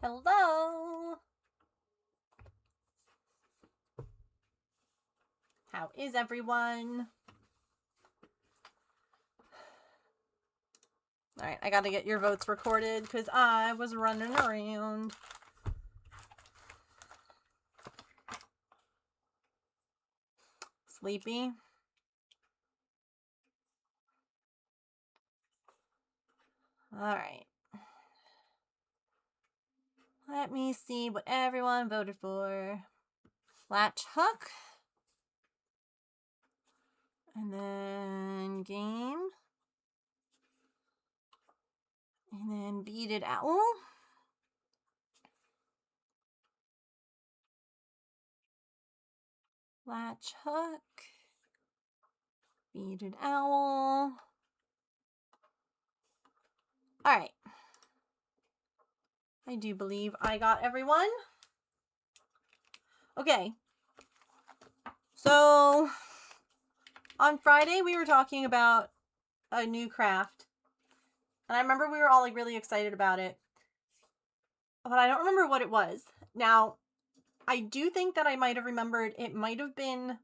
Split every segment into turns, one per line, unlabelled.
Hello! How is everyone? Alright, I gotta get your votes recorded because I was running around. Sleepy? Alright. Let me see what everyone voted for. Latch Hook. And then Game. And then Beaded Owl. Latch Hook. Beaded Owl. Alright. I do believe I got everyone. Okay. So, on Friday we were talking about a new craft. And I remember we were all like really excited about it. But I don't remember what it was. Now, I do think that I might have remembered it might have been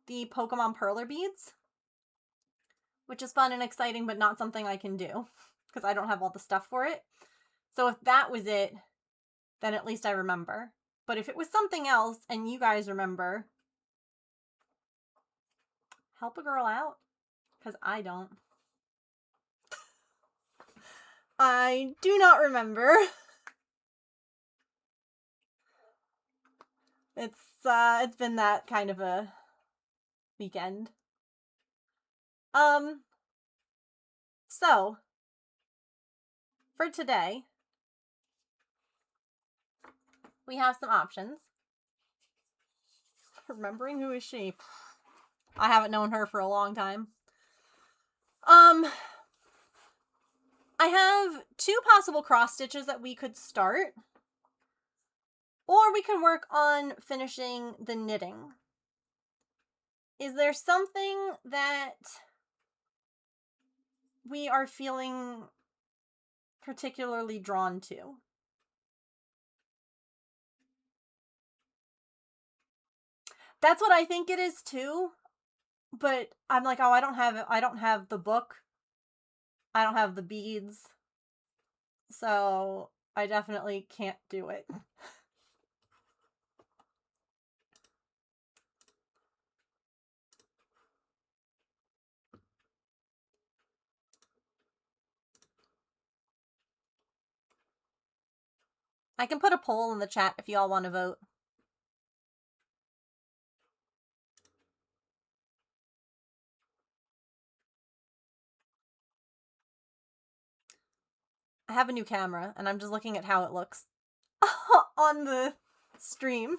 the Pokemon Perler beads. Which is fun and exciting, but not something I can do. Because I don't have all the stuff for it. So if that was it, then at least I remember. But if it was something else and you guys remember, help a girl out. Because I don't. I do not remember. It's been that kind of a weekend. So for today, we have some options. Remembering who is she? I haven't known her for a long time. I have two possible cross stitches that we could start. Or we can work on finishing the knitting. Is there something that we are feeling particularly drawn to? That's what I think it is too. But I'm like, oh, I don't have the book. I don't have the beads. So I definitely can't do it. I can put a poll in the chat if y'all want to vote. I have a new camera, and I'm just looking at how it looks on the stream.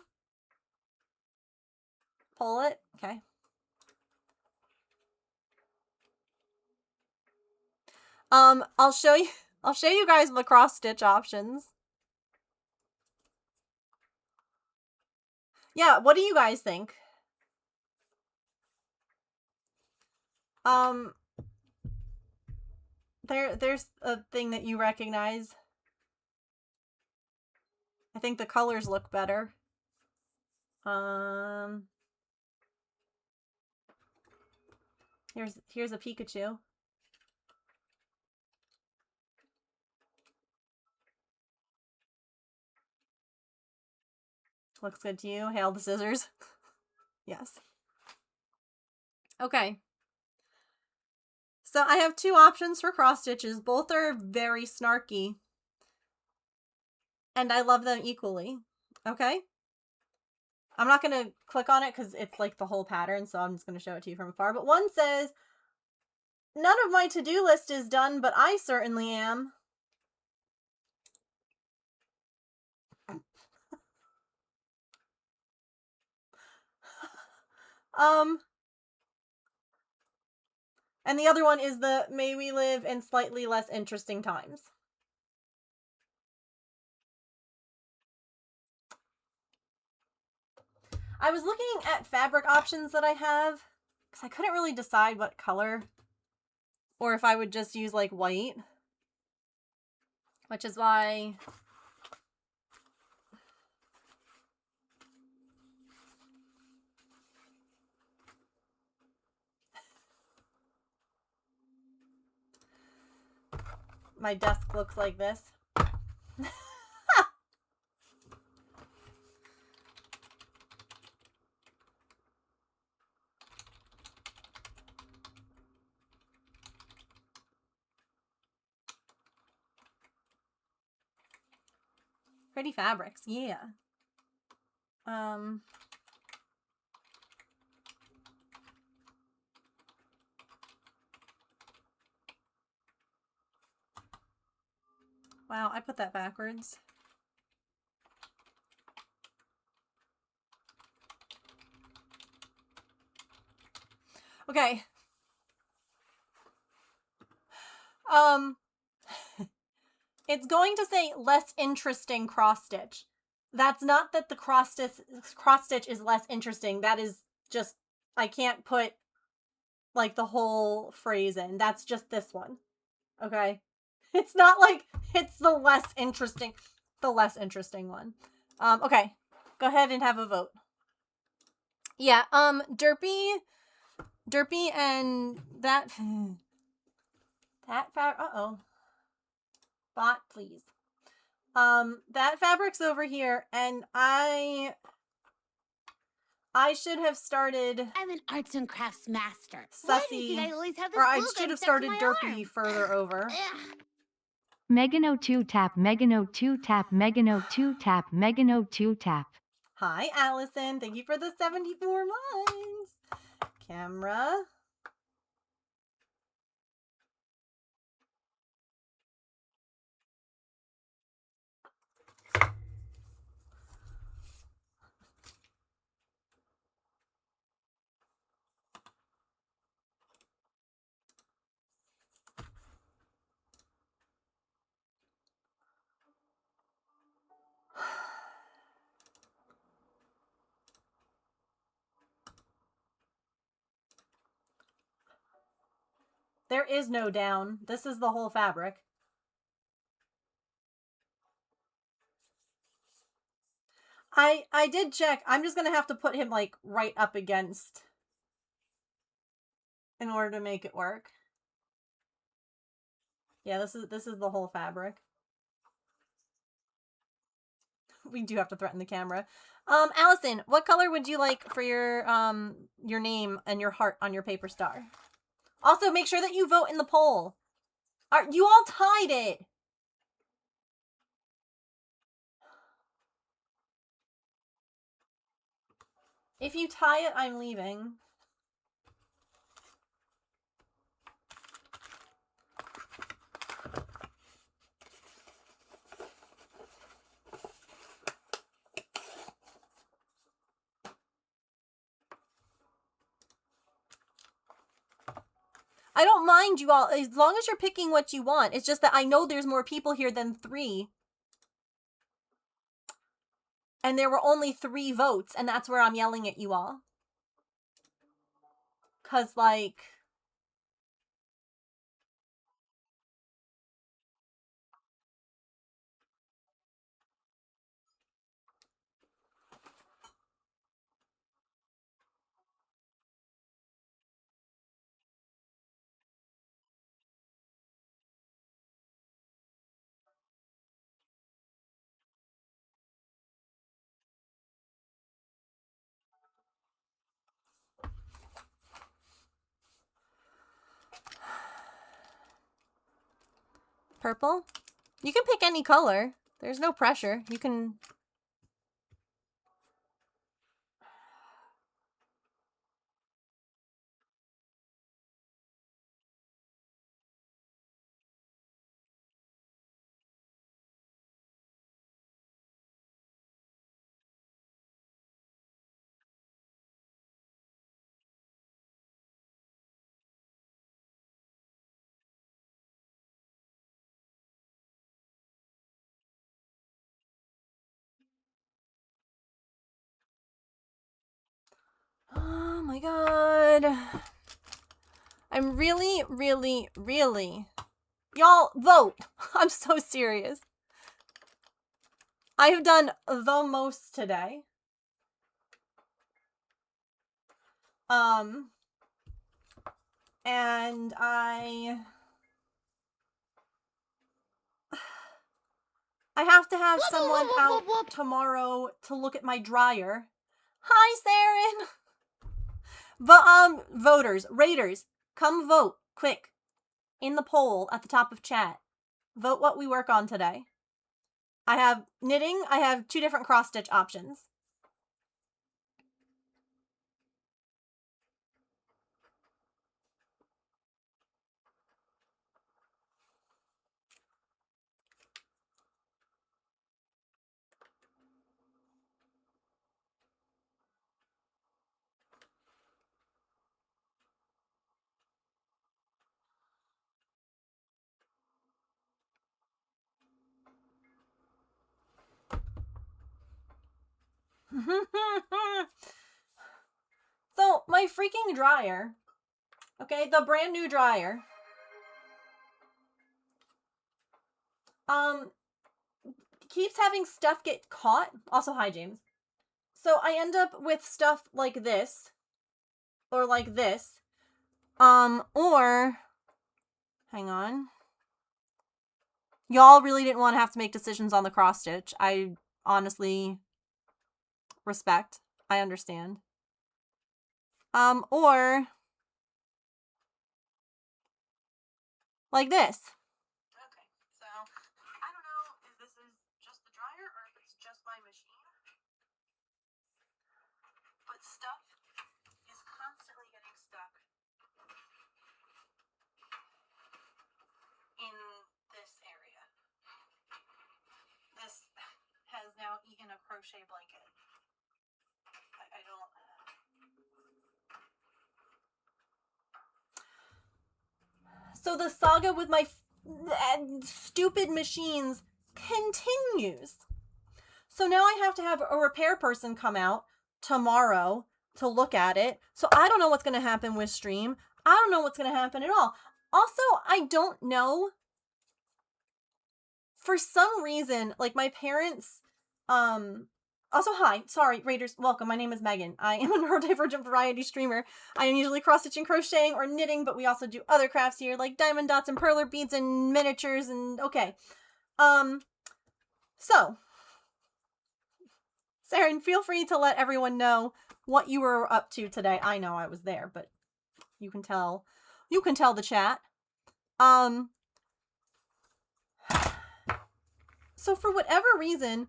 Pull it. Okay. I'll show you guys the cross stitch options. Yeah, what do you guys think? There's a thing that you recognize. I think the colors look better. Here's a Pikachu. Looks good to you. Hail the scissors. Yes. Okay. So I have two options for cross stitches. Both are very snarky. And I love them equally. Okay? I'm not going to click on it because it's like the whole pattern, so I'm just going to show it to you from afar. But one says, none of my to-do list is done, but I certainly am. And the other one is the may we live in slightly less interesting times. I was looking at fabric options that I have because I couldn't really decide what color or if I would just use like white, which is why my desk looks like this. Pretty fabrics, yeah. Wow, I put that backwards. Okay. It's going to say less interesting cross stitch. That's not that the cross stitch is less interesting. That is just, I can't put like the whole phrase in. That's just this one. Okay. It's not like it's the less interesting one. Okay. Go ahead and have a vote. Yeah, Derpy and that uh-oh. Bot, please. That fabric's over here, and I should have started.
I'm an arts and crafts master.
Sussy, or I should have started Derpy further over.
Megano 2 tap, Megano 2 tap, Megano 2 tap, Megano 2 tap.
Hi, Allison. Thank you for the 74 lines. Camera. There is no down. This is the whole fabric. I did check. I'm just gonna have to put him like right up against in order to make it work. Yeah, this is the whole fabric. We do have to threaten the camera. Allison, what color would you like for your name and your heart on your paper star? Also, make sure that you vote in the poll. You all tied it. If you tie it, I'm leaving. I don't mind you all, as long as you're picking what you want. It's just that I know there's more people here than 3. And there were only 3 votes, and that's where I'm yelling at you all. 'Cause, like... Purple? You can pick any color. There's no pressure. You can... Oh my god. I'm really, really, really... Y'all, vote! I'm so serious. I have done the most today. And I have to have someone out tomorrow to look at my dryer. Hi, Saren. But voters, raiders, come vote quick in the poll at the top of chat. Vote what we work on today. I have knitting. I have 2 different cross stitch options. So, my freaking dryer, okay, the brand new dryer, keeps having stuff get caught. Also, hi, James. So, I end up with stuff like this, or like this, or, hang on. Y'all really didn't want to have to make decisions on the cross stitch. I honestly respect. I understand. Or like this. Okay, so I don't know if this is just the dryer or if it's just my machine, but stuff is constantly getting stuck in this area. This has now eaten a crochet blanket. I don't... So the saga with my stupid machines continues. So now I have to have a repair person come out tomorrow to look at it. So I don't know what's going to happen with stream. I don't know what's going to happen at all. Also, I don't know. For some reason, like my parents, also, hi, sorry, Raiders, welcome. My name is Megan. I am a neurodivergent variety streamer. I am usually cross-stitching, crocheting, or knitting, but we also do other crafts here, like diamond dots and perler beads and miniatures and, okay. So, Saren, feel free to let everyone know what you were up to today. I know I was there, but you can tell the chat. So for whatever reason,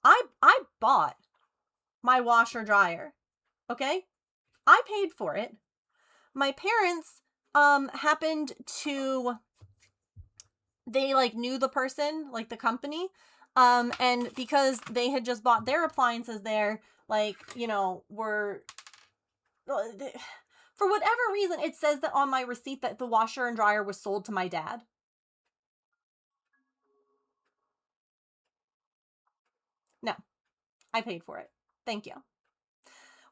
I bought my washer dryer. Okay? I paid for it. My parents happened to, they like knew the person, like the company, and because they had just bought their appliances there, like, you know, were, for whatever reason, it says that on my receipt that the washer and dryer was sold to my dad. No, I paid for it. Thank you.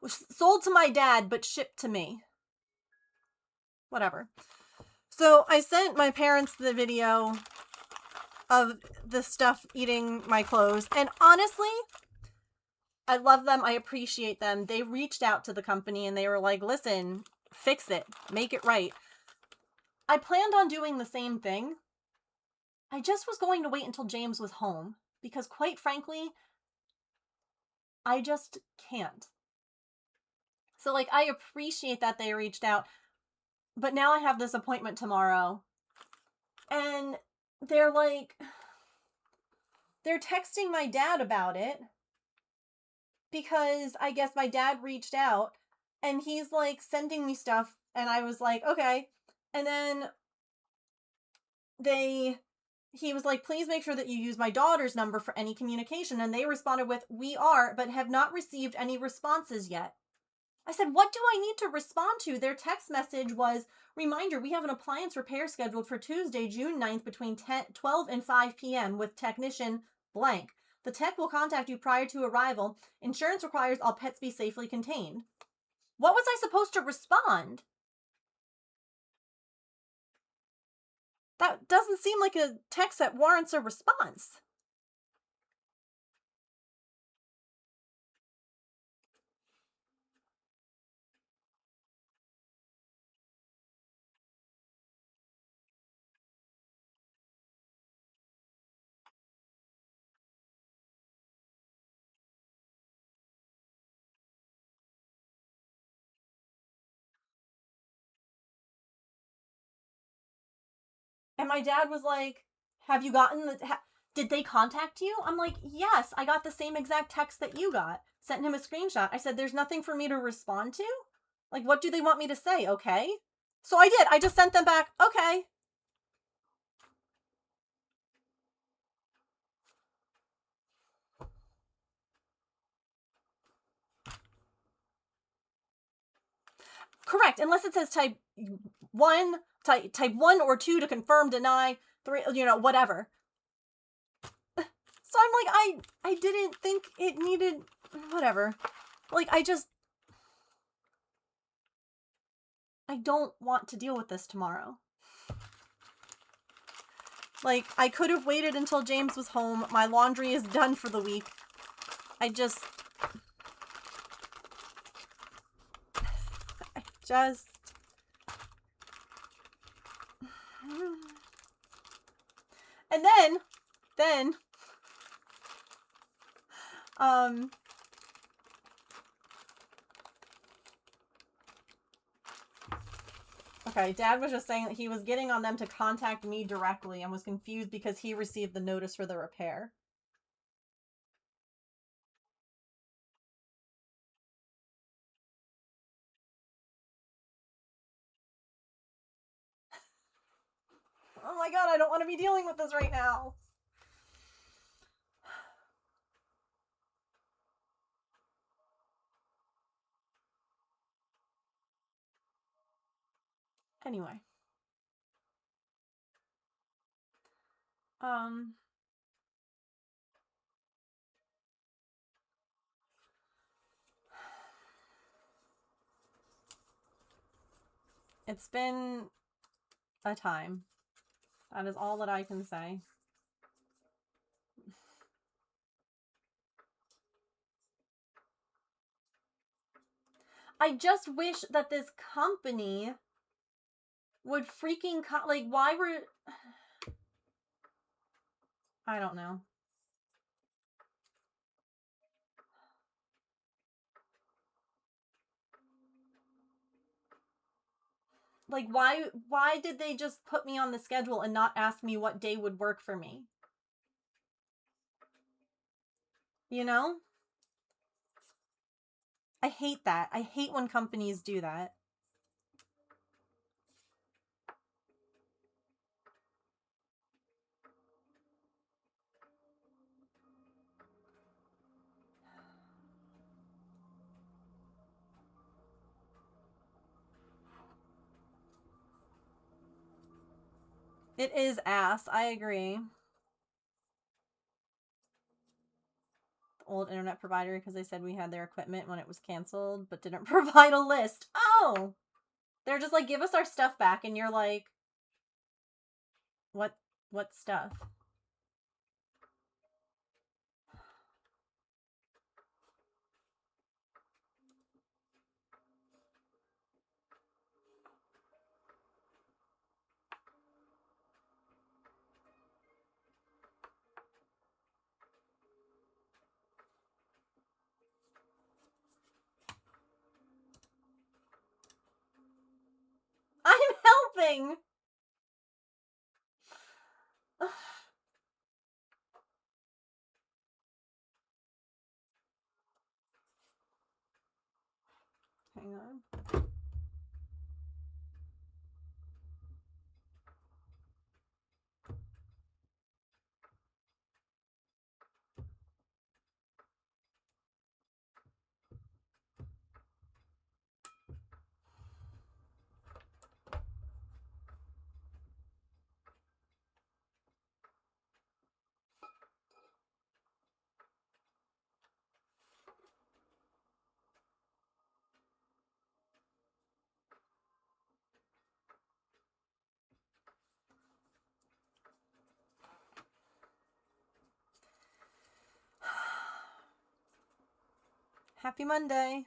Was sold to my dad, but shipped to me. Whatever. So I sent my parents the video of the stuff eating my clothes, and honestly, I love them. I appreciate them. They reached out to the company and they were like, listen, fix it, make it right. I planned on doing the same thing. I just was going to wait until James was home because, quite frankly, I just can't. So, like, I appreciate that they reached out, but now I have this appointment tomorrow, and they're like, they're texting my dad about it because I guess my dad reached out, and he's like sending me stuff, and I was like, okay. And then he was like, please make sure that you use my daughter's number for any communication. And they responded with, we are, but have not received any responses yet. I said, what do I need to respond to? Their text message was, reminder, we have an appliance repair scheduled for Tuesday, June 9th between 12 and 5 p.m. with technician blank. The tech will contact you prior to arrival. Insurance requires all pets be safely contained. What was I supposed to respond? That doesn't seem like a text that warrants a response. And my dad was like, have you gotten did they contact you? I'm like, yes, I got the same exact text that you got. Sent him a screenshot. I said, there's nothing for me to respond to? Like, what do they want me to say? Okay. So I did. I just sent them back, okay. Correct. Unless it says type 1, type 1 or 2 to confirm, deny, 3, whatever. So I'm like, I didn't think it needed, whatever. Like, I don't want to deal with this tomorrow. Like, I could have waited until James was home. My laundry is done for the week. And then, okay, Dad was just saying that he was getting on them to contact me directly and was confused because he received the notice for the repair. Oh my god, I don't want to be dealing with this right now. Anyway. It's been a time. That is all that I can say. I just wish that this company would freaking like, why were... I don't know. Like, why did they just put me on the schedule and not ask me what day would work for me? You know? I hate that. I hate when companies do that. It is ass. I agree. The old internet provider, because they said we had their equipment when it was canceled, but didn't provide a list. Oh! They're just like, give us our stuff back, and you're like, what stuff? I'm helping! Hang on. Happy Monday.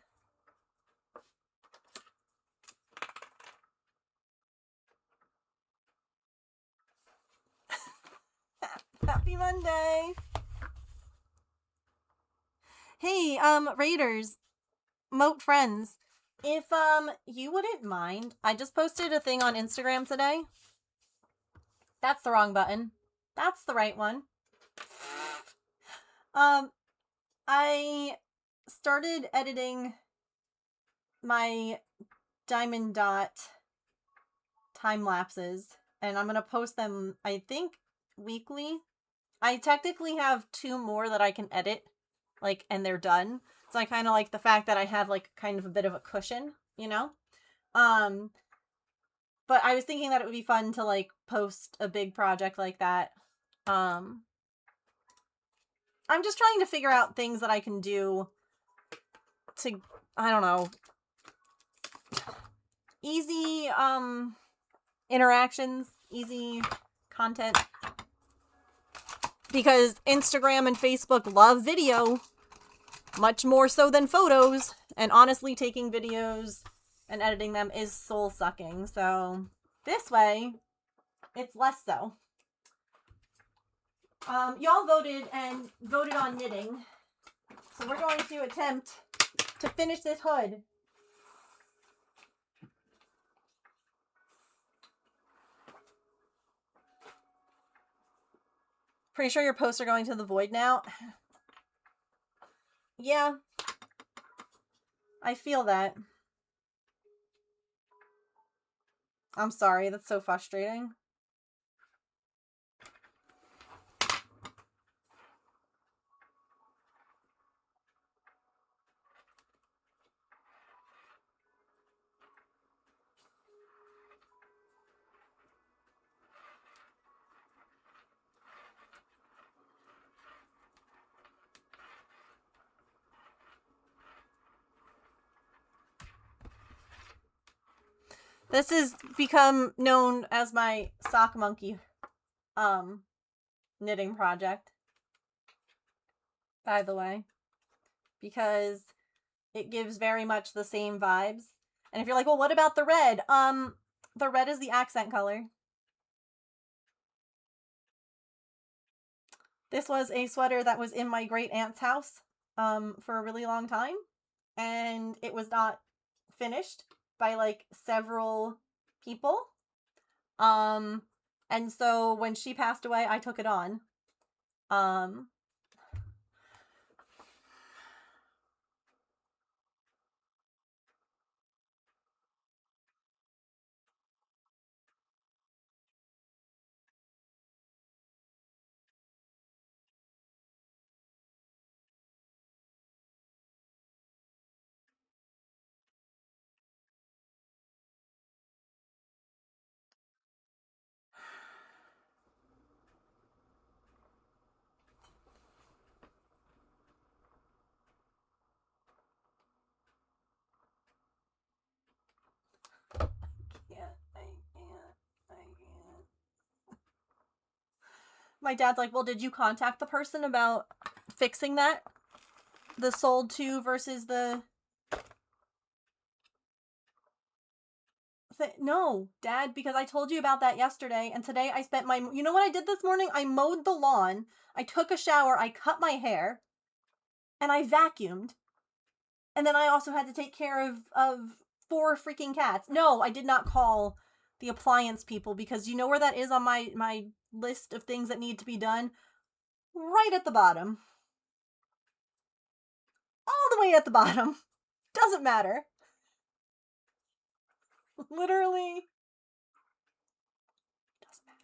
Happy Monday. Hey, Raiders, Moat friends, if, you wouldn't mind, I just posted a thing on Instagram today. That's the wrong button. That's the right one. I started editing my Diamond Dot time lapses, and I'm gonna post them, I think, weekly. I technically have 2 more that I can edit, like, and they're done. So I kind of like the fact that I have like kind of a bit of a cushion, you know? Um, but I was thinking that it would be fun to like post a big project like that. Um, I'm just trying to figure out things that I can do to, I don't know, easy interactions, easy content, because Instagram and Facebook love video much more so than photos, and honestly taking videos and editing them is soul sucking. So this way it's less so. Y'all voted and voted on knitting, so we're going to attempt to finish this hood. Pretty sure your posts are going to the void now. Yeah, I feel that. I'm sorry, that's so frustrating. This has become known as my sock monkey knitting project, by the way, because it gives very much the same vibes. And if you're like, well, what about the red? The red is the accent color. This was a sweater that was in my great aunt's house for a really long time, and it was not finished by like several people. And so when she passed away, I took it on. I can't. My dad's like, well, did you contact the person about fixing that? The sold to versus the... No, Dad, because I told you about that yesterday, and today I spent my... You know what I did this morning? I mowed the lawn, I took a shower, I cut my hair, and I vacuumed. And then I also had to take care of 4 freaking cats. No, I did not call the appliance people, because you know where that is on my list of things that need to be done? Right at the bottom. All the way at the bottom. Doesn't matter. Literally. Doesn't matter.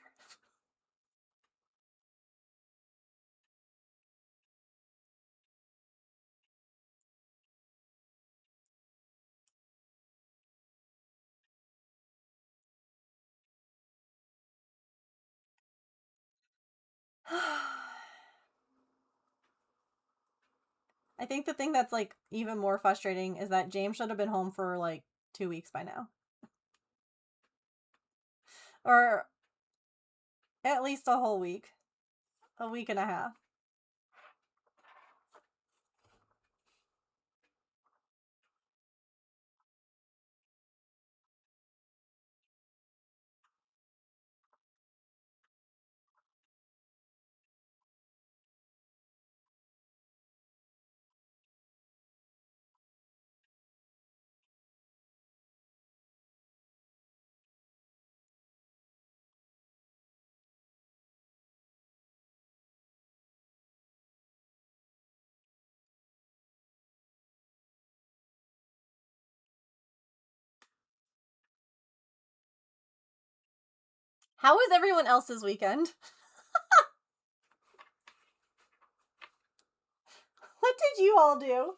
I think the thing that's like even more frustrating is that James should have been home for like 2 weeks by now. Or at least a whole week. A week and a half. How was everyone else's weekend? What did you all do?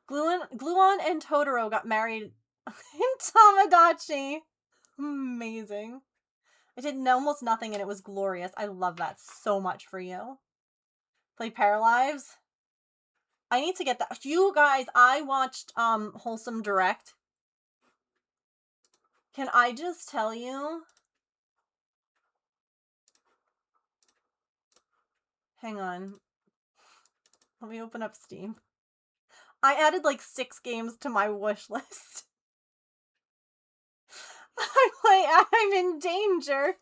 Gluon and Totoro got married in Tamagotchi. Amazing. I did almost nothing and it was glorious. I love that so much for you. Play Paralives. I need to get that. You guys, I watched Wholesome Direct. Can I just tell you? Hang on. Let me open up Steam. I added like 6 games to my wish list. I'm in danger.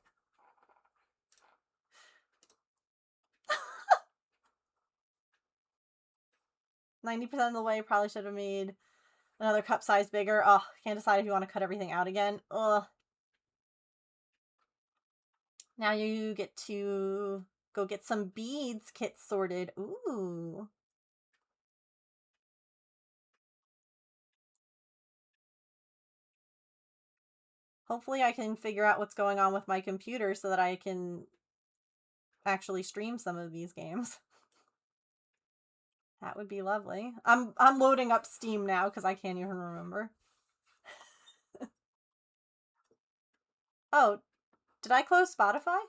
%90 of the way, probably should have made another cup size bigger. Ugh, can't decide if you want to cut everything out again. Ugh. Now you get to go get some beads kits sorted. Ooh. Hopefully I can figure out what's going on with my computer so that I can actually stream some of these games. That would be lovely. I'm loading up Steam now because I can't even remember. Oh, did I close Spotify?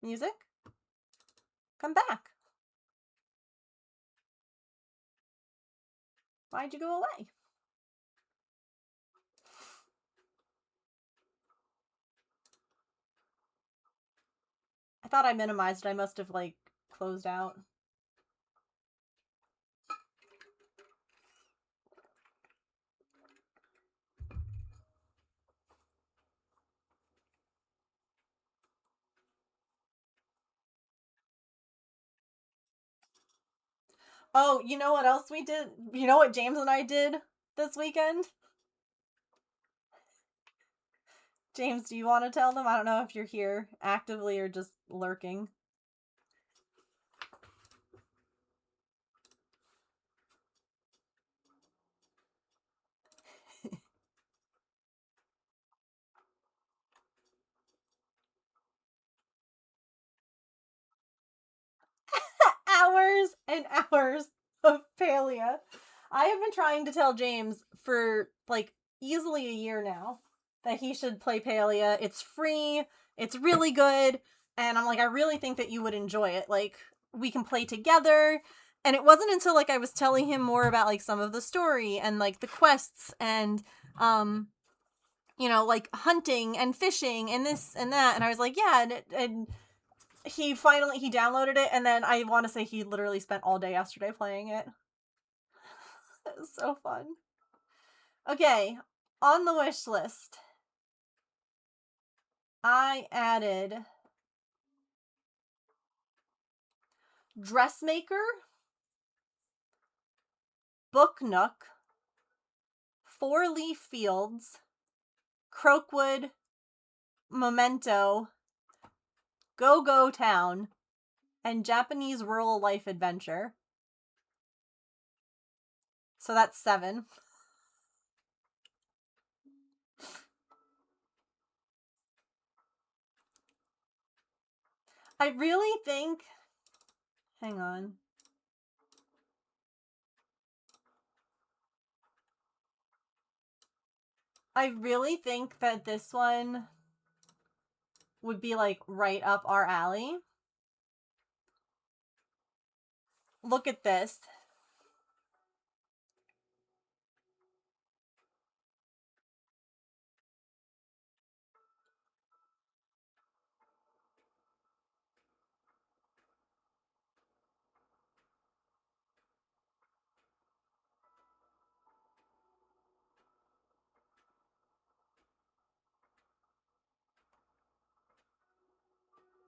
Music? Come back. Why'd you go away? I thought I minimized it. I must have, like, closed out. Oh, you know what else we did? You know what James and I did this weekend? James, do you want to tell them? I don't know if you're here actively or just lurking. Hours and hours of Palia. I have been trying to tell James for, like, easily a year now that he should play Palia. It's free, it's really good, and I'm like, I really think that you would enjoy it. Like, we can play together. And it wasn't until, like, I was telling him more about, like, some of the story and, like, the quests and, you know, like, hunting and fishing and this and that. And I was like, yeah, and he downloaded it, and then I want to say he literally spent all day yesterday playing it. It was so fun. Okay, on the wish list, I added Dressmaker, Book Nook, Four Leaf Fields, Croakwood, Memento, Go Go Town, and Japanese Rural Life Adventure. So that's 7. I really think... Hang on. I really think that this one would be, like, right up our alley. Look at this.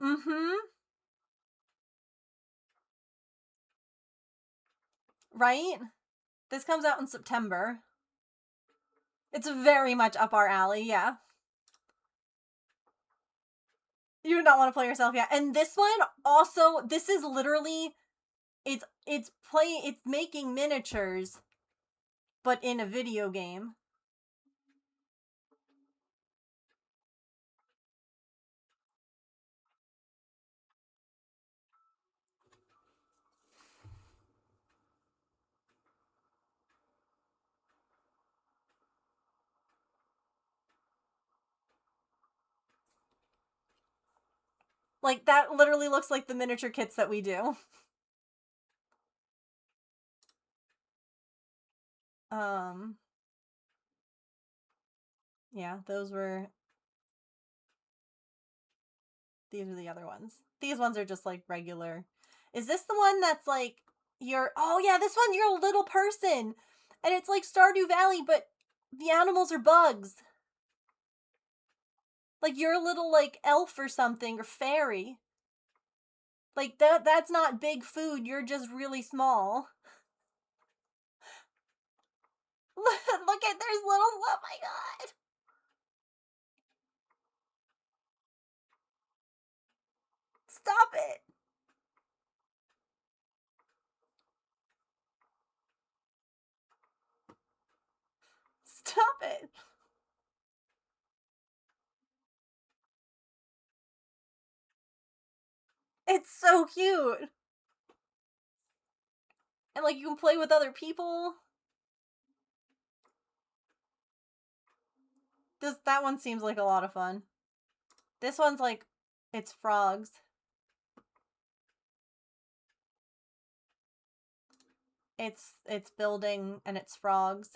Mm-hmm. Right? This comes out in September. It's very much up our alley, yeah. You do not want to play yourself, yeah. And this one also, this is literally, it's making miniatures, but in a video game. Like, that literally looks like the miniature kits that we do. Yeah, these are the other ones. These ones are just like regular. Is this the one that's like oh yeah, this one, you're a little person. And it's like Stardew Valley, but the animals are bugs. Like, you're a little like elf or something, or fairy. Like, that's not big food, you're just really small. Look at, there's little, oh my god. Stop it. Stop it. It's so cute. And like, you can play with other people. That one seems like a lot of fun. This one's like, it's frogs. It's building and it's frogs.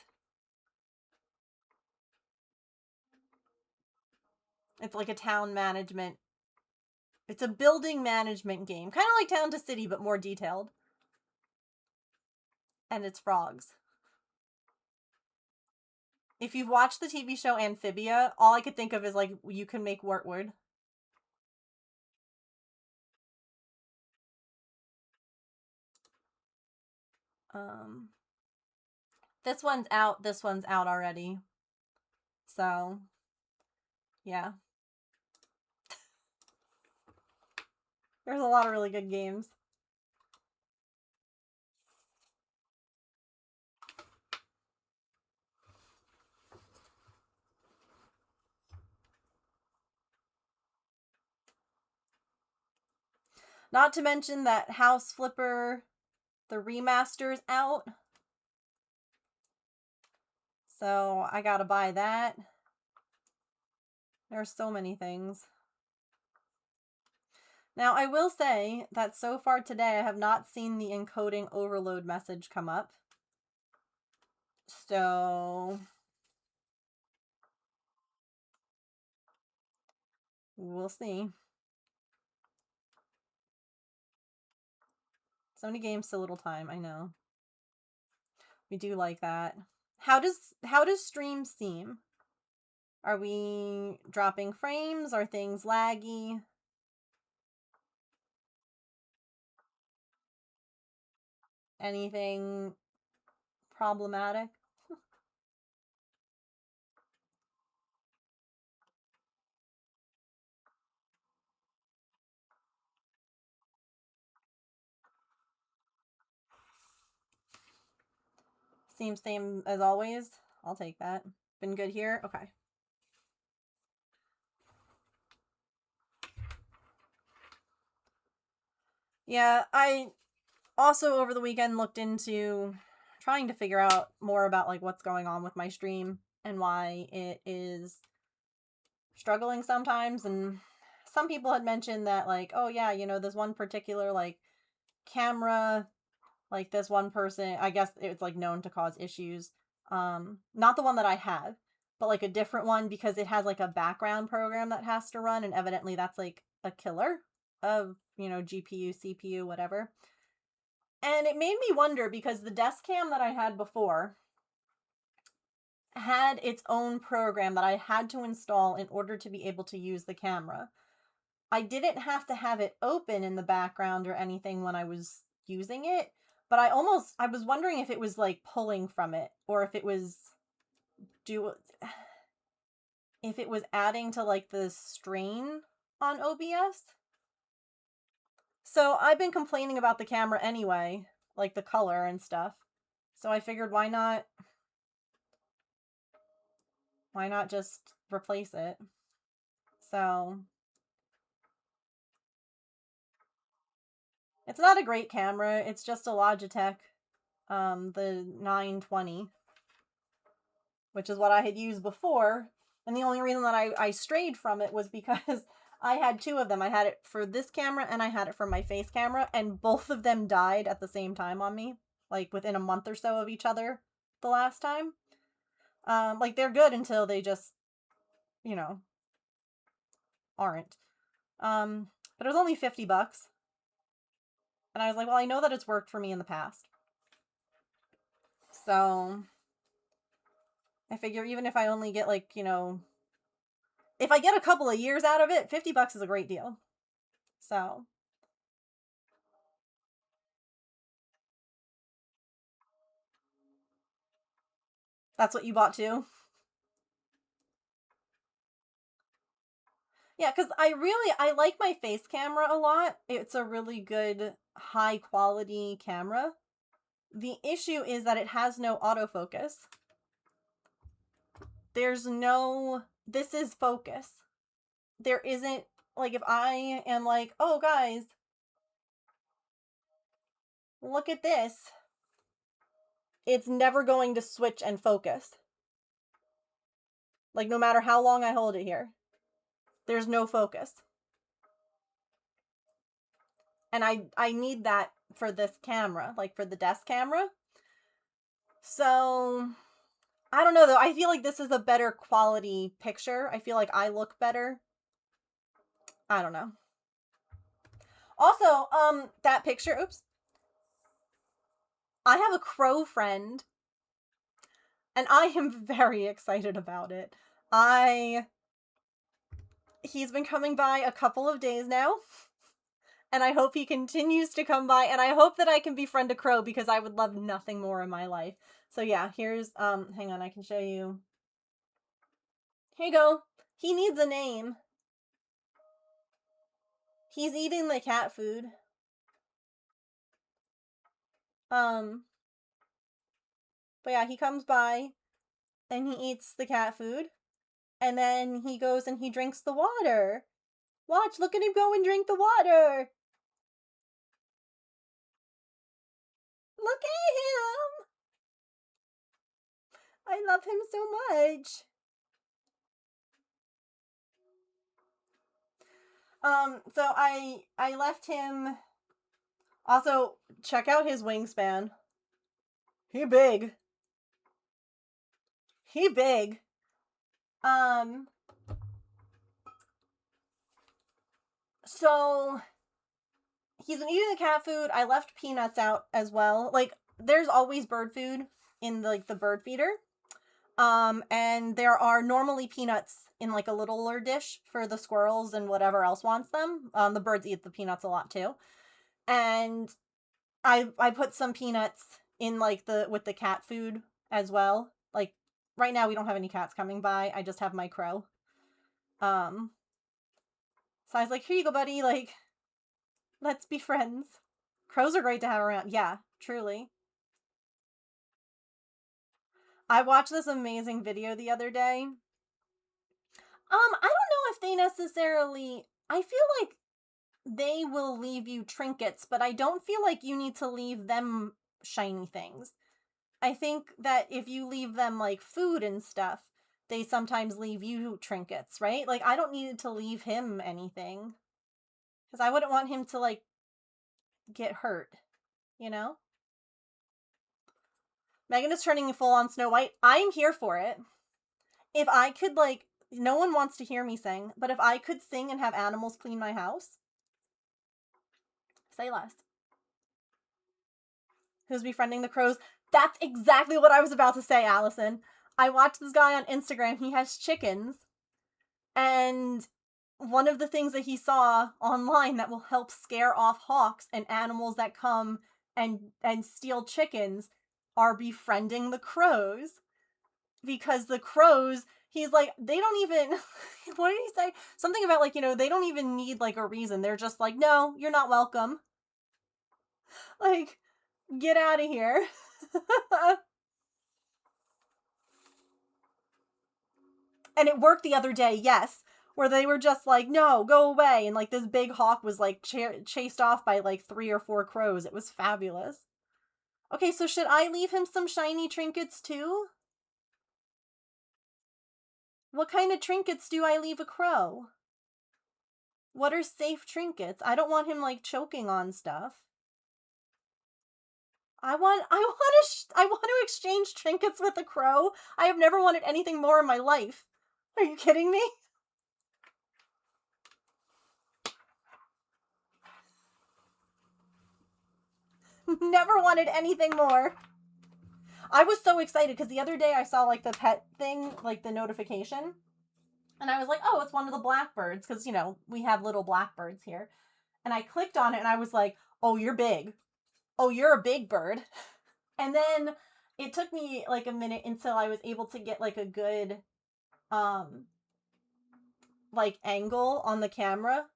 It's like a town management. It's a building management game. Kind of like Town to City, but more detailed. And it's frogs. If you've watched the TV show Amphibia, all I could think of is like, you can make Wartwood. This one's out already. So, yeah. There's a lot of really good games. Not to mention that House Flipper, the remaster's out. So I gotta buy that. There are so many things. Now, I will say that so far today, I have not seen the encoding overload message come up. So we'll see. So many games, so little time, I know. We do like that. How does stream seem? Are we dropping frames? Are things laggy? Anything problematic? Seems same as always. I'll take that. Been good here? Okay. Yeah, I also over the weekend looked into trying to figure out more about like what's going on with my stream and why it is struggling sometimes. And some people had mentioned that like, oh yeah, you know, there's one particular like camera, like this one person, I guess it's like known to cause issues. Not the one that I have, but like a different one, because it has like a background program that has to run, and evidently that's like a killer of, you know, GPU, CPU, whatever. And it made me wonder, because the desk cam that I had before had its own program that I had to install in order to be able to use the camera. I didn't have to have it open in the background or anything when I was using it, But I was wondering if it was like pulling from it or if it was if it was adding to like the strain on OBS. So I've been complaining about the camera anyway, like the color and stuff. So I figured why not just replace it? So it's not a great camera. It's just a Logitech, the 920, which is what I had used before. And the only reason that I strayed from it was because I had two of them. I had it for this camera and I had it for my face camera, and both of them died at the same time on me, like within a month or so of each other the last time. Like they're good until they just, you know, aren't. But it was only $50. And I was like, well, I know that it's worked for me in the past. So I figure even if I only get like, you know, if I get a couple of years out of it, $50 is a great deal. So that's what you bought too? Yeah, because I like my face camera a lot. It's a really good, high quality camera. The issue is that it has no autofocus. There's no, this is focus. There isn't, like, if I am like, oh guys, look at this, it's never going to switch and focus. Like, no matter how long I hold it here, there's no focus. And I need that for this camera, like for the desk camera. So I don't know though. I feel like this is a better quality picture. I feel like I look better. I don't know. Also, that picture, oops. I have a crow friend and I am very excited about it. He's been coming by a couple of days now. And I hope he continues to come by, and I hope that I can befriend a crow because I would love nothing more in my life. So yeah, here's, hang on, I can show you. Here you go. He needs a name. He's eating the cat food. But yeah, he comes by, and he eats the cat food, and then he goes and he drinks the water. Watch, look at him go and drink the water. Look at him! I love him so much. So I left him. Also, check out his wingspan. He big. He big. So he's been eating the cat food. I left peanuts out as well. Like, there's always bird food in like the bird feeder. And there are normally peanuts in like a littler dish for the squirrels and whatever else wants them. The birds eat the peanuts a lot too. And I put some peanuts in like with the cat food as well. Like right now we don't have any cats coming by. I just have my crow. So I was like, here you go, buddy. Like, let's be friends. Crows are great to have around. Yeah, truly. I watched this amazing video the other day. I don't know if they necessarily, I feel like they will leave you trinkets, but I don't feel like you need to leave them shiny things. I think that if you leave them like food and stuff, they sometimes leave you trinkets, right? Like, I don't need to leave him anything because I wouldn't want him to like get hurt, you know? Megan is turning full on Snow White. I'm here for it. If I could, like, no one wants to hear me sing, but if I could sing and have animals clean my house, say less. Who's befriending the crows? That's exactly what I was about to say, Allison. I watched this guy on Instagram. He has chickens. And one of the things that he saw online that will help scare off hawks and animals that come and Steel Chickens are befriending the crows because the crows, he's like, they don't even, what did he say? Something about like, they don't even need like a reason. They're just like, no, you're not welcome. Like, get out of here. And it worked the other day, yes, where they were just like, no, go away. And like this big hawk was like chased off by like 3 or 4 crows. It was fabulous. Okay, so should I leave him some shiny trinkets too? What kind of trinkets do I leave a crow? What are safe trinkets? I don't want him like choking on stuff. I want to exchange trinkets with a crow. I have never wanted anything more in my life. Are you kidding me? Never wanted anything more. I was so excited because the other day I saw like the pet thing, like the notification. And I was like, oh, it's one of the blackbirds because, we have little blackbirds here. And I clicked on it and I was like, oh, you're big. Oh, you're a big bird. And then it took me like a minute until I was able to get like a good like angle on the camera.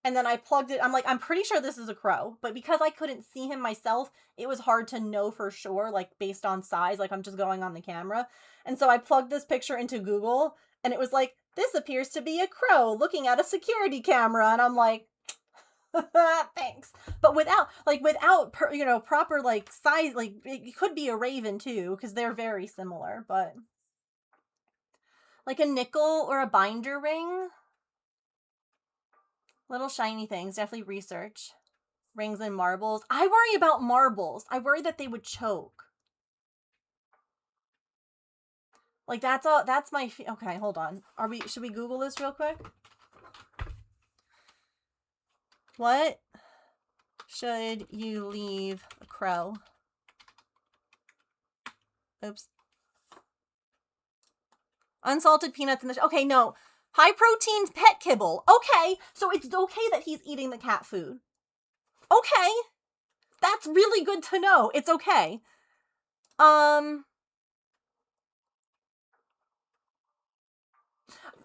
And then I plugged it. I'm like, I'm pretty sure this is a crow. But because I couldn't see him myself, it was hard to know for sure, like based on size, like I'm just going on the camera. And so I plugged this picture into Google and it was like, this appears to be a crow looking at a security camera. And I'm like, thanks. But without proper like size, like it could be a raven too, because they're very similar, but like a nickel or a binder ring. Little shiny things, definitely research. Rings and marbles. I worry about marbles. I worry that they would choke. Like that's all. That's my. Okay, hold on. Should we Google this real quick? What should you leave a crow? Oops. Unsalted peanuts in the. Okay, no. High protein pet kibble. Okay, so it's okay that he's eating the cat food. Okay, that's really good to know. It's okay.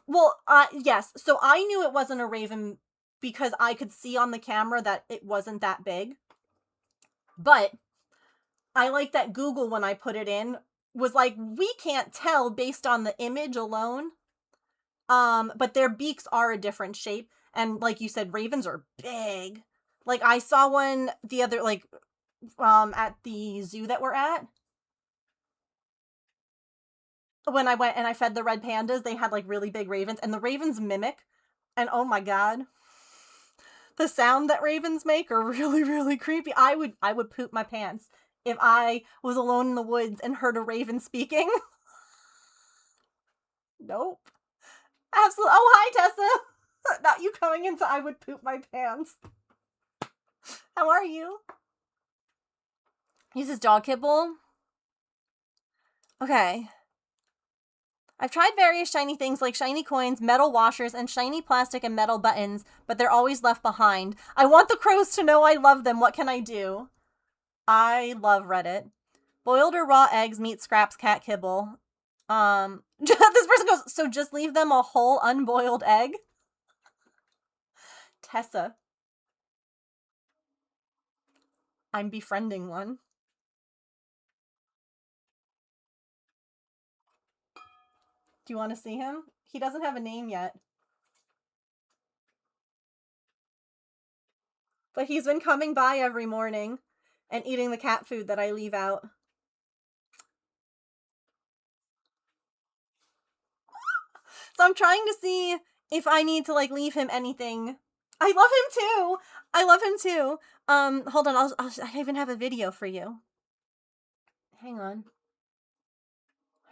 Well, yes. So I knew it wasn't a raven because I could see on the camera that it wasn't that big. But I like that Google, when I put it in, was like, we can't tell based on the image alone. But their beaks are a different shape. And like you said, ravens are big. Like I saw one the other, like, at the zoo that we're at. When I went and I fed the red pandas, they had like really big ravens, and the ravens mimic. And oh my god, the sound that ravens make are really, really creepy. I would poop my pants if I was alone in the woods and heard a raven speaking. Nope. Absolutely. Oh, hi, Tessa. Not you coming into I would poop my pants. How are you? Uses dog kibble. Okay. I've tried various shiny things like shiny coins, metal washers, and shiny plastic and metal buttons, but they're always left behind. I want the crows to know I love them. What can I do? I love Reddit. Boiled or raw eggs, meat scraps, cat kibble. This person goes, so just leave them a whole unboiled egg? Tessa. I'm befriending one. Do you want to see him? He doesn't have a name yet. But he's been coming by every morning and eating the cat food that I leave out. So I'm trying to see if I need to like leave him anything. I love him too. I love him too. Hold on. I even have a video for you. Hang on.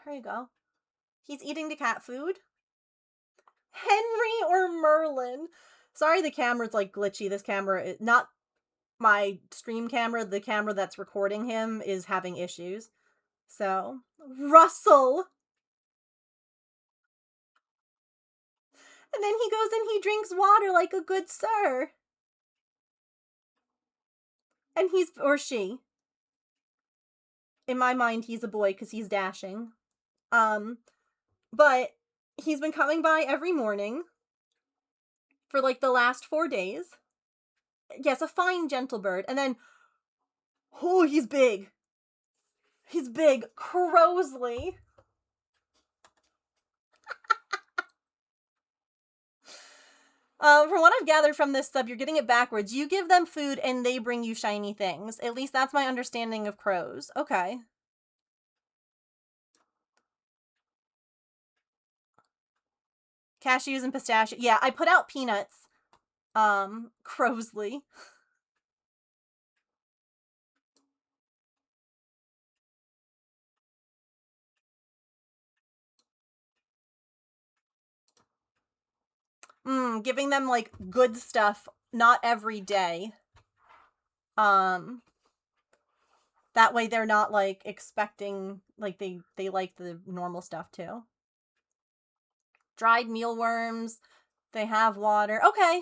Here you go. He's eating the cat food. Henry or Merlin? Sorry, the camera's like glitchy. This camera is not my stream camera. The camera that's recording him is having issues. So, Russell. And then he goes and he drinks water like a good sir. And he's, or she. In my mind, he's a boy because he's dashing. But he's been coming by every morning for like the last 4 days. Yes, a fine, gentle bird. And then, oh, he's big. He's big. Crosley. From what I've gathered from this sub, you're getting it backwards. You give them food and they bring you shiny things. At least that's my understanding of crows. Okay. Cashews and pistachio. Yeah, I put out peanuts. Crosley. Giving them like good stuff, not every day. That way they're not like expecting, like they like the normal stuff too. Dried mealworms. They have water. Okay.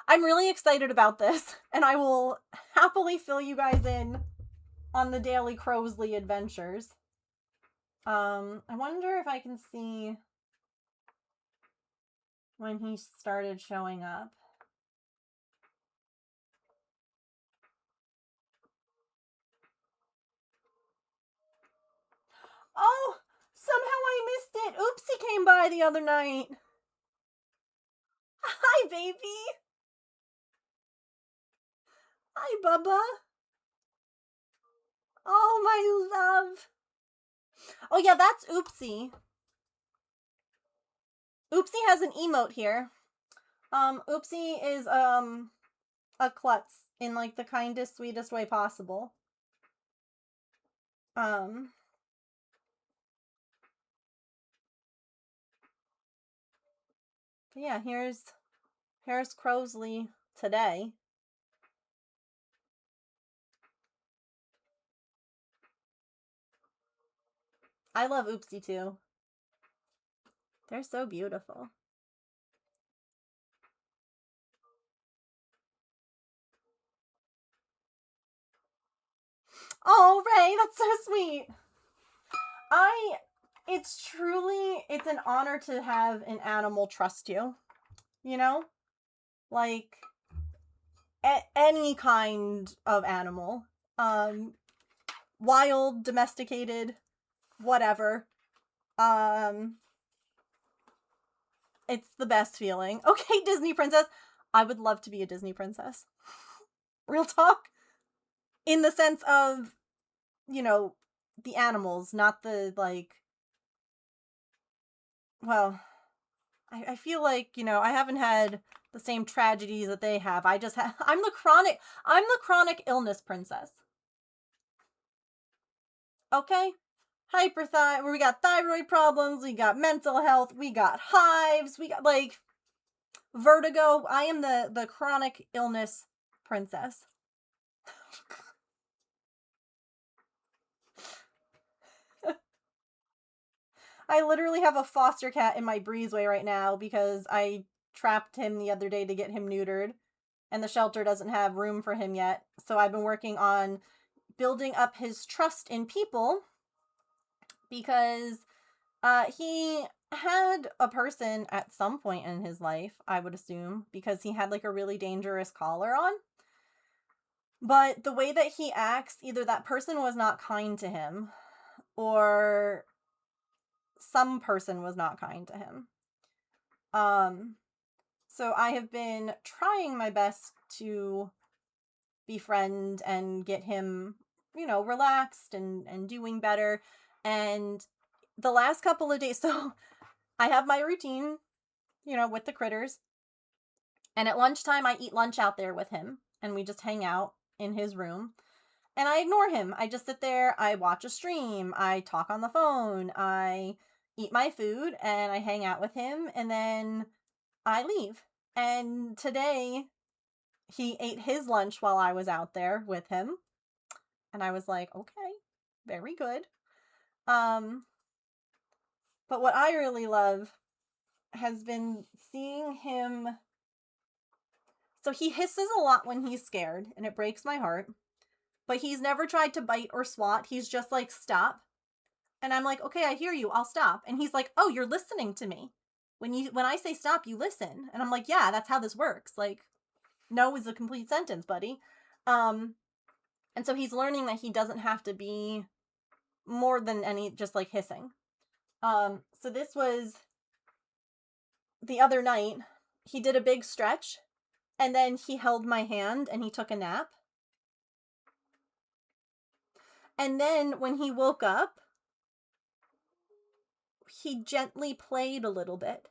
I'm really excited about this, and I will happily fill you guys in on the daily Crosley adventures. I wonder if I can see when he started showing up. Oh, somehow I missed it. Oopsie came by the other night. Hi, baby. Hi, Bubba. Oh, my love. Oh, yeah, that's Oopsie. Oopsie has an emote here. Oopsie is, a klutz in, like, the kindest, sweetest way possible. Yeah, here's Crosley today. I love Oopsie too. They're so beautiful. Oh, Ray, that's so sweet. It's an honor to have an animal trust you. You know? Like, any kind of animal. Wild, domesticated, whatever. It's the best feeling. Okay, Disney princess. I would love to be a Disney princess. Real talk. In the sense of, you know, the animals, not the, like, well, I feel like, you know, I haven't had the same tragedies that they have. I just I'm the chronic illness princess. Okay? Where we got thyroid problems, we got mental health, we got hives, we got, like, vertigo. I am the chronic illness princess. I literally have a foster cat in my breezeway right now because I trapped him the other day to get him neutered, and the shelter doesn't have room for him yet. So I've been working on building up his trust in people because he had a person at some point in his life, I would assume, because he had like a really dangerous collar on. But the way that he acts, either that person was not kind to him or some person was not kind to him. So I have been trying my best to befriend and get him, you know, relaxed and doing better. And the last couple of days, so I have my routine, you know, with the critters. And at lunchtime, I eat lunch out there with him and we just hang out in his room. And I ignore him. I just sit there, I watch a stream, I talk on the phone, I eat my food, and I hang out with him, and then I leave. And today, he ate his lunch while I was out there with him. And I was like, okay, very good. But what I really love has been seeing him So he hisses a lot when he's scared, and it breaks my heart. But he's never tried to bite or swat. He's just like, stop. And I'm like, okay, I hear you. I'll stop. And he's like, oh, you're listening to me. When I say stop, you listen. And I'm like, yeah, that's how this works. Like, no is a complete sentence, buddy. And so he's learning that he doesn't have to be more than any, just like hissing. So this was the other night. He did a big stretch, and then he held my hand and he took a nap. And then when he woke up, he gently played a little bit.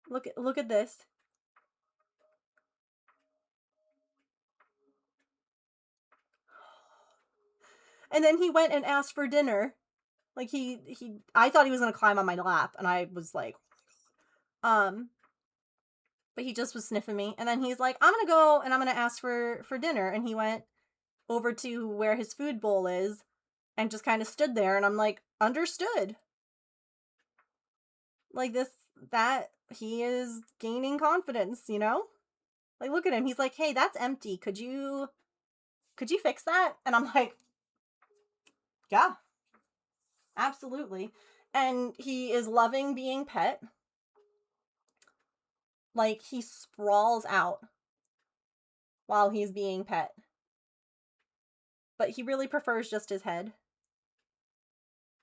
Look at this. And then he went and asked for dinner. Like I thought he was gonna climb on my lap, and I was like, but he just was sniffing me. And then he's like, I'm gonna go and I'm gonna ask for dinner. And he went over to where his food bowl is and just kind of stood there. And I'm like, understood. Like that he is gaining confidence, you know? Like, look at him. He's like, hey, that's empty. Could you fix that? And I'm like, yeah, absolutely. And he is loving being pet. Like, he sprawls out while he's being pet. But he really prefers just his head.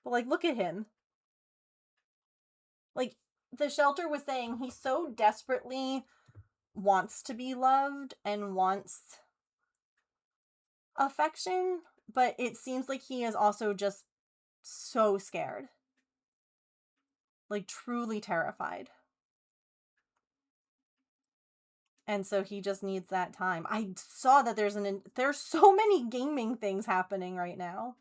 But, like, look at him. Like, the shelter was saying he so desperately wants to be loved and wants affection, but it seems like he is also just so scared. Like, truly terrified. And so he just needs that time. I saw that there's so many gaming things happening right now.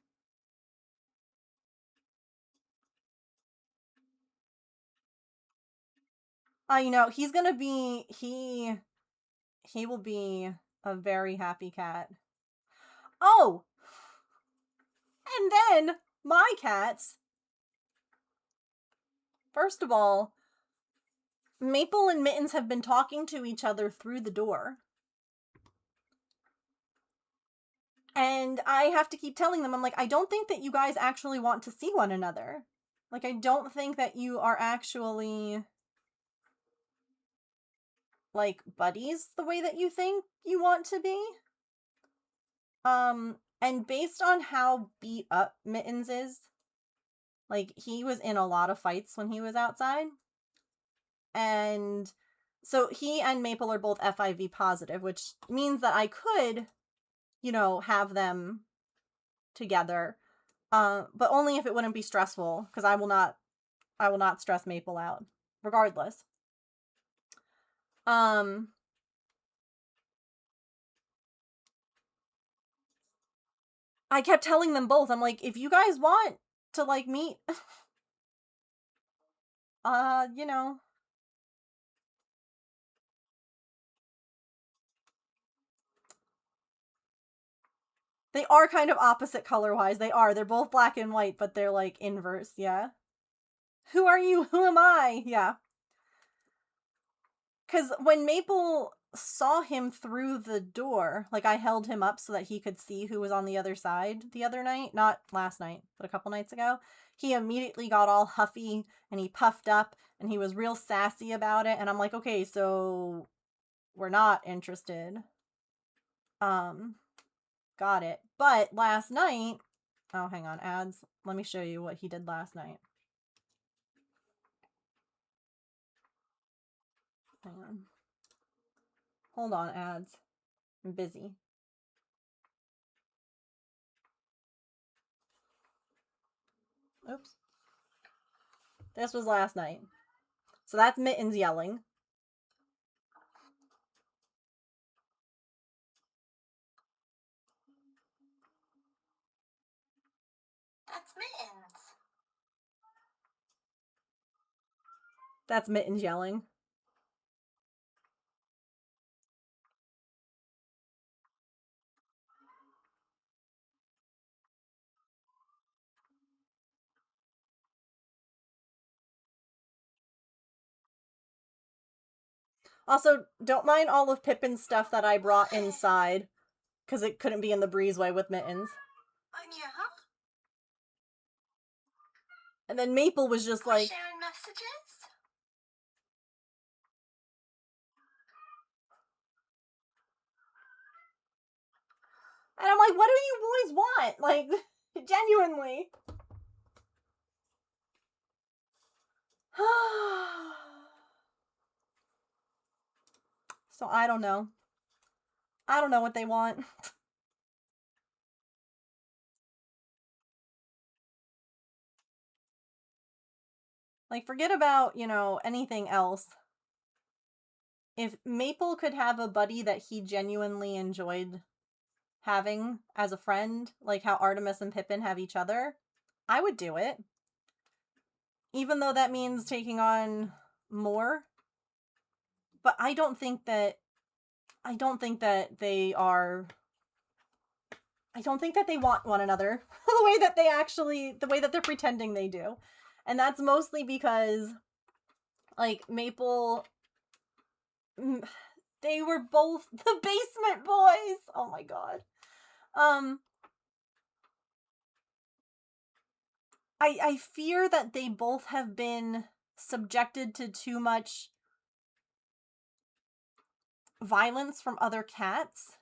You know, he's gonna be, he will be a very happy cat. Oh! And then, my cats. First of all, Maple and Mittens have been talking to each other through the door. And I have to keep telling them, I'm like, I don't think that you guys actually want to see one another. Like, I don't think that you are actually, like, buddies the way that you think you want to be. And based on how beat up Mittens is, like, he was in a lot of fights when he was outside. And so he and Maple are both FIV positive, which means that I could, you know, have them together. But only if it wouldn't be stressful, because I will not stress Maple out, regardless. I kept telling them both, I'm like, if you guys want to, like, meet, you know. They are kind of opposite color-wise. They are. They're both black and white, but they're, like, inverse, yeah. Who are you? Who am I? Yeah. Because when Maple saw him through the door, like, I held him up so that he could see who was on the other side the other night. Not last night, but a couple nights ago. He immediately got all huffy, and he puffed up, and he was real sassy about it. And I'm like, okay, so we're not interested. Got it. But last night, oh, hang on, ads. Let me show you what he did last night. Hang on. Hold on, ads. I'm busy. Oops. This was last night. So that's Mittens yelling.
That's Mittens.
That's Mittens yelling. Also, don't mind all of Pippin's stuff that I brought inside, because it couldn't be in the breezeway with Mittens.
Yeah?
And then Maple was just
We're
like,
sharing messages?
and I'm like, what do you boys want? Like, genuinely. So I don't know. I don't know what they want. Like, forget about, you know, anything else. If Maple could have a buddy that he genuinely enjoyed having as a friend, like how Artemis and Pippin have each other, I would do it. Even though that means taking on more. But I don't think that they are, I don't think that they want one another the way that they're pretending they do. And that's mostly because, like, Maple, they were both the basement boys. Oh my god. I fear that they both have been subjected to too much violence from other cats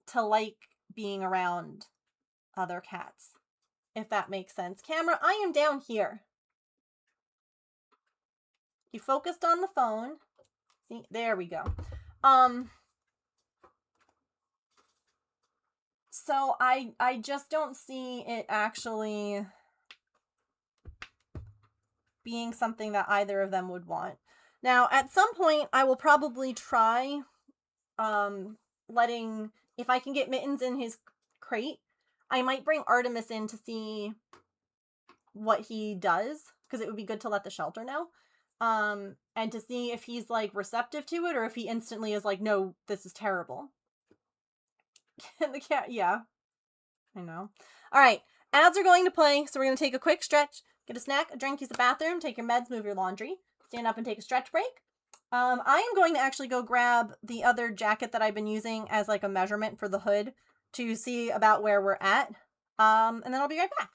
to like being around other cats, if that makes sense. Camera, I am down here. You focused on the phone. See, there we go. So I just don't see it actually being something that either of them would want. Now, at some point, I will probably try letting, if I can get Mittens in his crate, I might bring Artemis in to see what he does, because it would be good to let the shelter know. And to see if he's, like, receptive to it, or if he instantly is like, no, this is terrible. The cat, yeah. I know. Alright, ads are going to play, so we're going to take a quick stretch, get a snack, a drink, use the bathroom, take your meds, move your laundry, stand up and take a stretch break. I am going to actually go grab the other jacket that I've been using as, like, a measurement for the hood to see about where we're at. And then I'll be right back.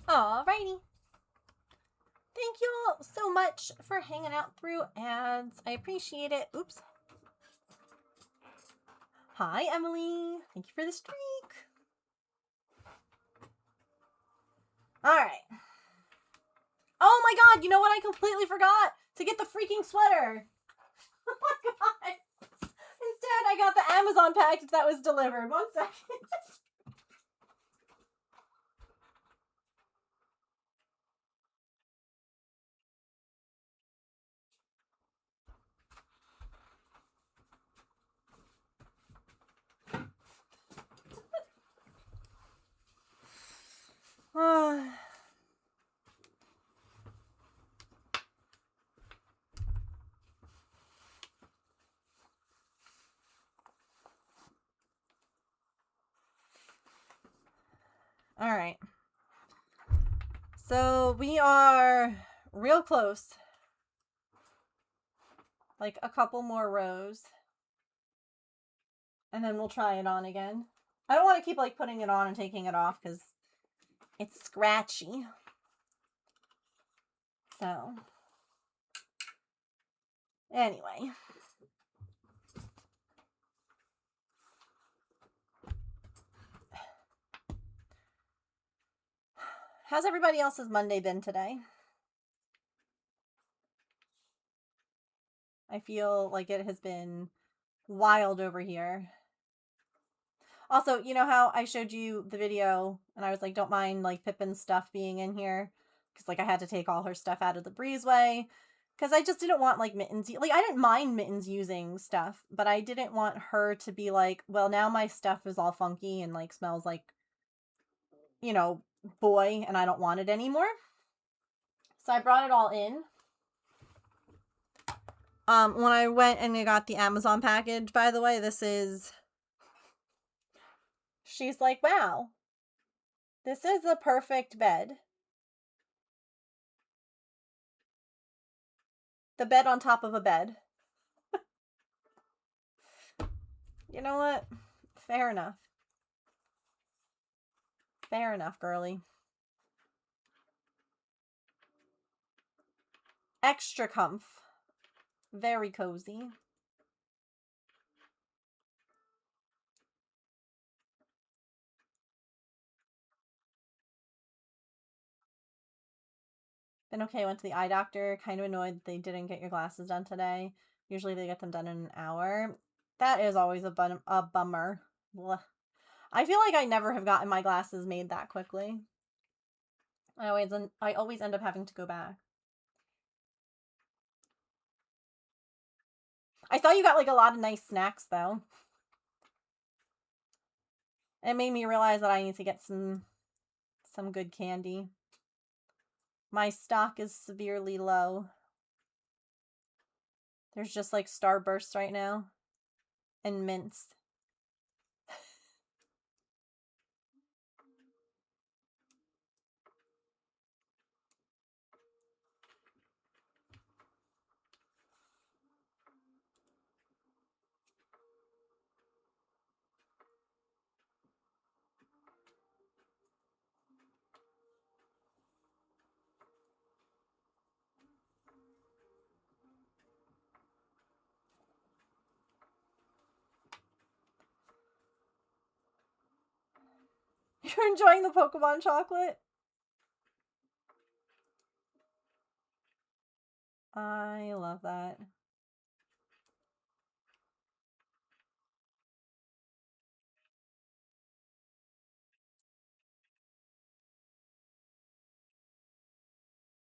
Alrighty. Thank you all so much for hanging out through ads. I appreciate it. Oops. Hi, Emily. Thank you for the streak. Alright. Oh my god, you know what? I completely forgot to get the freaking sweater. Oh my god. Instead, I got the Amazon package that was delivered. 1 second. All right. So we are real close. Like a couple more rows. And then we'll try it on again. I don't want to keep like putting it on and taking it off because it's scratchy. So anyway. How's everybody else's Monday been today? I feel like it has been wild over here. Also, you know how I showed you the video and I was like, don't mind like Pippin's stuff being in here? Because like I had to take all her stuff out of the breezeway. Because I just didn't want like Mittens, like I didn't mind Mittens using stuff, but I didn't want her to be like, well, now my stuff is all funky and like smells like, you know, boy, and I don't want it anymore. So I brought it all in. When I went and I got the Amazon package, by the way, this is... She's like, wow, this is the perfect bed. The bed on top of a bed. You know what? Fair enough. Fair enough, girly. Extra comf. Very cozy. Been okay, went to the eye doctor. Kind of annoyed they didn't get your glasses done today. Usually they get them done in an hour. That is always a bummer. Blah. I feel like I never have gotten my glasses made that quickly. I always end up having to go back. I saw you got like a lot of nice snacks though. It made me realize that I need to get some good candy. My stock is severely low. There's just like Starbursts right now. And mints. You're enjoying the Pokemon chocolate? I love that.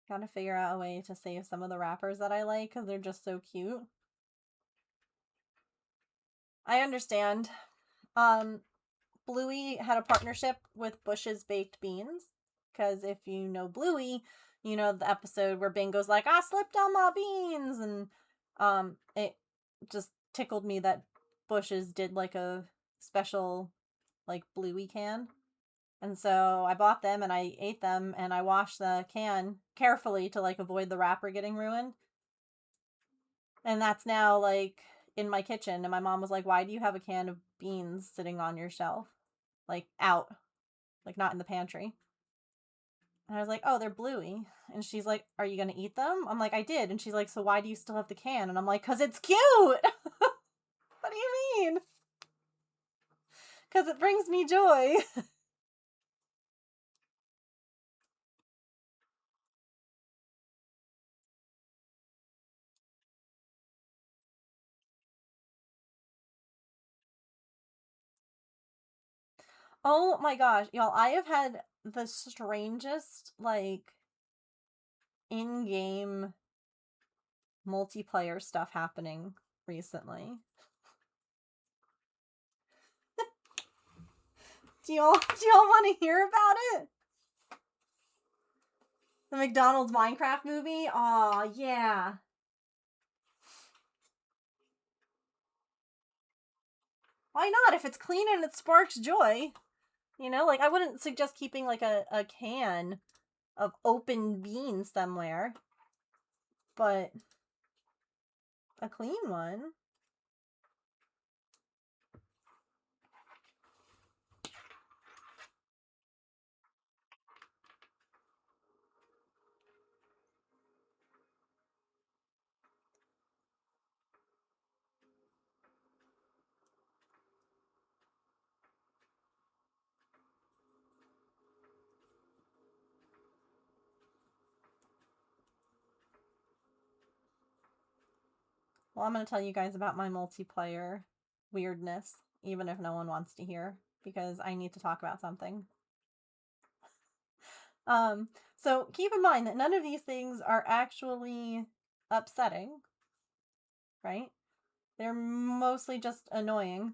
Gotta figure out a way to save some of the wrappers that I like because they're just so cute. I understand. Bluey had a partnership with Bush's Baked Beans. Because if you know Bluey, you know the episode where Bingo's like, I slipped on my beans. And it just tickled me that Bush's did like a special like Bluey can. And so I bought them and I ate them and I washed the can carefully to like avoid the wrapper getting ruined. And that's now like in my kitchen. And my mom was like, why do you have a can of beans sitting on your shelf? Like out. Like not in the pantry. And I was like, oh, they're bluey. And she's like, are you going to eat them? I'm like, I did. And she's like, so why do you still have the can? And I'm like, because it's cute. What do you mean? Because it brings me joy. Oh my gosh, y'all, I have had the strangest, like, in-game multiplayer stuff happening recently. Do y'all want to hear about it? The McDonald's Minecraft movie? Aw, yeah. Why not? If it's clean and it sparks joy. You know, like, I wouldn't suggest keeping, like, a can of open beans somewhere. But a clean one. Well, I'm going to tell you guys about my multiplayer weirdness, even if no one wants to hear, because I need to talk about something. So keep in mind that none of these things are actually upsetting, right? They're mostly just annoying.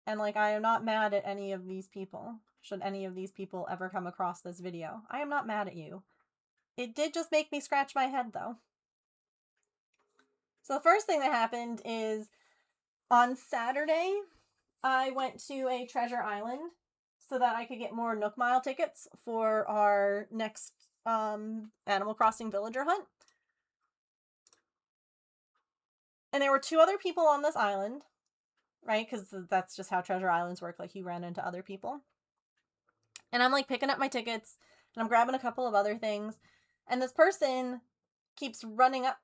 And, like, I am not mad at any of these people, should any of these people ever come across this video. I am not mad at you. It did just make me scratch my head, though. So the first thing that happened is on Saturday, I went to a Treasure Island so that I could get more Nook Mile tickets for our next Animal Crossing villager hunt. And there were 2 other people on this island, right? Because that's just how Treasure Islands work. Like, you ran into other people. And I'm, like, picking up my tickets, and I'm grabbing a couple of other things. And this person keeps running up,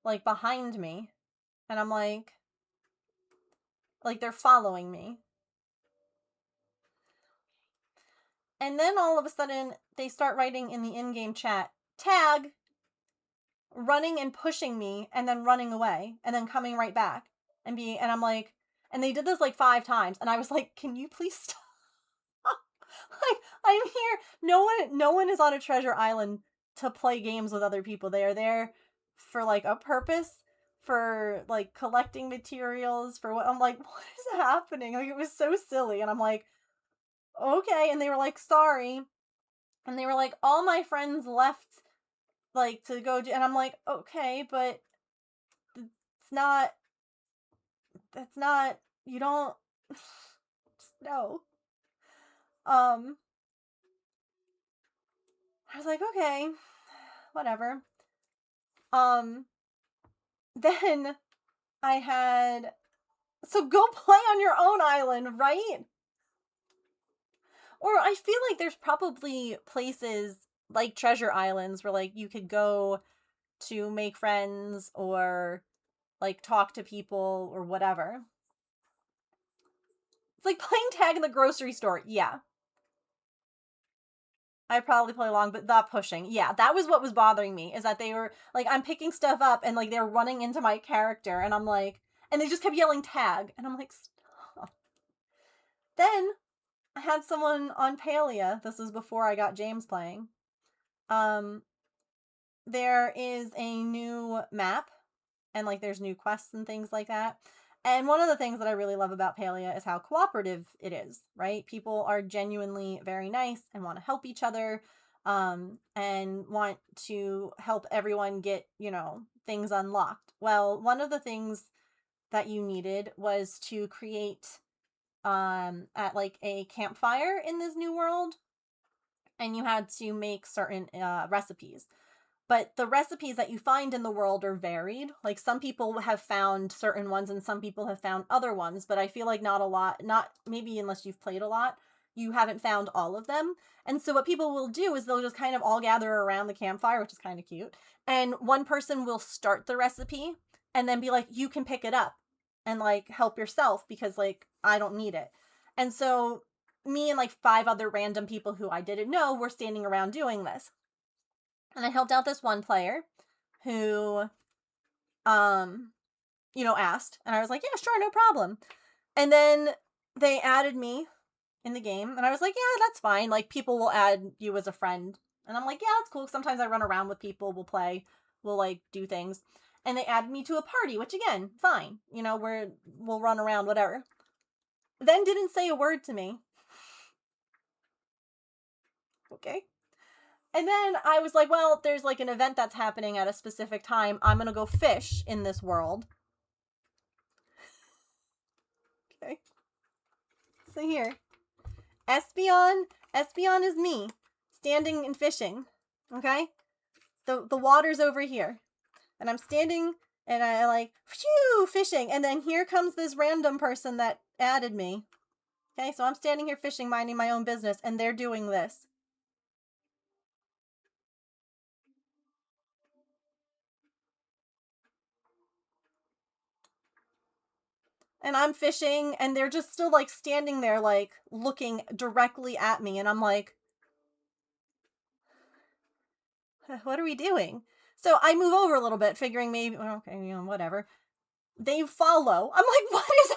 like, behind me. And I'm like, they're following me. And then all of a sudden, they start writing in the in-game chat, tag, running and pushing me, and then running away, and then coming right back. And I'm like, and they did this like 5 times, and I was like, can you please stop? Like, I'm here. No one is on a Treasure Island to play games with other people. They are there for, like, a purpose, for, like, collecting materials, for what. I'm like, what is happening? Like, it was so silly. And I'm like, okay. And they were like, sorry. And they were like, all my friends left, like, to go do, and I'm like, okay, but that's not, you don't, no. I was like, okay, whatever. Then I had, so go play on your own island, right? Or I feel like there's probably places like Treasure Islands where, like, you could go to make friends or, like, talk to people or whatever. It's like playing tag in the grocery store. Yeah. I probably play along, but that pushing. Yeah, that was what was bothering me, is that they were, like, I'm picking stuff up and, like, they're running into my character, and I'm like, and they just kept yelling tag, and I'm like, stop. Then I had someone on Palia. This was before I got James playing. There is a new map, and, like, there's new quests and things like that. And one of the things that I really love about Palia is how cooperative it is, right? People are genuinely very nice and want to help each other, and want to help everyone get, you know, things unlocked. Well, one of the things that you needed was to create at, like, a campfire in this new world, and you had to make certain recipes. But the recipes that you find in the world are varied. Like, some people have found certain ones and some people have found other ones, but I feel like not a lot, not maybe unless you've played a lot, you haven't found all of them. And so what people will do is they'll just kind of all gather around the campfire, which is kind of cute. And one person will start the recipe and then be like, you can pick it up and like help yourself because like I don't need it. And so me and like 5 other random people who I didn't know were standing around doing this. And I helped out this one player who asked, and I was like, yeah, sure, no problem. And then they added me in the game, and I was like, yeah, that's fine. Like, people will add you as a friend. And I'm like, yeah, that's cool. Sometimes I run around with people, we'll play, we'll, like, do things. And they added me to a party, which, again, fine. We'll run around, whatever. Then didn't say a word to me. Okay. And then I was like, well, there's, like, an event that's happening at a specific time. I'm gonna go fish in this world. Okay. So here. Espeon is me, standing and fishing, okay? The water's over here, and I'm standing, and I like, phew, fishing, and then here comes this random person that added me, okay? So I'm standing here fishing, minding my own business, and they're doing this. And I'm fishing, and they're just still, like, standing there, like, looking directly at me, and I'm like, what are we doing? So I move over a little bit, figuring maybe, okay, whatever. They follow. I'm like, what is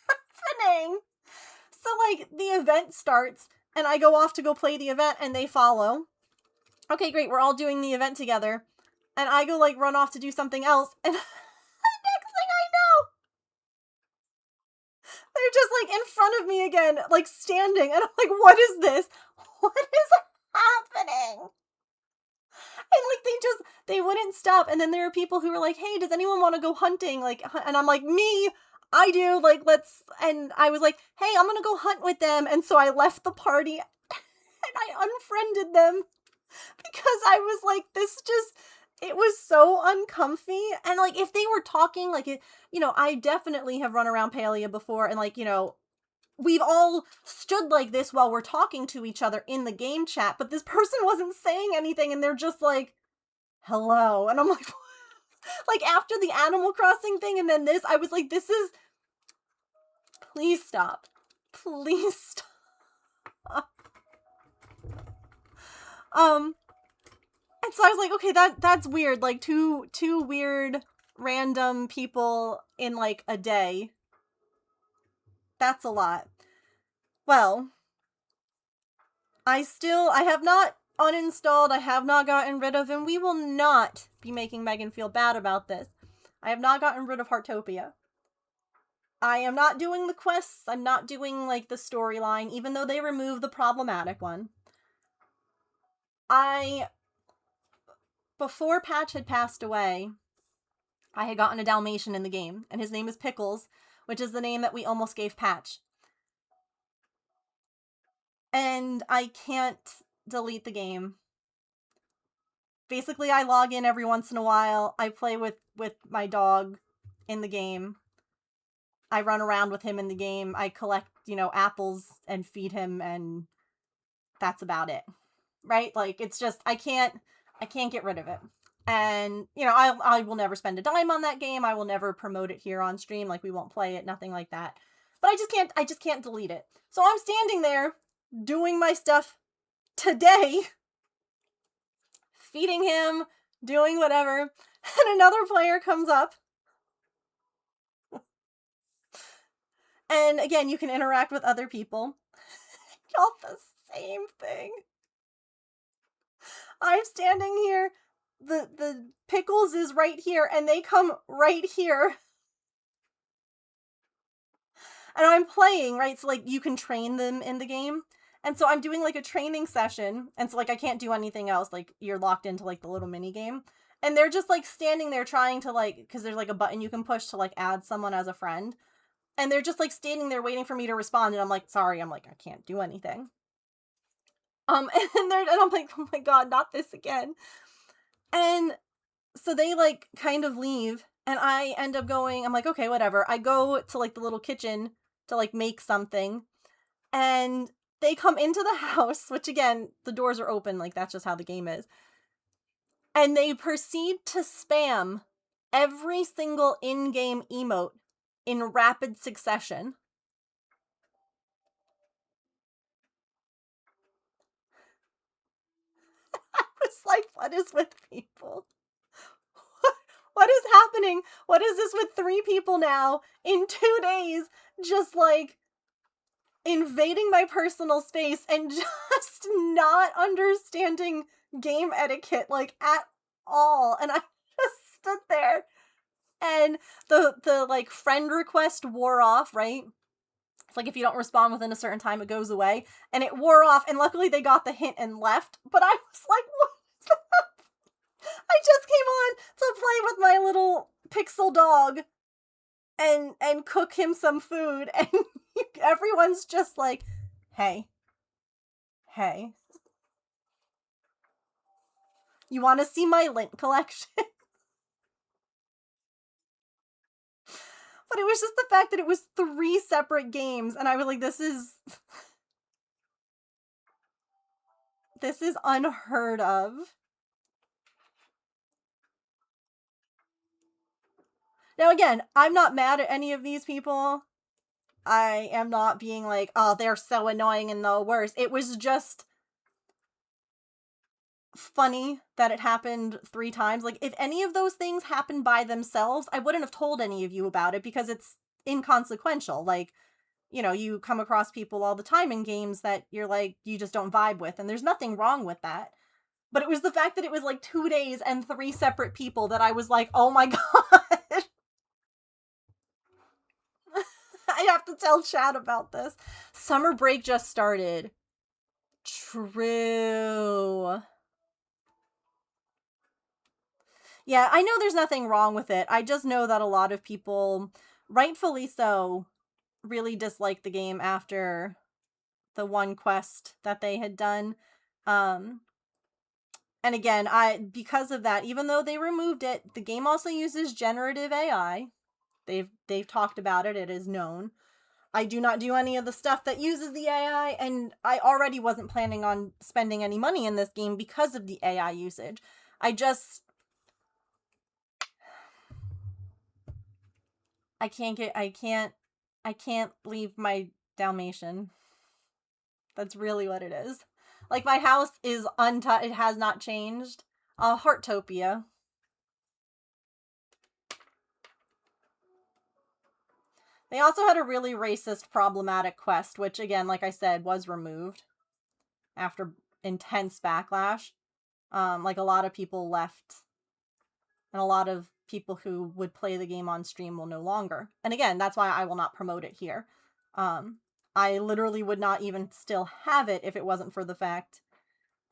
happening? So, like, the event starts, and I go off to go play the event, and they follow. Okay, great, we're all doing the event together. And I go, like, run off to do something else, and the next thing I know, they're just, like, in front of me again, like, standing, and I'm like, what is this? What is happening? And, like, they wouldn't stop, and then there are people who are like, hey, does anyone want to go hunting? Like, and I'm like, me, I do, like, let's, and I was like, hey, I'm gonna go hunt with them, and so I left the party, and I unfriended them, because I was like, it was so uncomfy, and, like, if they were talking, like, I definitely have run around Palia before, and, like, we've all stood like this while we're talking to each other in the game chat, but this person wasn't saying anything, and they're just like, hello, and I'm like, like, after the Animal Crossing thing, and then this, I was like, please stop. Please stop. And so I was like, okay, that's weird, like, two weird, random people in, like, a day. That's a lot. Well, I have not uninstalled, I have not gotten rid of, and we will not be making Megan feel bad about this. I have not gotten rid of Heartopia. I am not doing the quests, I'm not doing, like, the storyline, even though they removed the problematic one. Before Patch had passed away, I had gotten a Dalmatian in the game, and his name is Pickles, which is the name that we almost gave Patch. And I can't delete the game. Basically, I log in every once in a while, I play with my dog in the game. I run around with him in the game, I collect, apples and feed him, and that's about it. Right? Like, it's just, I can't get rid of it. And, I will never spend a dime on that game. I will never promote it here on stream. Like, we won't play it, nothing like that. But I just can't delete it. So I'm standing there, doing my stuff today, feeding him, doing whatever, and another player comes up. And again, you can interact with other people. Y'all, the same thing. I'm standing here, the Pickles is right here, and they come right here. And I'm playing, right? So, like, you can train them in the game. And so I'm doing, like, a training session, and so, like, I can't do anything else. Like, you're locked into, like, the little mini game. And they're just, like, standing there trying to, like, because there's, like, a button you can push to, like, add someone as a friend. And they're just, like, standing there waiting for me to respond, and I'm like, sorry, I'm like, I can't do anything. And I'm like, oh my god, not this again. And so they, like, kind of leave, and I end up going, I'm like, okay, whatever. I go to, like, the little kitchen to, like, make something, and they come into the house, which again, the doors are open, like that's just how the game is. And they proceed to spam every single in-game emote in rapid succession. I was like, what is with people? What is happening? What is this with 3 people now in 2 days just like invading my personal space and just not understanding game etiquette like at all? And I just stood there and the like friend request wore off, right? It's like if you don't respond within a certain time, it goes away. And it wore off, and luckily they got the hint and left. But I was like, what is that? I just came on to play with my little pixel dog and cook him some food, and everyone's just like, hey, you want to see my lint collection? But it was just the fact that it was 3 separate games, and I was like, this is unheard of. Now again, I'm not mad at any of these people. I am not being like, oh, they're so annoying and the worst. It was just funny that it happened 3 times. Like, if any of those things happened by themselves, I wouldn't have told any of you about it because it's inconsequential. Like, you know, you come across people all the time in games that you're like, you just don't vibe with, and there's nothing wrong with that. But it was the fact that it was like 2 days and 3 separate people that I was like, oh my god. I have to tell Chad about this. Summer break just started. True. Yeah, I know there's nothing wrong with it. I just know that a lot of people, rightfully so, really dislike the game after the one quest that they had done. And again, because of that, even though they removed it, the game also uses generative AI. They've talked about it. It is known. I do not do any of the stuff that uses the AI, and I already wasn't planning on spending any money in this game because of the AI usage. I can't leave my Dalmatian. That's really what it is. Like, my house is untouched. It has not changed. Heartopia. They also had a really racist, problematic quest, which, again, like I said, was removed after intense backlash. Like, a lot of people left, and a lot of people who would play the game on stream will no longer. And again, that's why I will not promote it here. I literally would not even still have it if it wasn't for the fact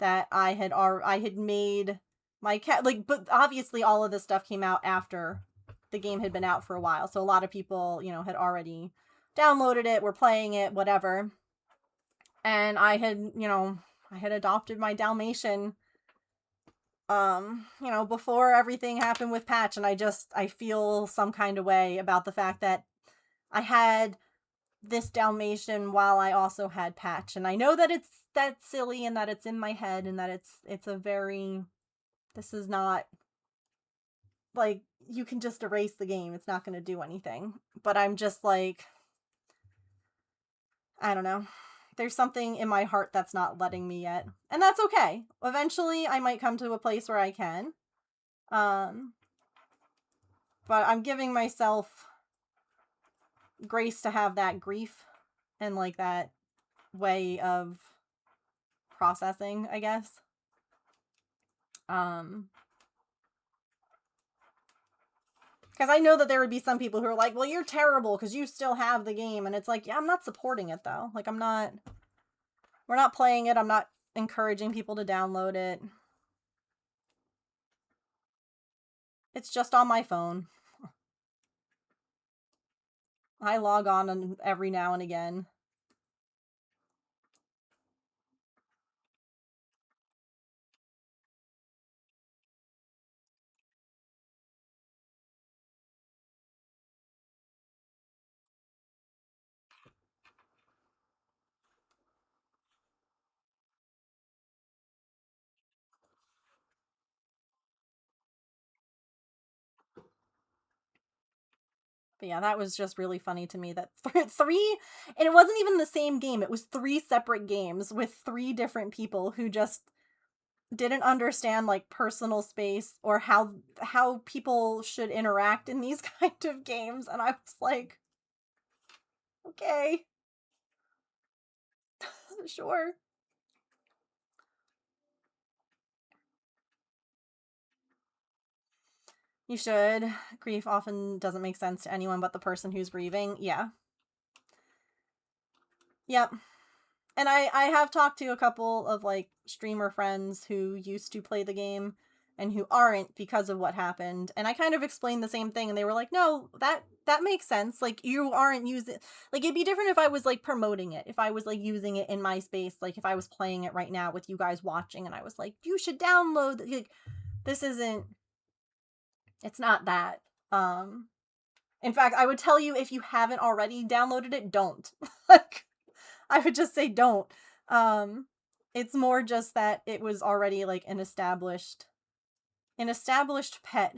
that I had made my cat, like, but obviously all of this stuff came out after the game had been out for a while. So a lot of people, you know, had already downloaded it, were playing it, whatever. And I had adopted my Dalmatian, before everything happened with Patch, and I feel some kind of way about the fact that I had this Dalmatian while I also had Patch. And I know that that's silly and that it's in my head and that it's a very, this is not, like, you can just erase the game. It's not going to do anything. But I'm just like, I don't know. There's something in my heart that's not letting me yet. And that's okay. Eventually, I might come to a place where I can. But I'm giving myself grace to have that grief and, like, that way of processing, I guess. Because I know that there would be some people who are like, well, you're terrible because you still have the game. And it's like, yeah, I'm not supporting it, though. Like, we're not playing it. I'm not encouraging people to download it. It's just on my phone. I log on every now and again. But yeah, that was just really funny to me that three, and it wasn't even the same game. It was 3 separate games with 3 different people who just didn't understand like personal space or how people should interact in these kind of games. And I was like, okay, sure. You should. Grief often doesn't make sense to anyone but the person who's grieving. Yeah. Yep. And I have talked to a couple of like streamer friends who used to play the game and who aren't because of what happened. And I kind of explained the same thing and they were like, "No, that makes sense. Like you aren't using, like it'd be different if I was like promoting it. If I was like using it in my space, like if I was playing it right now with you guys watching and I was like, "You should download like this isn't, it's not that." In fact, I would tell you if you haven't already downloaded it, don't. Like I would just say don't. It's more just that it was already like an established pet.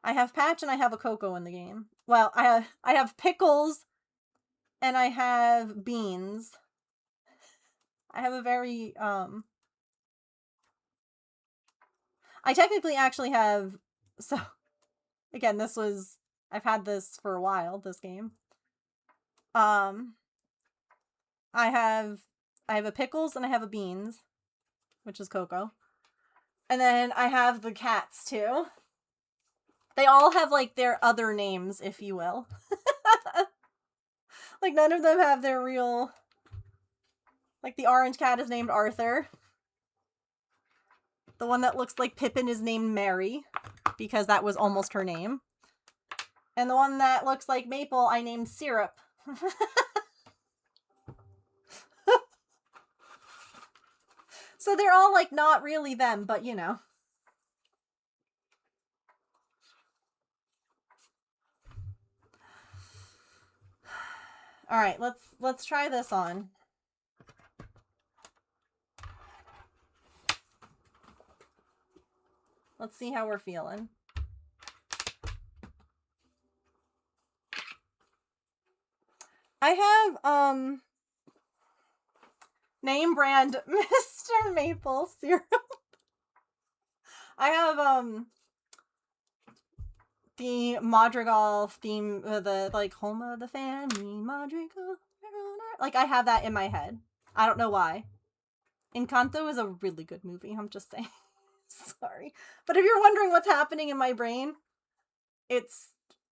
I have Patch and I have a Coco in the game. Well, I have Pickles and I have Beans. I have a very I technically actually have, so again, I've had this for a while, this game. I have a Pickles and I have a Beans, which is Coco. And then I have the cats too. They all have like their other names, if you will. Like none of them have their real, like the orange cat is named Arthur. The one that looks like Pippin is named Mary, because that was almost her name. And the one that looks like Maple, I named Syrup. So they're all like not really them, but you know. All right, let's try this on. Let's see how we're feeling. I have name brand Mr. Maple Syrup. I have the Madrigal theme, the like home of the family Madrigal. Like I have that in my head. I don't know why. Encanto is a really good movie. I'm just saying. Sorry, but if you're wondering what's happening in my brain, it's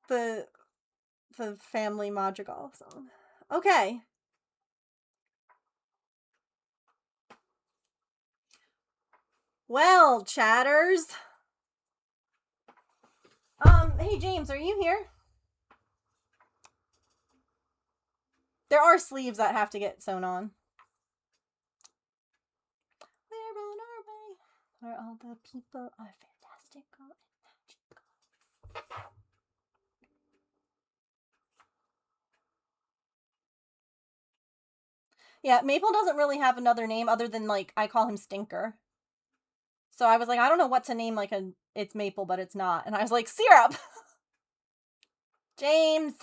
the family Madrigal song. Okay. Well, chatters. Hey James, are you here? There are sleeves that have to get sewn on. We're on our way, where all the people are fantastical and magical. Yeah, Maple doesn't really have another name other than like I call him Stinker. So I was like, I don't know what to name like it's Maple, but it's not. And I was like, Syrup. James.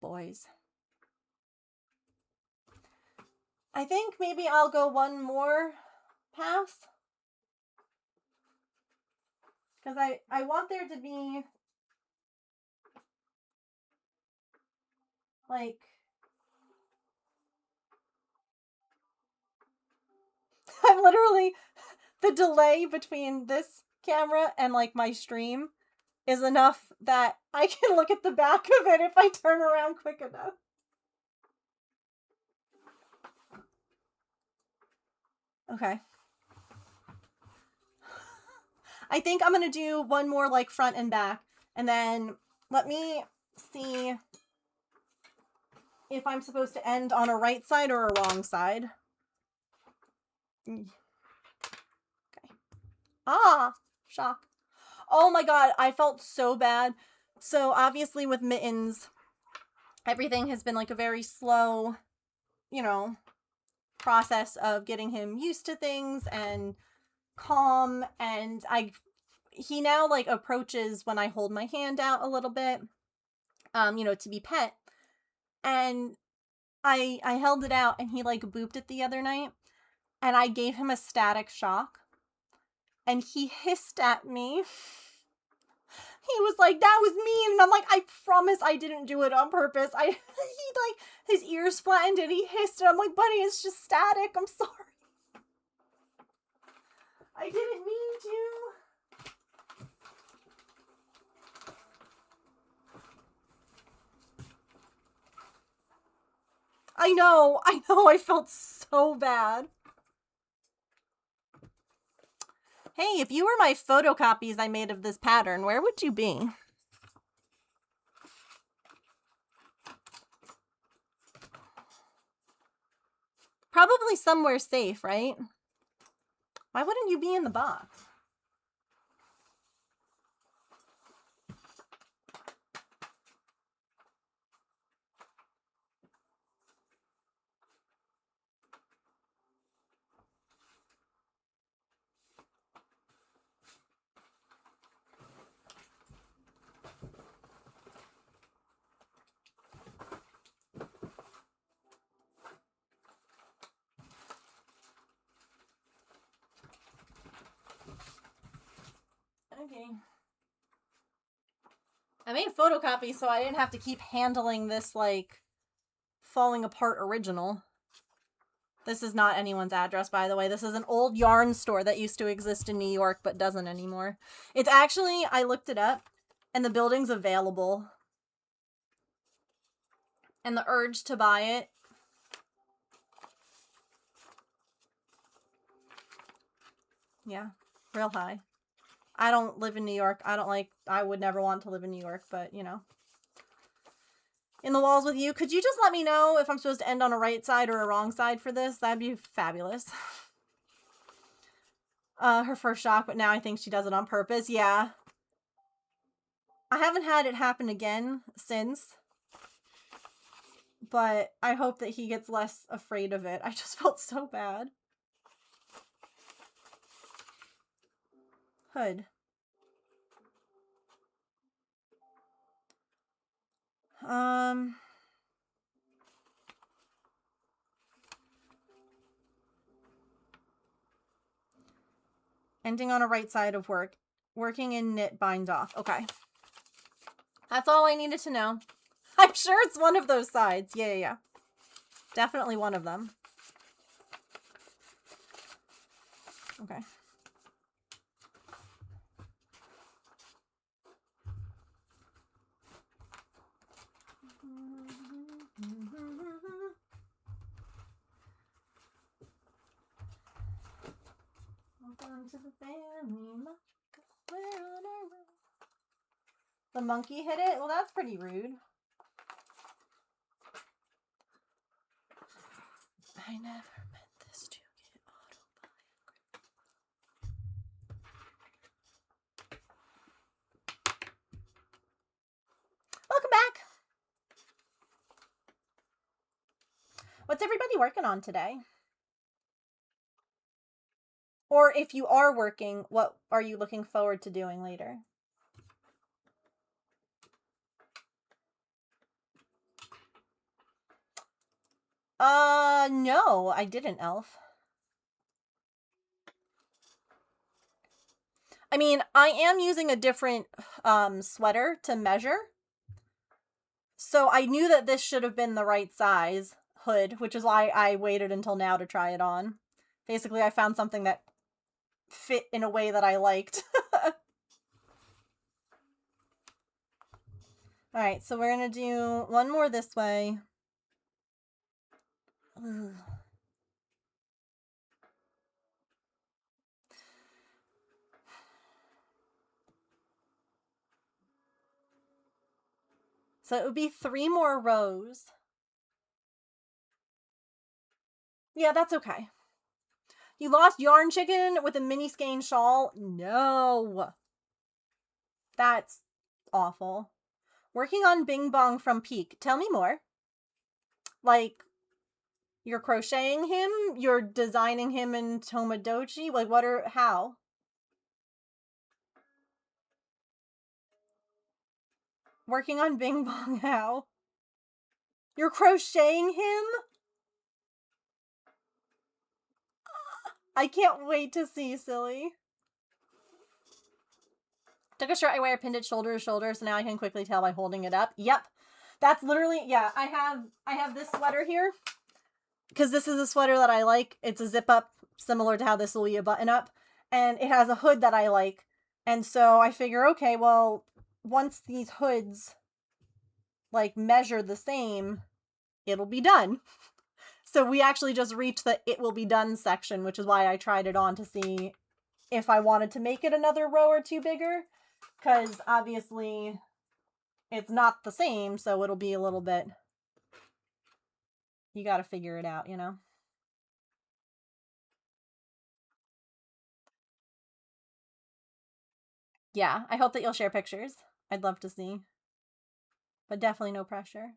Boys. I think maybe I'll go one more pass. Because I want there to be like I'm literally the delay between this camera and like my stream is enough that I can look at the back of it if I turn around quick enough. Okay. I think I'm going to do one more like front and back. And then let me see if I'm supposed to end on a right side or a wrong side. Okay. Ah, shock. Oh my god, I felt so bad. So obviously with Mittens, everything has been like a very slow you know, process of getting him used to things and calm, and he now like approaches when I hold my hand out a little bit, you know, to be pet. And I held it out and he like booped it the other night, and I gave him a static shock and he hissed at me. He was like, "That was mean," and I'm like, "I promise I didn't do it on purpose." He like, his ears flattened and he hissed, and I'm like, "Buddy, it's just static. I'm sorry. I didn't mean to." I know, I felt so bad. Hey, if you were my photocopies I made of this pattern, where would you be? Probably somewhere safe, right? Why wouldn't you be in the box? Okay. I made photocopies so I didn't have to keep handling this, like, falling apart original. This is not anyone's address, by the way. This is an old yarn store that used to exist in New York but doesn't anymore. It's actually, I looked it up, and the building's available. And the urge to buy it. Yeah, real high. I don't live in New York. I would never want to live in New York, but, you know. In the walls with you. Could you just let me know if I'm supposed to end on a right side or a wrong side for this? That'd be fabulous. Her first shock, but now I think she does it on purpose. Yeah. I haven't had it happen again since. But I hope that he gets less afraid of it. I just felt so bad. Hood. Ending on a right side of work. Working in knit binds off. Okay. That's all I needed to know. I'm sure it's one of those sides. Yeah. Definitely one of them. Okay. Welcome to the family. We're on our way. The monkey hit it? Well, that's pretty rude. I never meant this to get autobiographical. Welcome back. What's everybody working on today? Or if you are working, what are you looking forward to doing later? No, I didn't, Elf. I mean, I am using a different sweater to measure. So I knew that this should have been the right size hood, which is why I waited until now to try it on. Basically, I found something that fit in a way that I liked. Alright, so we're going to do one more this way. Ugh. So it would be 3 more rows. Yeah, that's okay. You lost Yarn Chicken with a mini skein shawl? No. That's awful. Working on Bing Bong from Peak. Tell me more. Like, You're crocheting him? You're designing him in Tomodachi? Like, how? Working on Bing Bong, how? You're crocheting him? I can't wait to see, silly. Took a shirt I wear, pinned it shoulder to shoulder, so now I can quickly tell by holding it up. Yep. That's literally, yeah, I have this sweater here. Because this is a sweater that I like. It's a zip up, similar to how this will be a button up. And it has a hood that I like. And so I figure, okay, well, once these hoods, like, measure the same, it'll be done. So we actually just reached the it will be done section, which is why I tried it on to see if I wanted to make it another row or two bigger. Because obviously it's not the same, so it'll be a little bit... You gotta figure it out, you know? Yeah, I hope that you'll share pictures. I'd love to see. But definitely no pressure.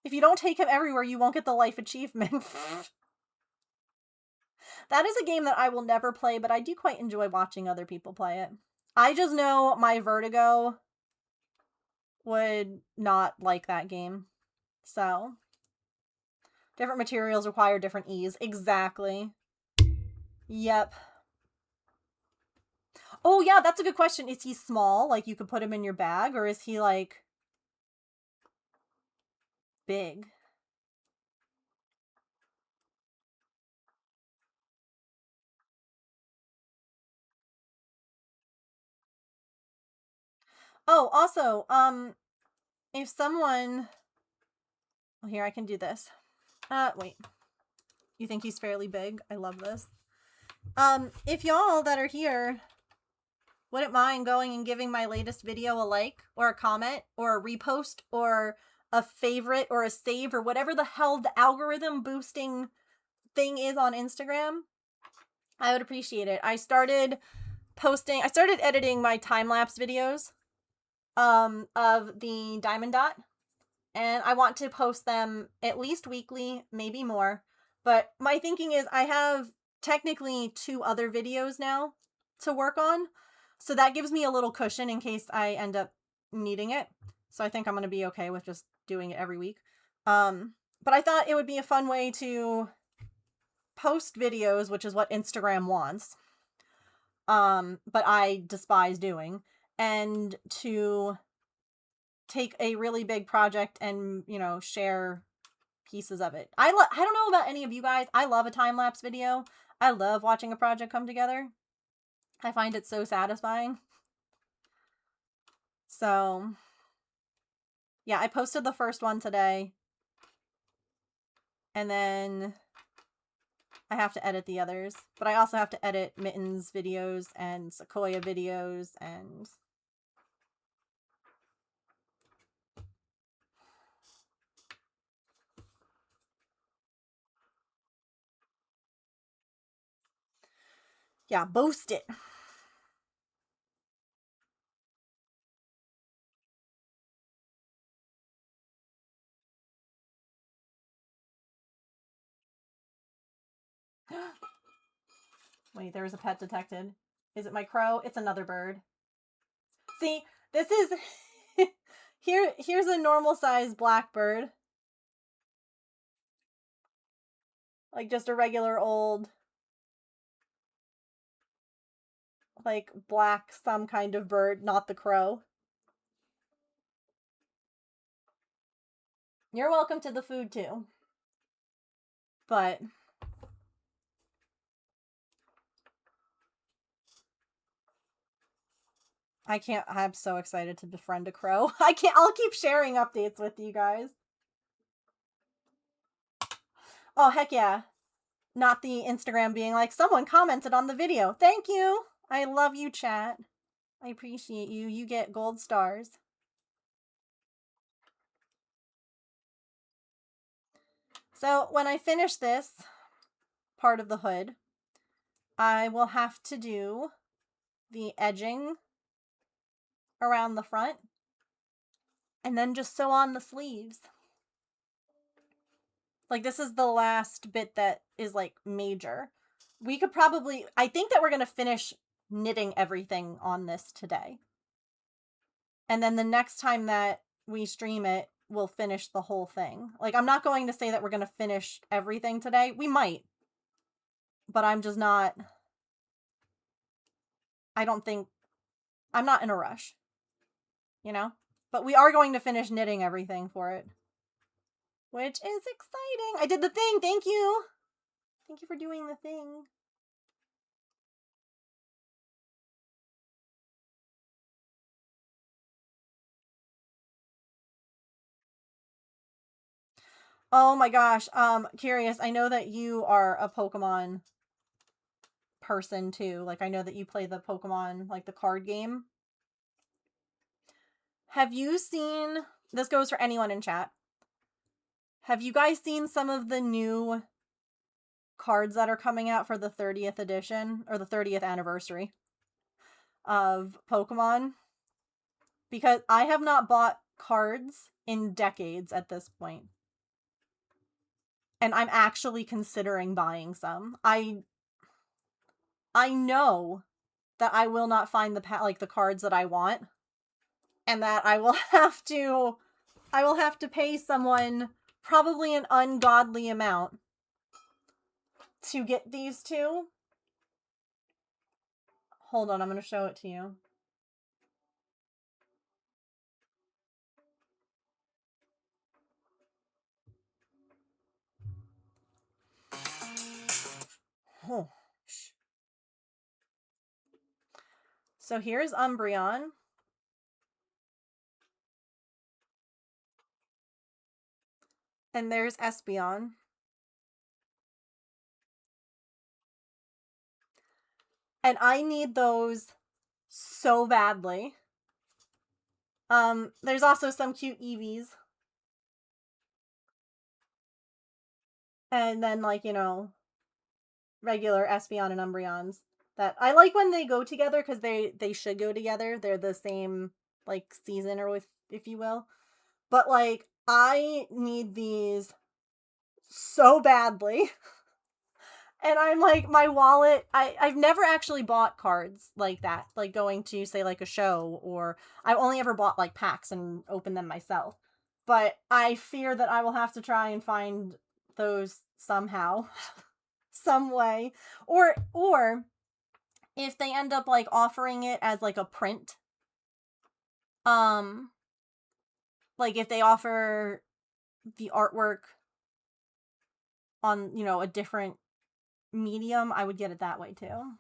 If you don't take him everywhere, you won't get the life achievement. That is a game that I will never play, but I do quite enjoy watching other people play it. I just know my vertigo would not like that game. So, different materials require different ease. Exactly. Yep. Oh, yeah, that's a good question. Is he small? Like, you could put him in your bag? Or is he, like, big? Oh, also, if someone... Oh, here, I can do this. Wait. You think he's fairly big? I love this. If y'all that are here wouldn't mind going and giving my latest video a like, or a comment, or a repost, or a favorite, or a save, or whatever the hell the algorithm boosting thing is on Instagram, I would appreciate it. I started editing my time-lapse videos, of the Diamond Dot, and I want to post them at least weekly, maybe more. But my thinking is I have technically 2 other videos now to work on. So that gives me a little cushion in case I end up needing it. So I think I'm going to be okay with just doing it every week. But I thought it would be a fun way to post videos, which is what Instagram wants. But I despise doing. And to take a really big project and, you know, share pieces of it. I don't know about any of you guys. I love a time-lapse video. I love watching a project come together. I find it so satisfying. So, yeah, I posted the first one today. And then I have to edit the others. But I also have to edit Mittens videos and Sequoia videos and... Yeah, boost it. Wait, there was a pet detected. Is it my crow? It's another bird. See, this is... Here's a normal size blackbird. Like, just a regular old... like, black some kind of bird, not the crow. You're welcome to the food, too. But... I'm so excited to befriend a crow. I'll keep sharing updates with you guys. Oh, heck yeah. Not the Instagram being like, someone commented on the video. Thank you. I love you, chat. I appreciate you. You get gold stars. So when I finish this part of the hood, I will have to do the edging around the front and then just sew on the sleeves. Like, this is the last bit that is, like, major. We could probably... I think that we're going to finish knitting everything on this today. And then the next time that we stream it, we'll finish the whole thing. Like, I'm not going to say that we're going to finish everything today. We might. But I'm just not... I don't think... I'm not in a rush. You know? But we are going to finish knitting everything for it. Which is exciting. I did the thing. Thank you. Thank you for doing the thing. Oh my gosh. Curious. I know that you are a Pokemon person too. Like, I know that you play the Pokemon, like the card game. Have you seen... This goes for anyone in chat. Have you guys seen some of the new cards that are coming out for the 30th edition or the 30th anniversary of Pokemon? Because I have not bought cards in decades at this point. And I'm actually considering buying some. I know that I will not find the cards that I want, and that I will have to pay someone probably an ungodly amount to get these two. Hold on, I'm going to show it to you. Oh. So here's Umbreon. And there's Espeon. And I need those so badly. There's also some cute Eevees. And then, like, you know, regular Espeon and Umbreons. That I like when they go together, because they should go together. They're the same, like, season, or if you will. But, like, I need these so badly. And I'm like, my wallet, I've never actually bought cards like that. Like, going to, say, like, a show, or I've only ever bought, like, packs and opened them myself. But I fear that I will have to try and find those somehow. Some way. Or if they end up, like, offering it as, like, a print. Like, if they offer the artwork on, you know, a different medium, I would get it that way too.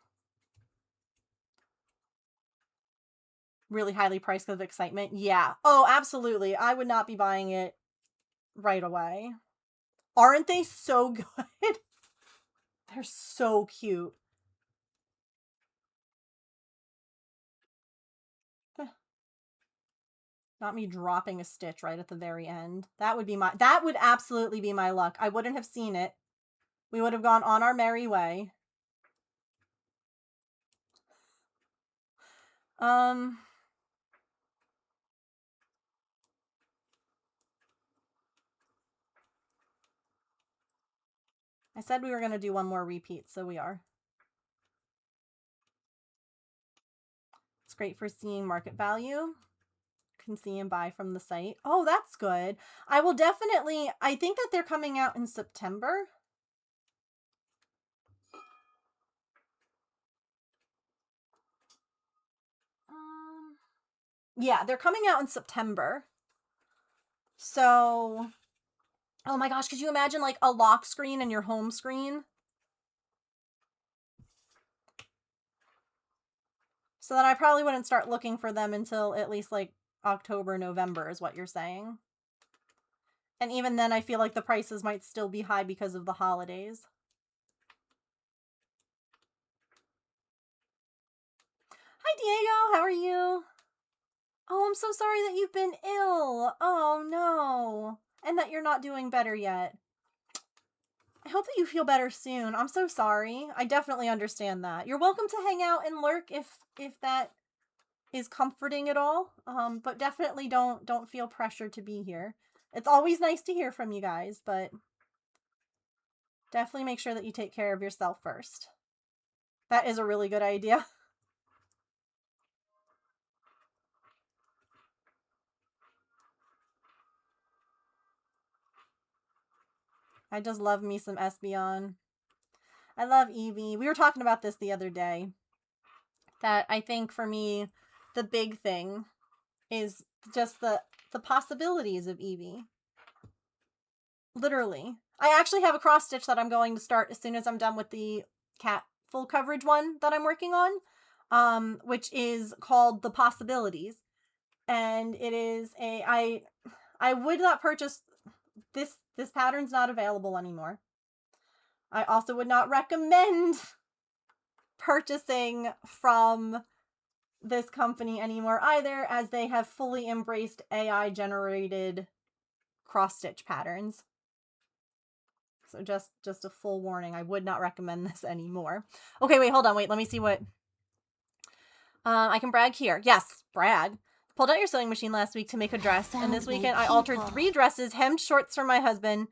Really highly priced because of excitement. Yeah. Oh, absolutely. I would not be buying it right away. Aren't they so good? They're so cute. Not me dropping a stitch right at the very end. That would absolutely be my luck. I wouldn't have seen it. We would have gone on our merry way. I said we were going to do one more repeat, so we are. It's great for seeing market value. Can see and buy from the site. Oh, that's good. I will definitely... I think that they're coming out in September. Yeah, they're coming out in September. So... Oh my gosh, could you imagine, like, a lock screen and your home screen? So then I probably wouldn't start looking for them until at least, like, October, November is what you're saying. And even then, I feel like the prices might still be high because of the holidays. Hi, Diego. How are you? Oh, I'm so sorry that you've been ill. Oh, no. And that you're not doing better yet. I hope that you feel better soon. I'm so sorry. I definitely understand that. You're welcome to hang out and lurk if that is comforting at all. But definitely don't feel pressured to be here. It's always nice to hear from you guys, but Definitely make sure that you take care of yourself first. That is a really good idea. I just love me some Espeon. I love Eevee. We were talking about this the other day. That I think for me, the big thing is just the possibilities of Eevee. Literally. I actually have a cross stitch that I'm going to start as soon as I'm done with the cat full coverage one that I'm working on, which is called The Possibilities. And it is I would not purchase this pattern's not available anymore. I also would not recommend purchasing from this company anymore either, as they have fully embraced AI generated cross stitch patterns. So just a full warning, I would not recommend this anymore. Okay, wait, hold on, wait, let me see what... I can brag here. Yes, brag. Pulled out your sewing machine last week to make a dress, and this weekend I altered 3 dresses, hemmed shorts for my husband,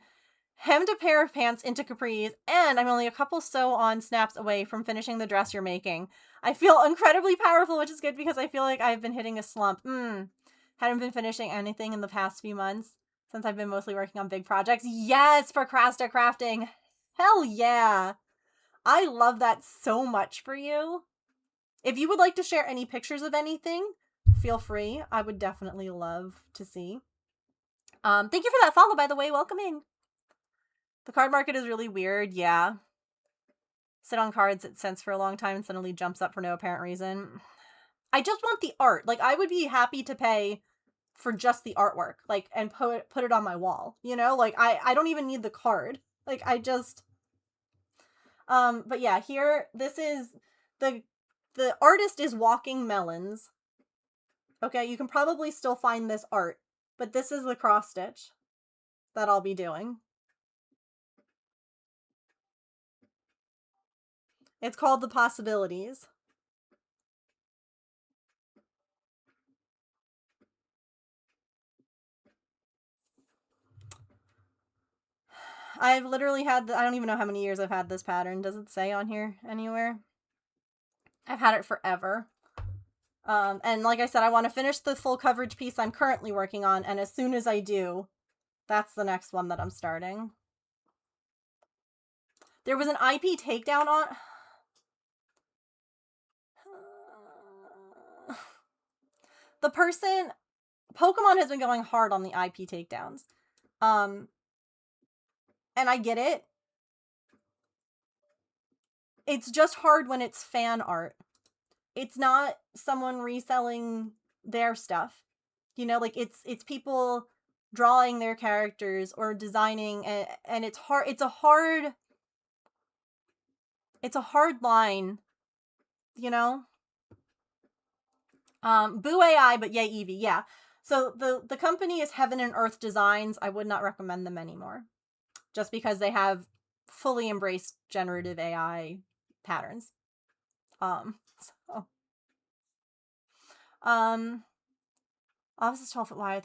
hemmed a pair of pants into capris, and I'm only a couple sew-on snaps away from finishing the dress you're making. I feel incredibly powerful, which is good because I feel like I've been hitting a slump. Hadn't been finishing anything in the past few months, since I've been mostly working on big projects. Yes, Procrasta Crafting. Hell yeah. I love that so much for you. If you would like to share any pictures of anything, feel free. I would definitely love to see. Thank you for that follow, by the way. Welcome in. The card market is really weird. Yeah. Sit on cards it sits for a long time and suddenly jumps up for no apparent reason. I just want the art. Like, I would be happy to pay for just the artwork, like, and put it on my wall, you know? Like, I don't even need the card. Like, I just... But yeah, here, this is... The artist is Walking Melons. Okay, you can probably still find this art, but this is the cross stitch that I'll be doing. It's called The Possibilities. I've literally had I don't even know how many years I've had this pattern. Does it say on here anywhere? I've had it forever. And like I said, I want to finish the full coverage piece I'm currently working on, and as soon as I do, that's the next one that I'm starting. There was an IP takedown on... The person... Pokemon has been going hard on the IP takedowns. And I get it. It's just hard when it's fan art. It's not someone reselling their stuff. You know, like, it's people drawing their characters or designing, and it's hard. It's a hard line, you know? Boo AI, but yay Eevee, yeah. So the company is Heaven and Earth Designs. I would not recommend them anymore. Just because they have fully embraced generative AI patterns. Office is 12 foot wide.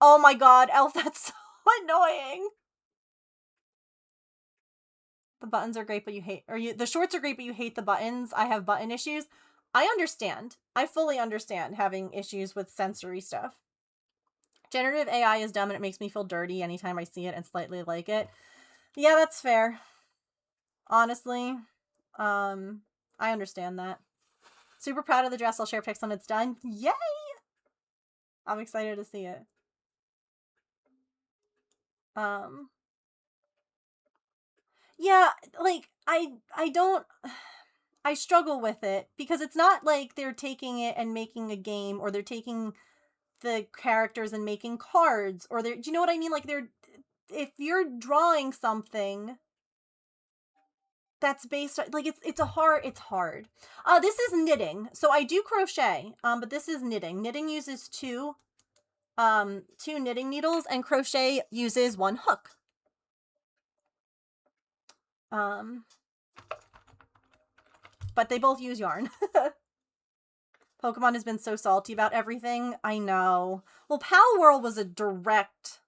Oh my god, Elf, that's so annoying. The buttons are great, but you hate, the shorts are great, but you hate the buttons. I have button issues. I understand. I fully understand having issues with sensory stuff. Generative AI is dumb and it makes me feel dirty anytime I see it and slightly like it. Yeah, that's fair. Honestly, I understand that. Super proud of the dress. I'll share pics when it's done. Yay! I'm excited to see it. Yeah, like, I don't... I struggle with it because it's not like they're taking it and making a game, or they're taking the characters and making cards, or do you know what I mean? Like, if you're drawing something that's based on, like, it's hard. This is knitting. So I do crochet, but this is knitting. Knitting uses two knitting needles, and crochet uses 1 hook. But they both use yarn. Pokemon has been so salty about everything. I know. Well, Palworld was a direct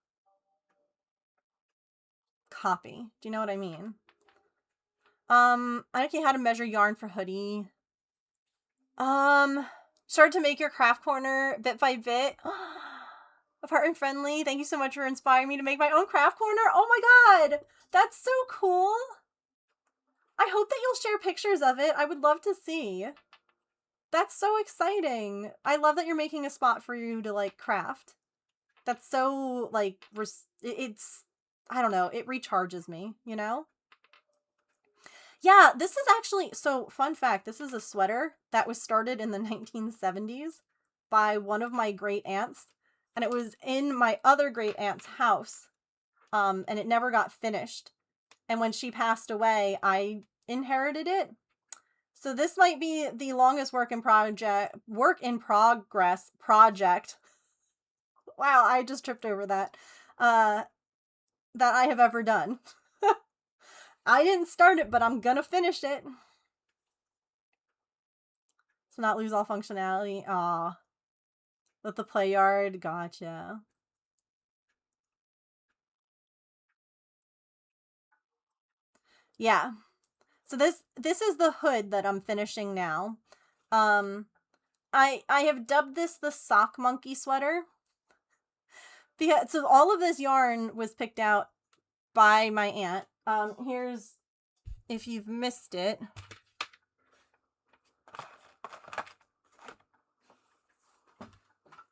copy. Do you know what I mean? I don't know how to measure yarn for hoodie. Start to make your craft corner bit by bit. Apartment friendly. Thank you so much for inspiring me to make my own craft corner. Oh my god! That's so cool! I hope that you'll share pictures of it. I would love to see. That's so exciting. I love that you're making a spot for you to, like, craft. That's so, like, it's, I don't know, it recharges me, you know? Yeah, this is actually, so fun fact, this is a sweater that was started in the 1970s by one of my great aunts, and it was in my other great aunt's house, and it never got finished. And when she passed away, I inherited it. So this might be the longest work in progress project. Wow, I just tripped over that. That I have ever done. I didn't start it, but I'm gonna finish it. So not lose all functionality. Aw. With the play yard, gotcha. Yeah. So this is the hood that I'm finishing now. I have dubbed this the sock monkey sweater. Because so all of this yarn was picked out by my aunt. Here's, if you've missed it.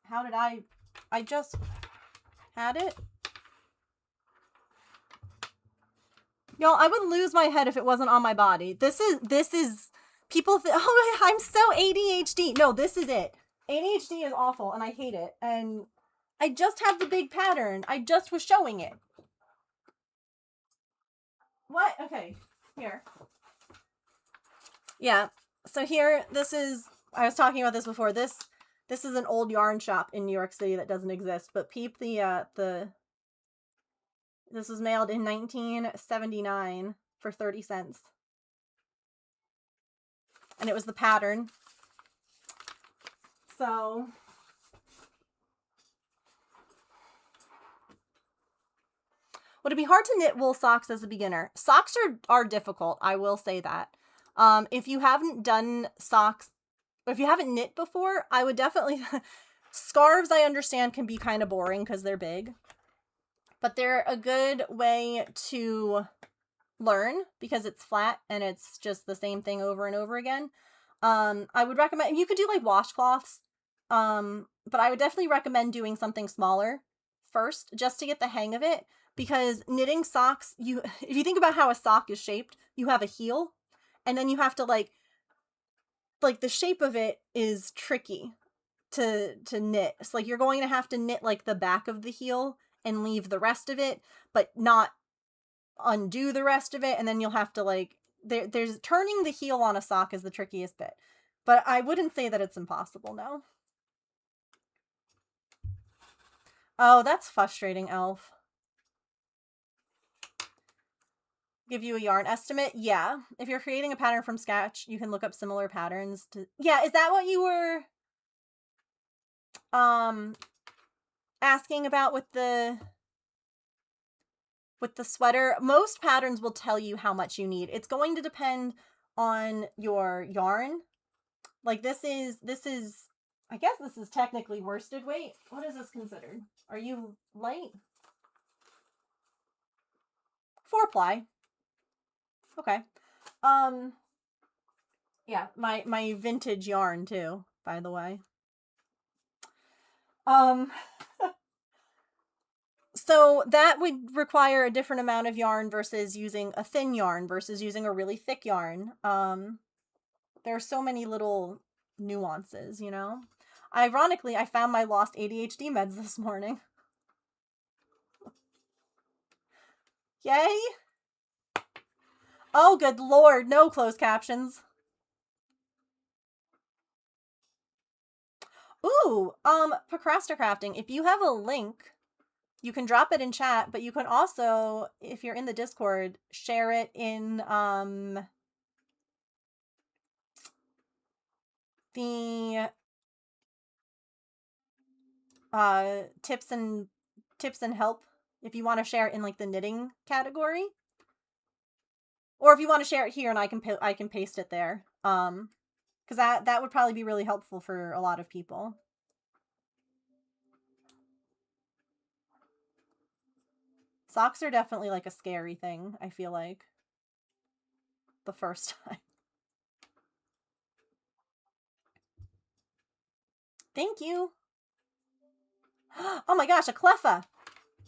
How did I just had it? Y'all, I would lose my head if it wasn't on my body. This is, people think, oh, I'm so ADHD. No, this is it. ADHD is awful, and I hate it. And I just have the big pattern. I just was showing it. What? Okay, here. Yeah, so here, this is, I was talking about this before. This is an old yarn shop in New York City that doesn't exist, but peep this was mailed in 1979 for 30 cents. And it was the pattern. So would it be hard to knit wool socks as a beginner? Socks are difficult, I will say that. If you haven't done socks, if you haven't knit before, I would definitely... Scarves, I understand, can be kind of boring because they're big. But they're a good way to learn because it's flat and it's just the same thing over and over again. I would recommend, you could do like washcloths, but I would definitely recommend doing something smaller first just to get the hang of it, because knitting socks, if you think about how a sock is shaped, you have a heel and then you have to like the shape of it is tricky to knit. It's like you're going to have to knit like the back of the heel and leave the rest of it, but not undo the rest of it, and then you'll have to like there's turning the heel on a sock is the trickiest bit, but I wouldn't say that it's impossible. No. Oh, that's frustrating, Elf. Give you a yarn estimate? Yeah, if you're creating a pattern from scratch, you can look up similar patterns to... Yeah, is that what you were asking about with the sweater? Most patterns will tell you how much you need. It's going to depend on your yarn. Like this is I guess this is technically worsted weight. What is this considered? Are you light? 4-ply. Okay. Yeah, my vintage yarn too, by the way. So that would require a different amount of yarn versus using a thin yarn versus using a really thick yarn. There are so many little nuances, you know? Ironically, I found my lost ADHD meds this morning. Yay! Oh, good lord, no closed captions. Ooh, Procrasticrafting. If you have a link, you can drop it in chat, but you can also, if you're in the Discord, share it in the tips and help if you want to share it in like the knitting category, or if you want to share it here and I can paste it there. Because that would probably be really helpful for a lot of people. Socks are definitely like a scary thing, I feel like, the first time. Thank you. Oh my gosh, a Cleffa.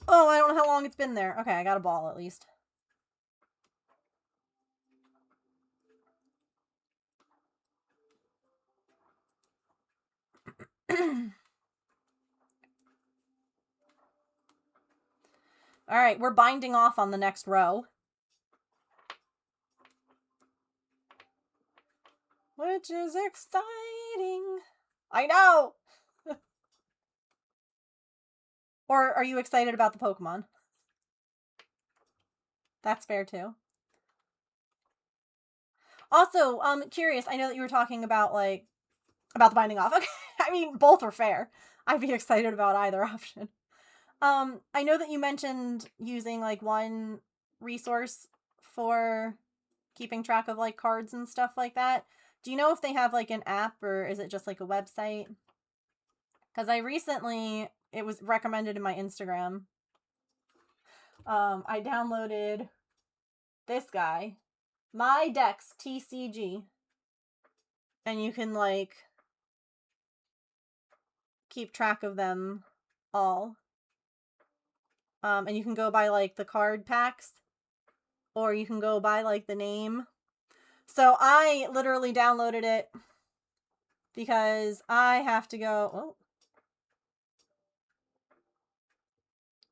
Oh, I don't know how long it's been there. Okay, I got a ball at least. All right, we're binding off on the next row. Which is exciting. I know! Or are you excited about the Pokemon? That's fair too. Also, curious, I know that you were talking about, like, about the binding off. Okay, I mean, both are fair. I'd be excited about either option. I know that you mentioned using, like, one resource for keeping track of, like, cards and stuff like that. Do you know if they have, like, an app, or is it just, like, a website? Because I recently, it was recommended in my Instagram. I downloaded this guy, My Dex TCG. And you can, like, keep track of them all. And you can go by, like, the card packs, or you can go by, like, the name. So I literally downloaded it because I have to go... Oh.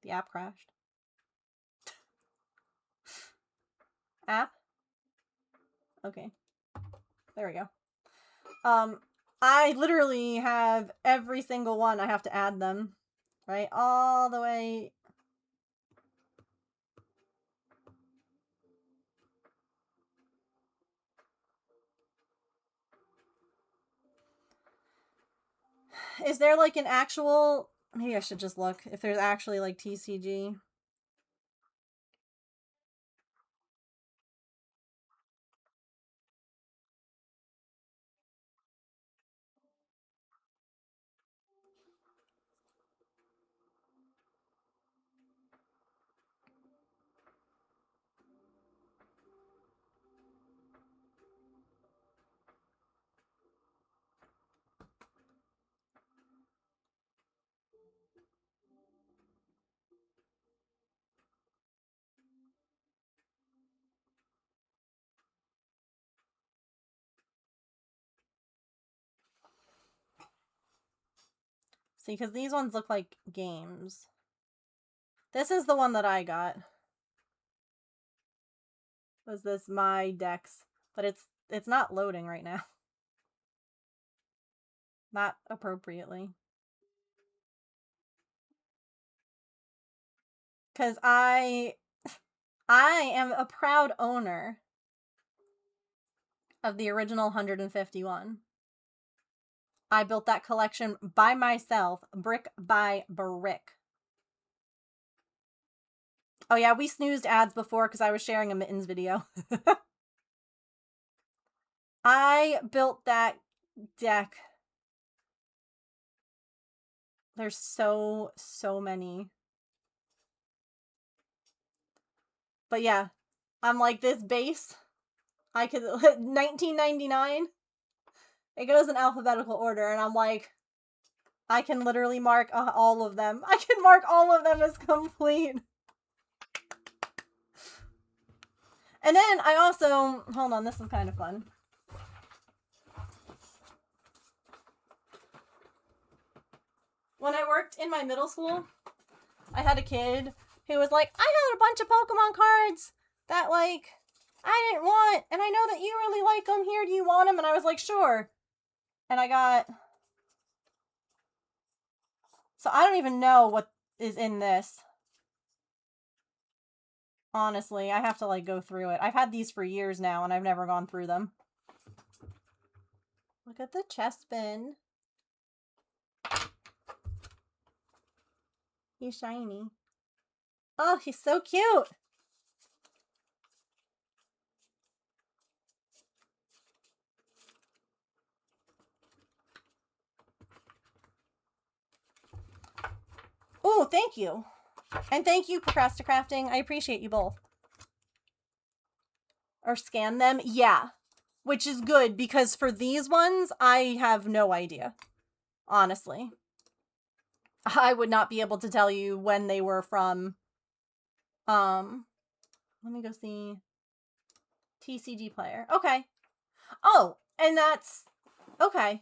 The app crashed. App? Okay. There we go. I literally have every single one. I have to add them, right? All the way... Is there, like, an actual... Maybe I should just look if there's actually, like, TCG. See, because these ones look like games. This is the one that I got. Was this My Dex? But it's not loading right now. Not appropriately. Because I am a proud owner of the original 151. I built that collection by myself, brick by brick. Oh yeah, we snoozed ads before because I was sharing a Mittens video. I built that deck. There's so many. But yeah, I'm like, this base, I could... 1999. It goes in alphabetical order, and I'm like, I can literally mark all of them. I can mark all of them as complete. And then I also... Hold on, this is kind of fun. When I worked in my middle school, I had a kid who was like, I had a bunch of Pokemon cards that, like, I didn't want, and I know that you really like them. Here, do you want them? And I was like, sure. And I got... So I don't even know what is in this. Honestly, I have to, like, go through it. I've had these for years now, and I've never gone through them. Look at the chest bin. He's shiny. Oh, he's so cute. Oh, thank you. And thank you, Procrasticrafting. I appreciate you both. Or scan them. Yeah. Which is good because for these ones, I have no idea. Honestly. I would not be able to tell you when they were from. Let me go see. TCG Player. Okay. Oh, and that's okay.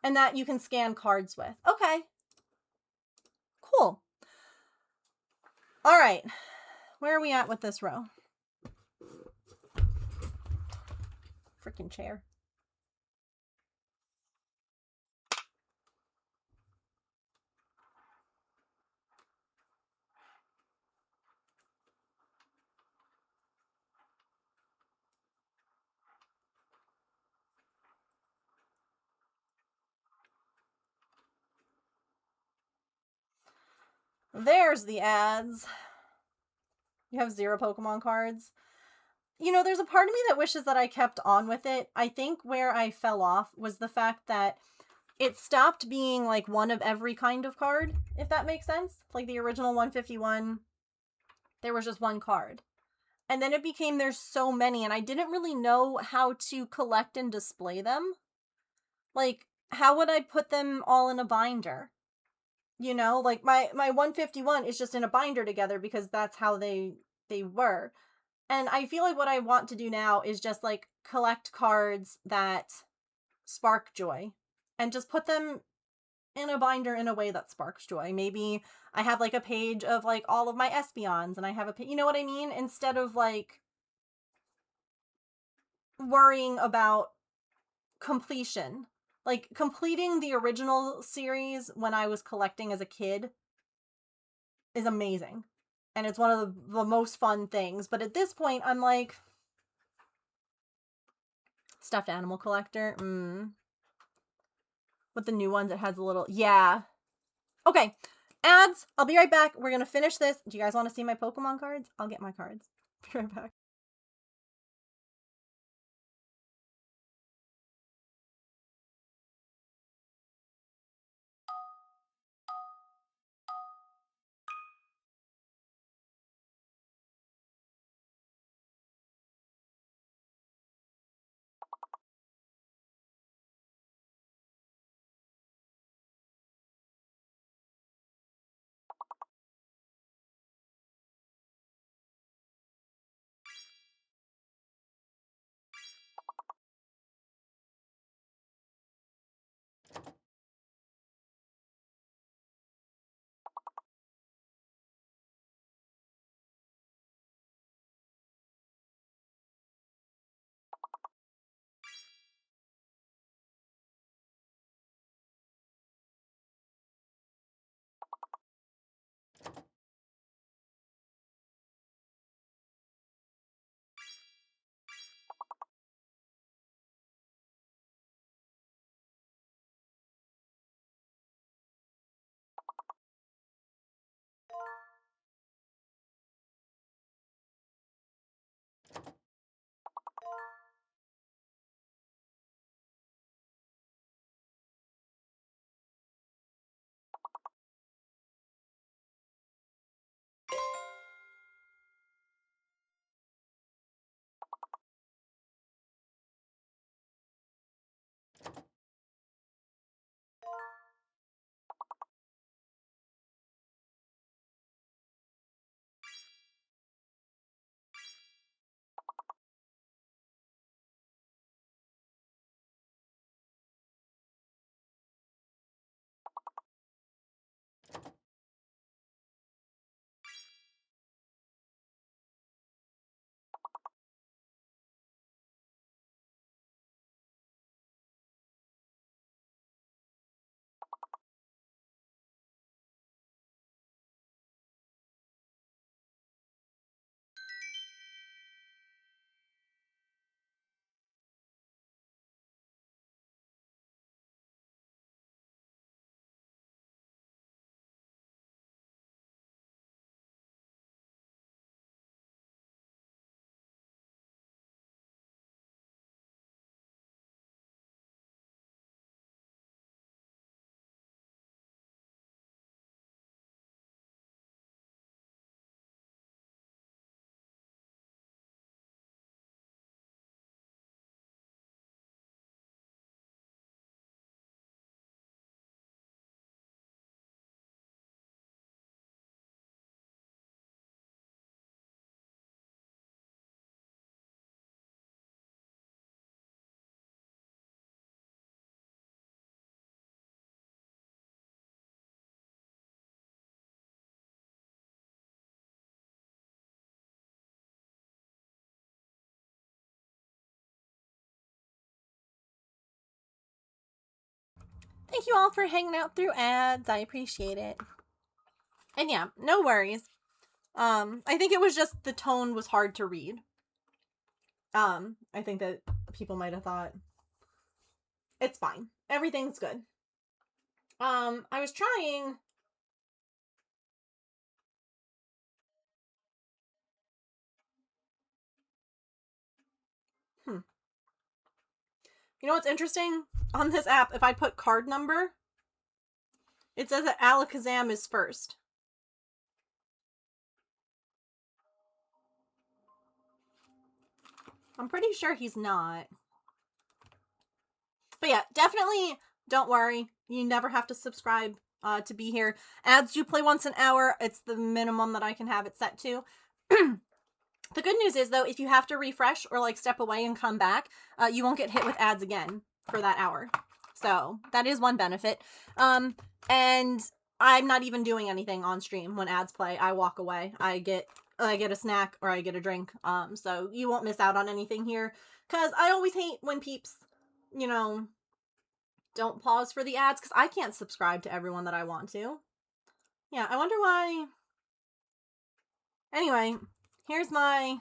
And that you can scan cards with. Okay. Cool. All right. Where are we at with this row? Freaking chair. There's the ads. You have 0 Pokemon cards. You know, there's a part of me that wishes that I kept on with it. I think where I fell off was the fact that it stopped being like one of every kind of card, if that makes sense. Like the original 151, there was just one card. And then it became there's so many, and I didn't really know how to collect and display them. Like, how would I put them all in a binder? You know, like my 151 is just in a binder together because that's how they were. And I feel like what I want to do now is just like collect cards that spark joy and just put them in a binder in a way that sparks joy. Maybe I have like a page of like all of my Espeons and I have you know what I mean? Instead of like worrying about completion. Like completing the original series when I was collecting as a kid is amazing. And it's one of the most fun things. But at this point, I'm like, stuffed animal collector. With the new ones, it has a little, yeah. Okay, ads. I'll be right back. We're going to finish this. Do you guys want to see my Pokemon cards? I'll get my cards. Be right back. Thank you all for hanging out through ads. I appreciate it. And yeah, no worries. I think it was just the tone was hard to read. I think that people might have thought it's fine. Everything's good. I was trying. You know what's interesting? On this app, if I put card number, it says that Alakazam is first. I'm pretty sure he's not. But yeah, definitely don't worry. You never have to subscribe to be here. Ads do play once an hour. It's the minimum that I can have it set to. The good news is, though, if you have to refresh or like step away and come back, you won't get hit with ads again for that hour. So that is one benefit. And I'm not even doing anything on stream when ads play. I walk away. I get a snack or I get a drink. So you won't miss out on anything here. Because I always hate when peeps, you know, don't pause for the ads. Because I can't subscribe to everyone that I want to. Yeah, I wonder why. Anyway, here's my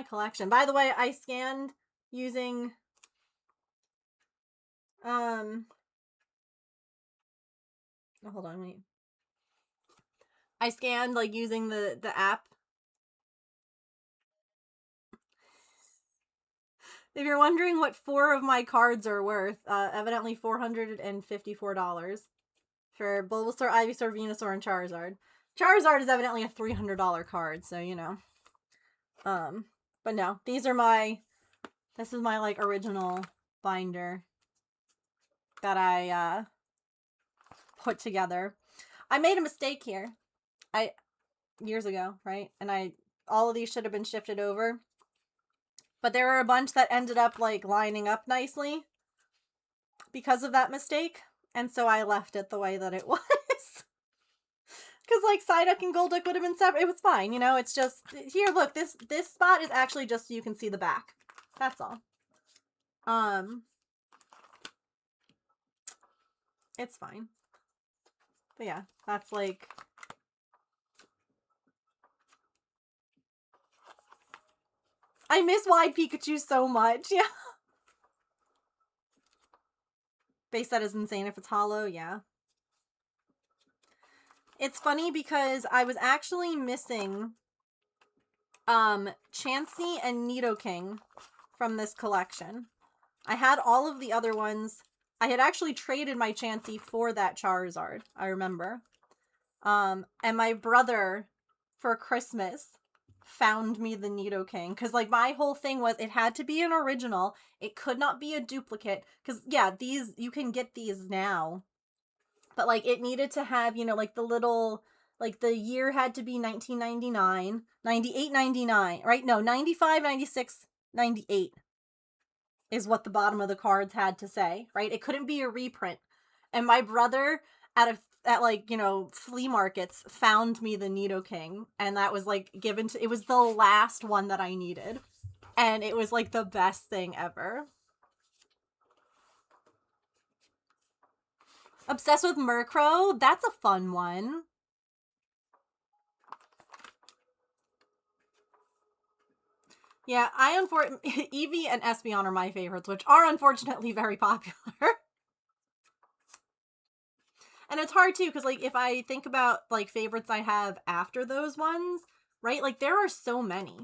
collection. By the way, I scanned using oh, hold on, wait. I scanned like using the app. If you're wondering what 4 of my cards are worth, evidently $454 for Bulbasaur, Ivysaur, Venusaur, and Charizard. Charizard is evidently a $300 card, so you know. But no, this is my like original binder that I put together. I made a mistake here. Years ago, right? And all of these should have been shifted over. But there were a bunch that ended up like lining up nicely because of that mistake. And so I left it the way that it was. Because like Psyduck and Golduck would have been separate. It was fine, you know? It's just, here, look, this spot is actually just so you can see the back. That's all. It's fine. But yeah, that's like... I miss Wide Pikachu so much, yeah. Base set is insane if it's hollow, yeah. It's funny because I was actually missing Chansey and Nidoking from this collection. I had all of the other ones. I had actually traded my Chansey for that Charizard, I remember. And my brother, for Christmas, found me the Nidoking. Because, like, my whole thing was it had to be an original. It could not be a duplicate. Because, yeah, these, you can get these now. But, like, it needed to have, you know, like, the little, like, the year had to be 1999, 98, 99, right? No, 95, 96, 98 is what the bottom of the cards had to say, right? It couldn't be a reprint. And my brother, at like, you know, flea markets, found me the Nidoking. And that was, like, given to, it was the last one that I needed. And it was, like, the best thing ever. Obsessed with Murkrow? That's a fun one. Yeah, Eevee and Espeon are my favorites, which are unfortunately very popular. And it's hard too, because like if I think about like favorites I have after those ones, right? Like there are so many.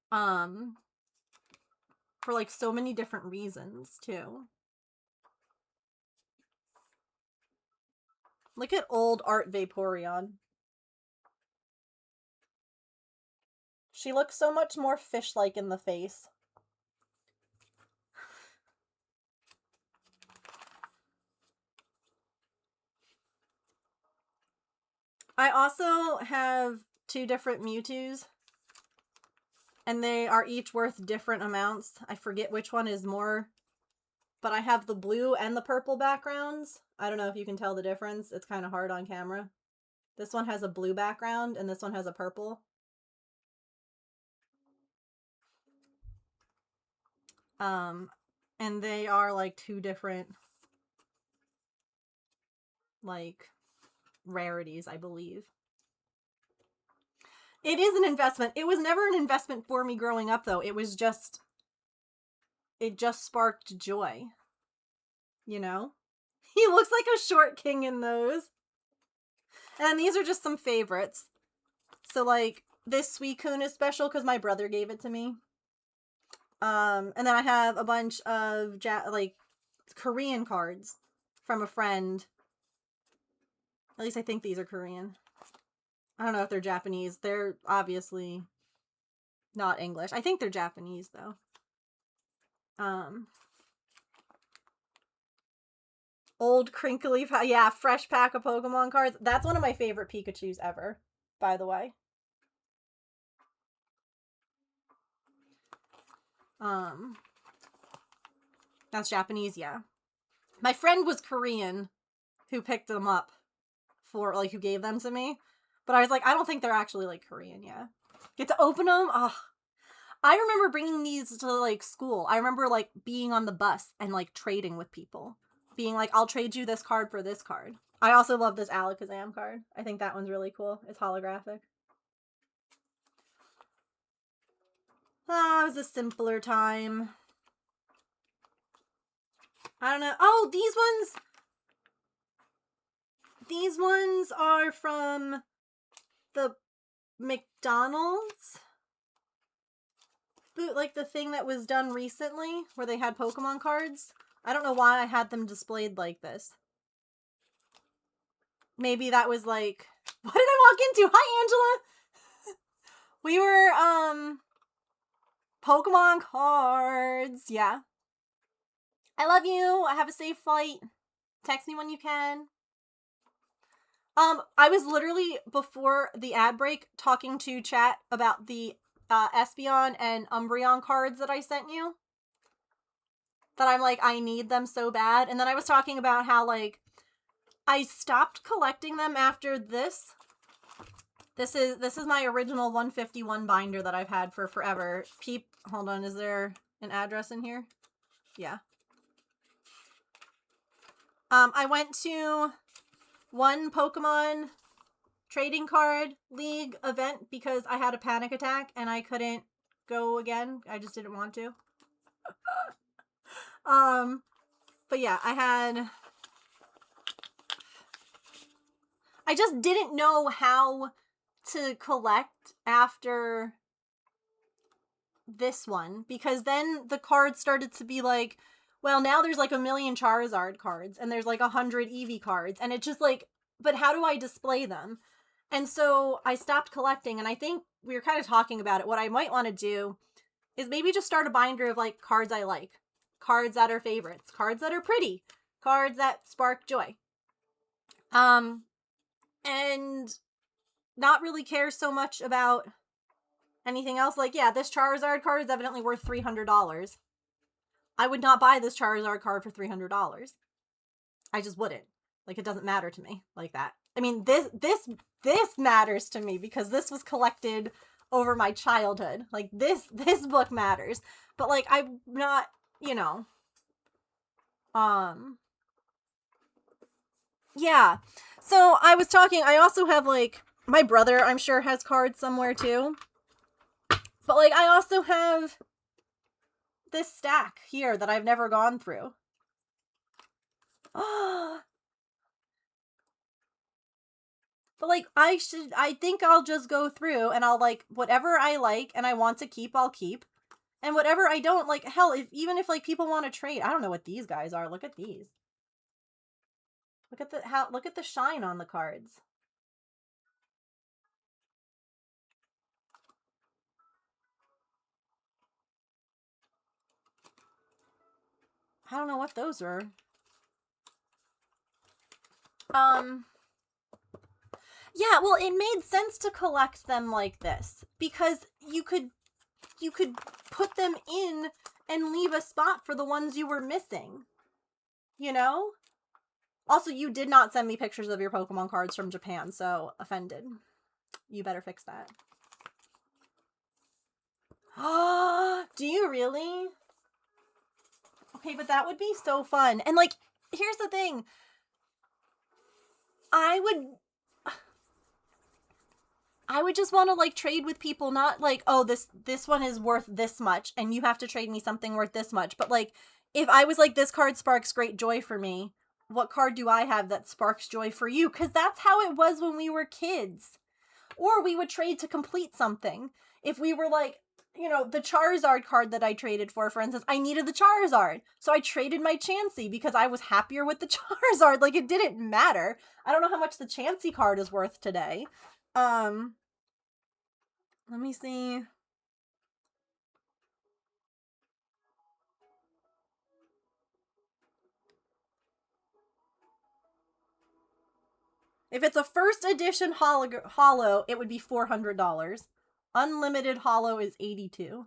For like so many different reasons too. Look at old art Vaporeon. She looks so much more fish-like in the face. I also have 2 different Mewtwo's. And they are each worth different amounts. I forget which one is more. But I have the blue and the purple backgrounds. I don't know if you can tell the difference. It's kind of hard on camera. This one has a blue background and this one has a purple. And they are like two different like rarities, I believe. It is an investment. It was never an investment for me growing up though. It just sparked joy. You know? He looks like a short king in those. And these are just some favorites. So like this Suicune is special because my brother gave it to me. And then I have a bunch of like Korean cards from a friend. At least I think these are Korean. I don't know if they're Japanese. They're obviously not English. I think they're Japanese though. Old crinkly, yeah, fresh pack of Pokemon cards. That's one of my favorite Pikachus ever, by the way. That's Japanese, yeah. My friend was Korean who picked them up for, like, who gave them to me. But I was like, I don't think they're actually, like, Korean, yeah. Get to open them? Ugh. I remember bringing these to, like, school. I remember, like, being on the bus and, like, trading with people. Being like, I'll trade you this card for this card. I also love this Alakazam card. I think that one's really cool. It's holographic. Ah, it was a simpler time. I don't know. Oh, these ones are from the McDonald's boot, like the thing that was done recently where they had Pokemon cards. I don't know why I had them displayed like this. Maybe that was like, what did I walk into? Hi, Angela. We were Pokemon cards. Yeah. I love you. Have a safe flight. Text me when you can. I was literally, before the ad break, talking to chat about the Espeon and Umbreon cards that I sent you. That I'm like, I need them so bad. And then I was talking about how, like, I stopped collecting them after this. This is my original 151 binder that I've had for forever. Hold on, is there an address in here? Yeah. I went to one Pokemon trading card league event because I had a panic attack and I couldn't go again. I just didn't want to. But yeah, I just didn't know how to collect after this one, because then the cards started to be like, well, now there's like 1 million Charizard cards and there's like 100 Eevee cards, and it's just like, but how do I display them? And so I stopped collecting, and I think we were kind of talking about it. What I might want to do is maybe just start a binder of like cards I like, cards that are favorites, cards that are pretty, cards that spark joy. And not really care so much about anything else. Like, yeah, this Charizard card is evidently worth $300. I would not buy this Charizard card for $300. I just wouldn't. Like, it doesn't matter to me like that. I mean, this matters to me because this was collected over my childhood. Like, this book matters. But, like, I'm not, you know. Yeah. So, I was talking, I also have, like, my brother, I'm sure, has cards somewhere, too. But, like, I also have this stack here that I've never gone through. But, like, I think I'll just go through and I'll, like, whatever I like and I want to keep, I'll keep. And whatever I don't, like, hell, even if, like, people want to trade, I don't know what these guys are. Look at these. Look at the shine on the cards. I don't know what those are. Yeah, well, it made sense to collect them like this because you could put them in and leave a spot for the ones you were missing. You know? Also, you did not send me pictures of your Pokemon cards from Japan, so offended. You better fix that. Do you really? Okay, but that would be so fun. And like, here's the thing. I would just want to like trade with people, not like, oh, this one is worth this much and you have to trade me something worth this much. But like, if I was like, this card sparks great joy for me, what card do I have that sparks joy for you? Because that's how it was when we were kids. Or we would trade to complete something. If we were like, you know, the Charizard card that I traded for instance, I needed the Charizard. So I traded my Chansey because I was happier with the Charizard. Like, it didn't matter. I don't know how much the Chansey card is worth today. Let me see. If it's a first edition holo, it would be $400. Unlimited holo is $82.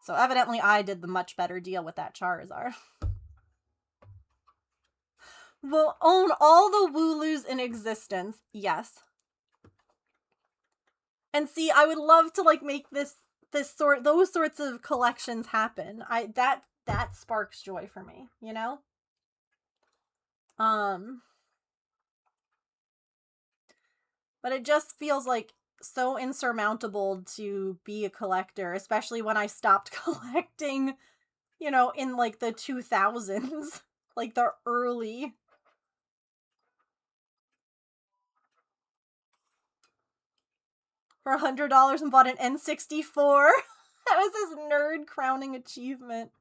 So evidently I did the much better deal with that Charizard. We'll own all the Wooloos in existence. Yes. And see, I would love to like make those sorts of collections happen. That sparks joy for me, you know? But it just feels like so insurmountable to be a collector, especially when I stopped collecting, you know, in like the 2000s, like the early. For $100 and bought an N64. That was his nerd crowning achievement.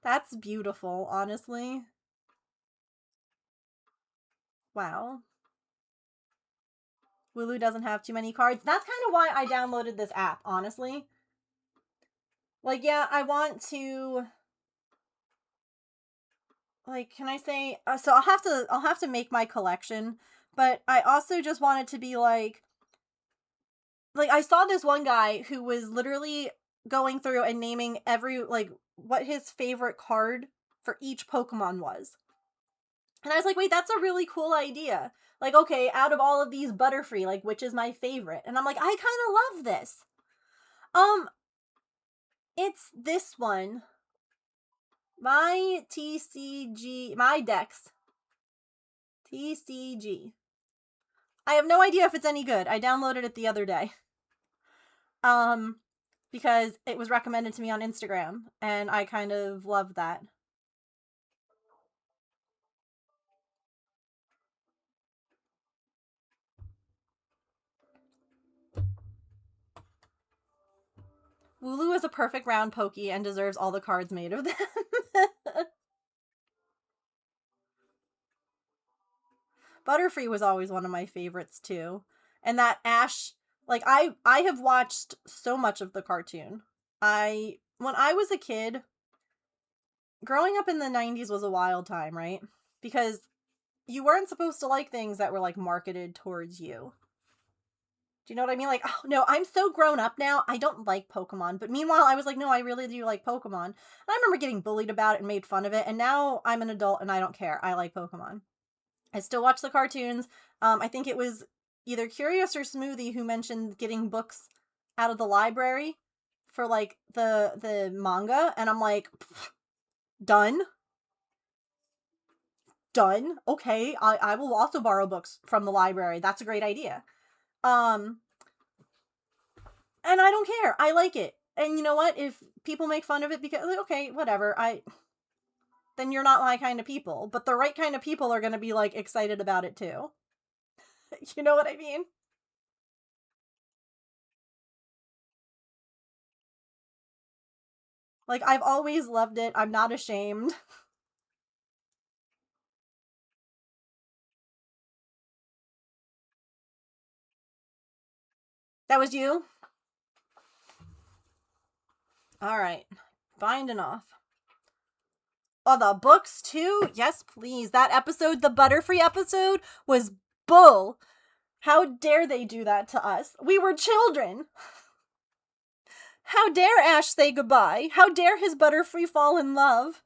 That's beautiful, honestly. Wow. Wooloo doesn't have too many cards. That's kind of why I downloaded this app, honestly. Like, yeah, I want to... Like, can I say... so I'll have to make my collection, but I also just wanted to be like... Like, I saw this one guy who was literally going through and naming every, like, what his favorite card for each Pokemon was. And I was like, wait, that's a really cool idea. Like, okay, out of all of these Butterfree, like, which is my favorite? And I'm like, I kind of love this. It's this one. My TCG, my Dex. TCG. I have no idea if it's any good. I downloaded it the other day. Because it was recommended to me on Instagram, and I kind of loved that. Wooloo is a perfect round pokey and deserves all the cards made of them. Butterfree was always one of my favorites too. And that Ash, like I have watched so much of the cartoon. When I was a kid, growing up in the 90s was a wild time, right? Because you weren't supposed to like things that were like marketed towards you. Do you know what I mean? Like, oh no, I'm so grown up now. I don't like Pokemon. But meanwhile, I was like, no, I really do like Pokemon. And I remember getting bullied about it and made fun of it. And now I'm an adult and I don't care. I like Pokemon. I still watch the cartoons. I think it was either Curious or Smoothie who mentioned getting books out of the library for like the manga. And I'm like, done. Done. Okay, I will also borrow books from the library. That's a great idea. And I don't care. I like it. And you know what? If people make fun of it because, okay, whatever, then you're not my kind of people. But the right kind of people are going to be, like, excited about it, too. You know what I mean? Like, I've always loved it. I'm not ashamed. That was you? Alright. Binding off. Oh, the books, too? Yes, please. That episode, the Butterfree episode, was bull. How dare they do that to us? We were children. How dare Ash say goodbye? How dare his Butterfree fall in love?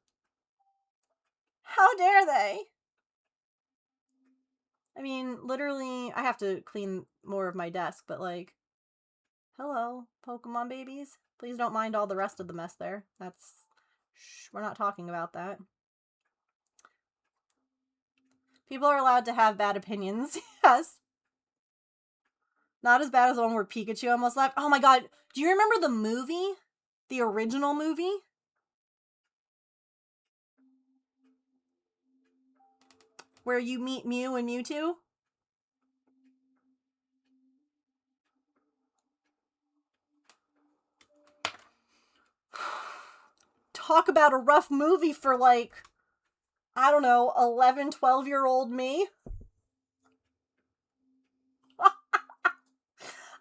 How dare they? I mean, literally, I have to clean more of my desk, but like, hello, Pokemon babies. Please don't mind all the rest of the mess there. That's Shh, we're not talking about that. People are allowed to have bad opinions. Yes. Not as bad as the one where Pikachu almost left. Oh my god. Do you remember the movie? The original movie? Where you meet Mew and Mewtwo? Talk about a rough movie for, like, I don't know, 11, 12-year-old me.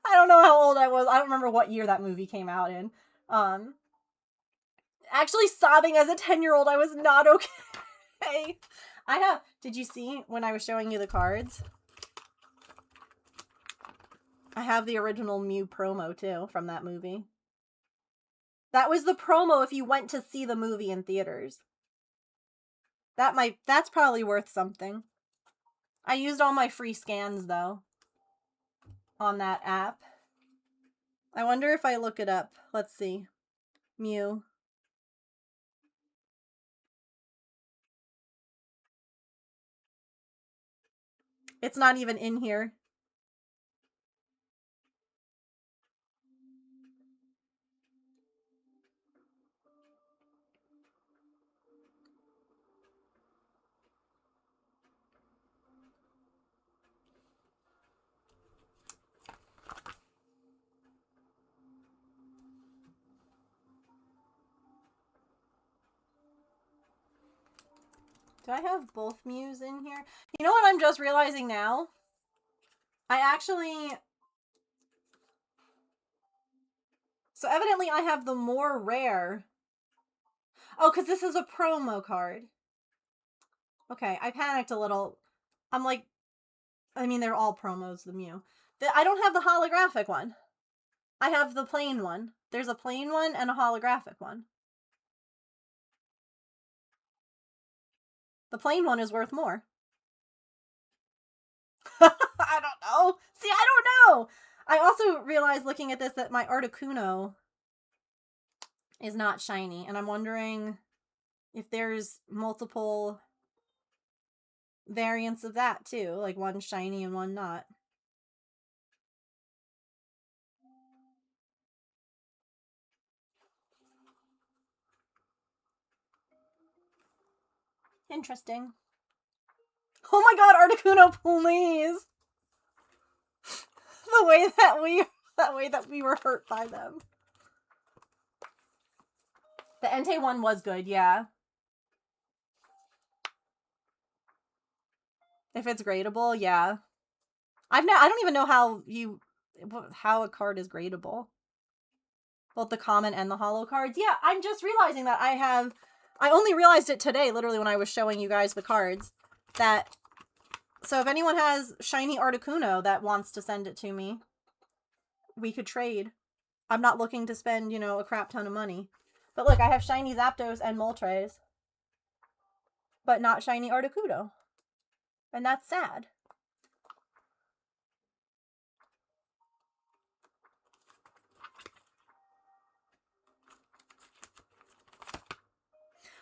I don't know how old I was. I don't remember what year that movie came out in. Actually sobbing as a 10-year-old, I was not okay. Did you see when I was showing you the cards? I have the original Mew promo, too, from that movie. That was the promo if you went to see the movie in theaters. That's probably worth something. I used all my free scans, though, on that app. I wonder if I look it up. Let's see. Mew. It's not even in here. Do I have both Mews in here? You know what I'm just realizing now? So evidently I have the more rare. Oh, because this is a promo card. Okay, I panicked a little. I'm like, I mean, they're all promos, the Mew. I don't have the holographic one. I have the plain one. There's a plain one and a holographic one. The plain one is worth more. I don't know. See, I don't know. I also realized looking at this that my Articuno is not shiny, and I'm wondering if there's multiple variants of that too, like one shiny and one not. Interesting. Oh my god, Articuno, please! The way that we were hurt by them. The Entei one was good, yeah. If it's gradable, yeah. I don't even know how a card is gradable. Both the common and the holo cards. Yeah, I'm just realizing that I only realized it today, literally, when I was showing you guys the cards. So if anyone has shiny Articuno that wants to send it to me, we could trade. I'm not looking to spend, a crap ton of money. But look, I have shiny Zapdos and Moltres. But not shiny Articuno. And that's sad.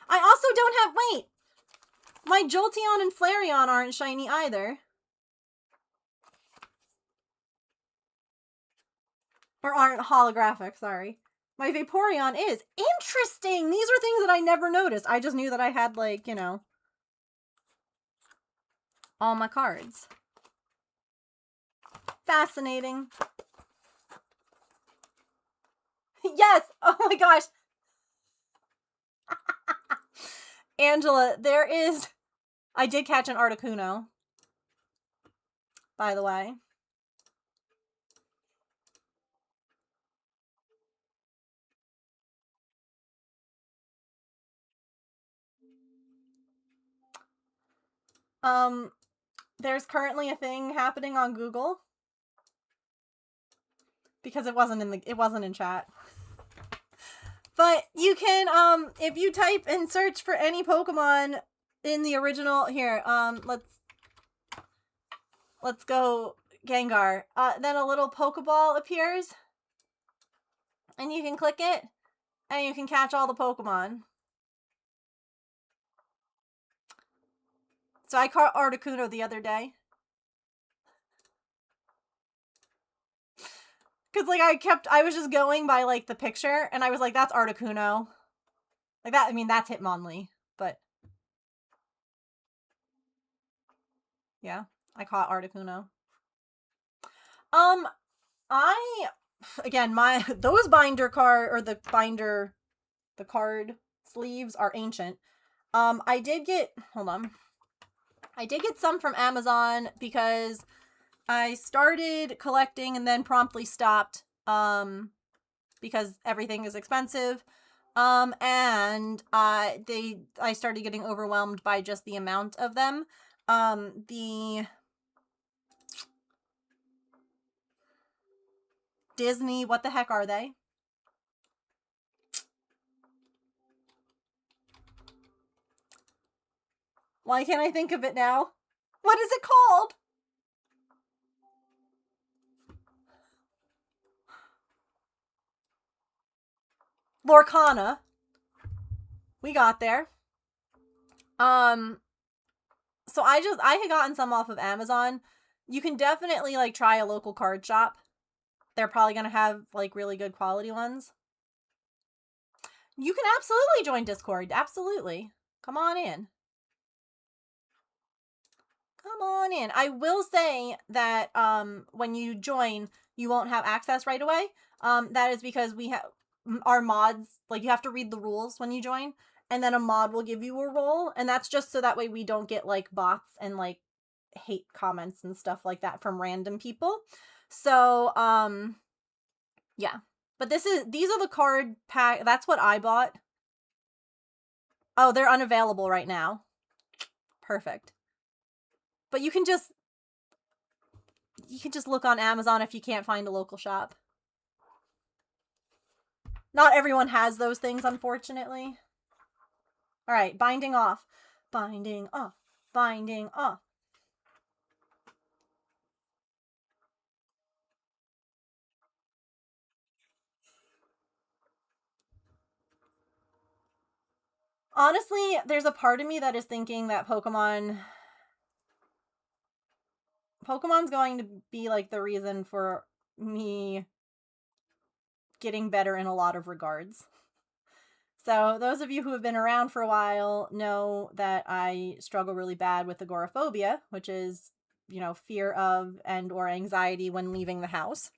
I also don't have... Wait! My Jolteon and Flareon aren't shiny either. Or aren't holographic, sorry. My Vaporeon is. Interesting! These are things that I never noticed. I just knew that I had, like, all my cards. Fascinating. Yes! Oh my gosh! Angela, I did catch an Articuno. By the way. There's currently a thing happening on Google. Because it wasn't in chat. But you can, if you type and search for any Pokemon in the original, here, let's go Gengar. Then a little Pokeball appears. And you can click it, and you can catch all the Pokemon. So I caught Articuno the other day. Because, like, I was just going by, like, the picture, and I was like, that's Articuno. Like, that, I mean, that's Hitmonlee, but... yeah, I caught Articuno. Again, those binder card, or the card sleeves are ancient. I did get some from Amazon because I started collecting and then promptly stopped, because everything is expensive. And I started getting overwhelmed by just the amount of them. The Disney, what the heck are they? Why can't I think of it now? What is it called? Lorcana. We got there. So I had gotten some off of Amazon. You can definitely, like, try a local card shop. They're probably gonna have, like, really good quality ones. You can absolutely join Discord. Absolutely. Come on in. Come on in. I will say that when you join, you won't have access right away. That is because we have our mods, like, you have to read the rules when you join, and then a mod will give you a role, and that's just so that way we don't get, like, bots and, like, hate comments and stuff like that from random people. So, yeah. But these are the card pack. That's what I bought. Oh, they're unavailable right now. Perfect. But you can just look on Amazon if you can't find a local shop. Not everyone has those things, unfortunately. All right, binding off. Binding off. Binding off. Honestly, there's a part of me that is thinking that Pokemon's going to be, like, the reason for me getting better in a lot of regards. So those of you who have been around for a while know that I struggle really bad with agoraphobia, which is, fear of and or anxiety when leaving the house.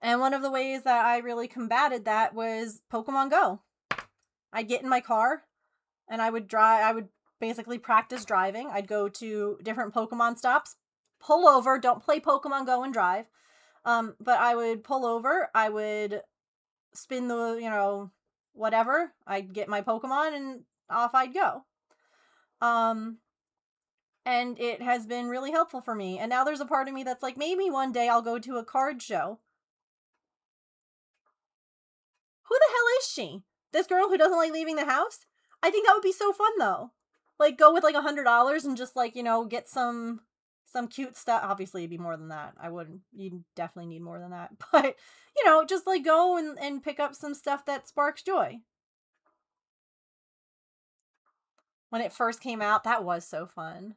And one of the ways that I really combated that was Pokemon Go. I'd get in my car and I would basically practice driving. I'd go to different Pokemon stops, pull over, don't play Pokemon Go and drive. But I would pull over, I would spin the, whatever. I'd get my Pokemon and off I'd go. And it has been really helpful for me. And now there's a part of me that's like, maybe one day I'll go to a card show. Who the hell is she? This girl who doesn't like leaving the house? I think that would be so fun, though. Like, go with, like, $100 and just, like, get some cute stuff. Obviously, it'd be more than that. You'd definitely need more than that. But, just, like, go and pick up some stuff that sparks joy. When it first came out, that was so fun.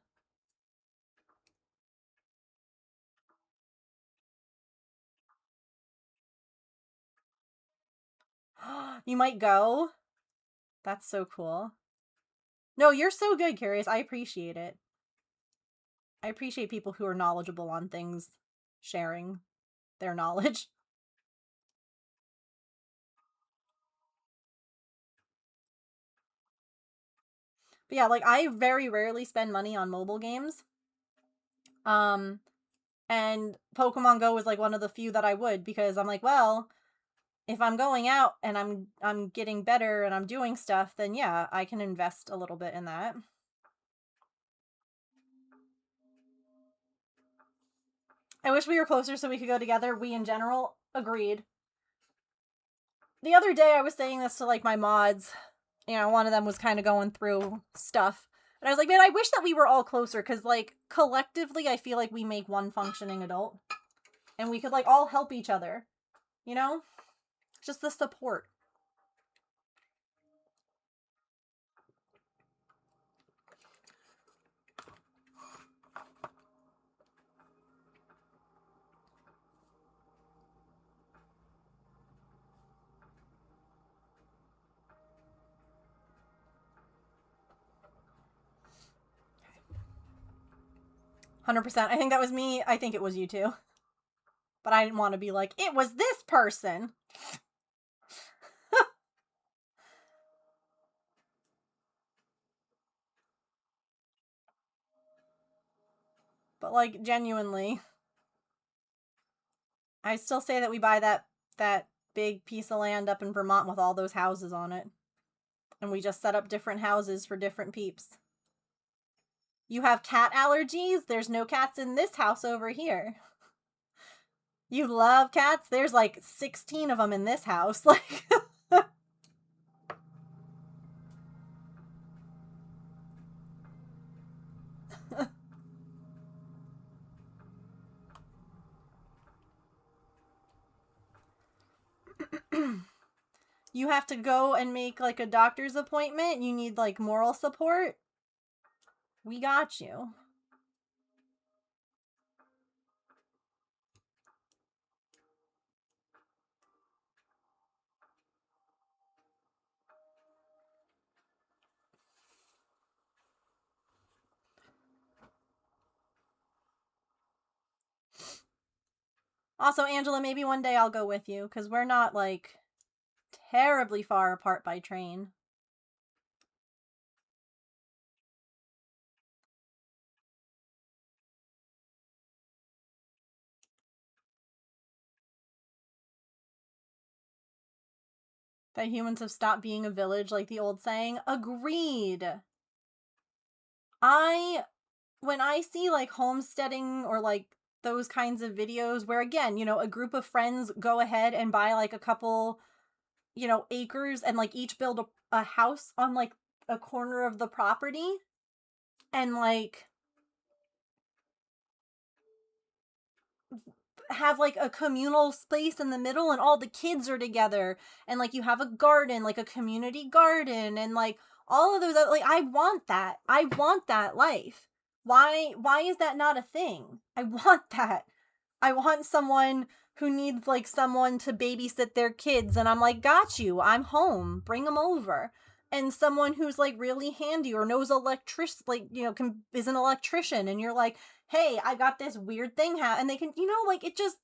You might go? That's so cool. No, you're so good, Curious. I appreciate it. I appreciate people who are knowledgeable on things sharing their knowledge. But yeah, like, I very rarely spend money on mobile games. And Pokemon Go was, like, one of the few that I would, because I'm like, well, if I'm going out and I'm getting better and I'm doing stuff, then yeah, I can invest a little bit in that. I wish we were closer so we could go together. We, in general, agreed. The other day I was saying this to, like, my mods. One of them was kind of going through stuff. And I was like, man, I wish that we were all closer, because, like, collectively I feel like we make one functioning adult. And we could, like, all help each other. Just the support. 100%. I think that was me. I think it was you too. But I didn't want to be like, it was this person. But like, genuinely, I still say that we buy that big piece of land up in Vermont with all those houses on it. And we just set up different houses for different peeps. You have cat allergies? There's no cats in this house over here. You love cats? There's like 16 of them in this house. Like, you have to go and make like a doctor's appointment. You need like moral support. We got you. Also, Angela, maybe one day I'll go with you, because we're not, like, terribly far apart by train. That humans have stopped being a village, like the old saying. Agreed. When I see, like, homesteading or, like, those kinds of videos where, again, you know, a group of friends go ahead and buy, like, a couple, you know, acres and, like, each build a house on, like, a corner of the property and, like, have like a communal space in the middle and all the kids are together and like you have a garden, like a community garden, and like all of those, like, I want that life. Why is that not a thing? I want that. I want someone who needs like someone to babysit their kids and I'm like, got you, I'm home, bring them over. And someone who's like really handy or knows like, you know, is an electrician and you're like, hey, I got this weird thing and they can, you know, like, it just,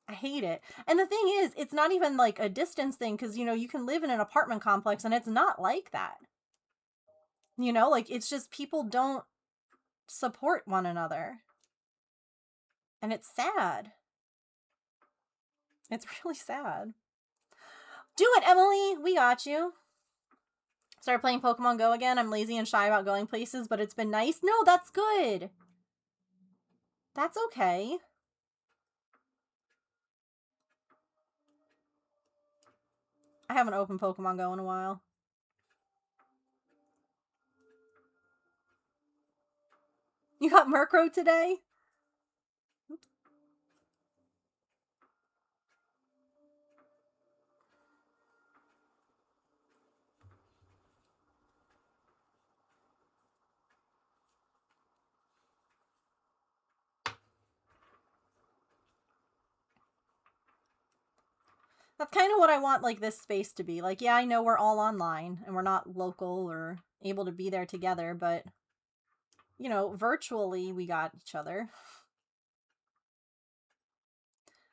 I hate it. And the thing is, it's not even like a distance thing because, you know, you can live in an apartment complex and it's not like that. You know, like, it's just people don't support one another. And it's sad. It's really sad. Do it, Emily! We got you. Started playing Pokemon Go again. I'm lazy and shy about going places, but it's been nice. No, that's good. That's okay. I haven't opened Pokemon Go in a while. You got Murkrow today? That's kind of what I want, like, this space to be. Like, yeah, I know we're all online and we're not local or able to be there together, but, you know, virtually we got each other.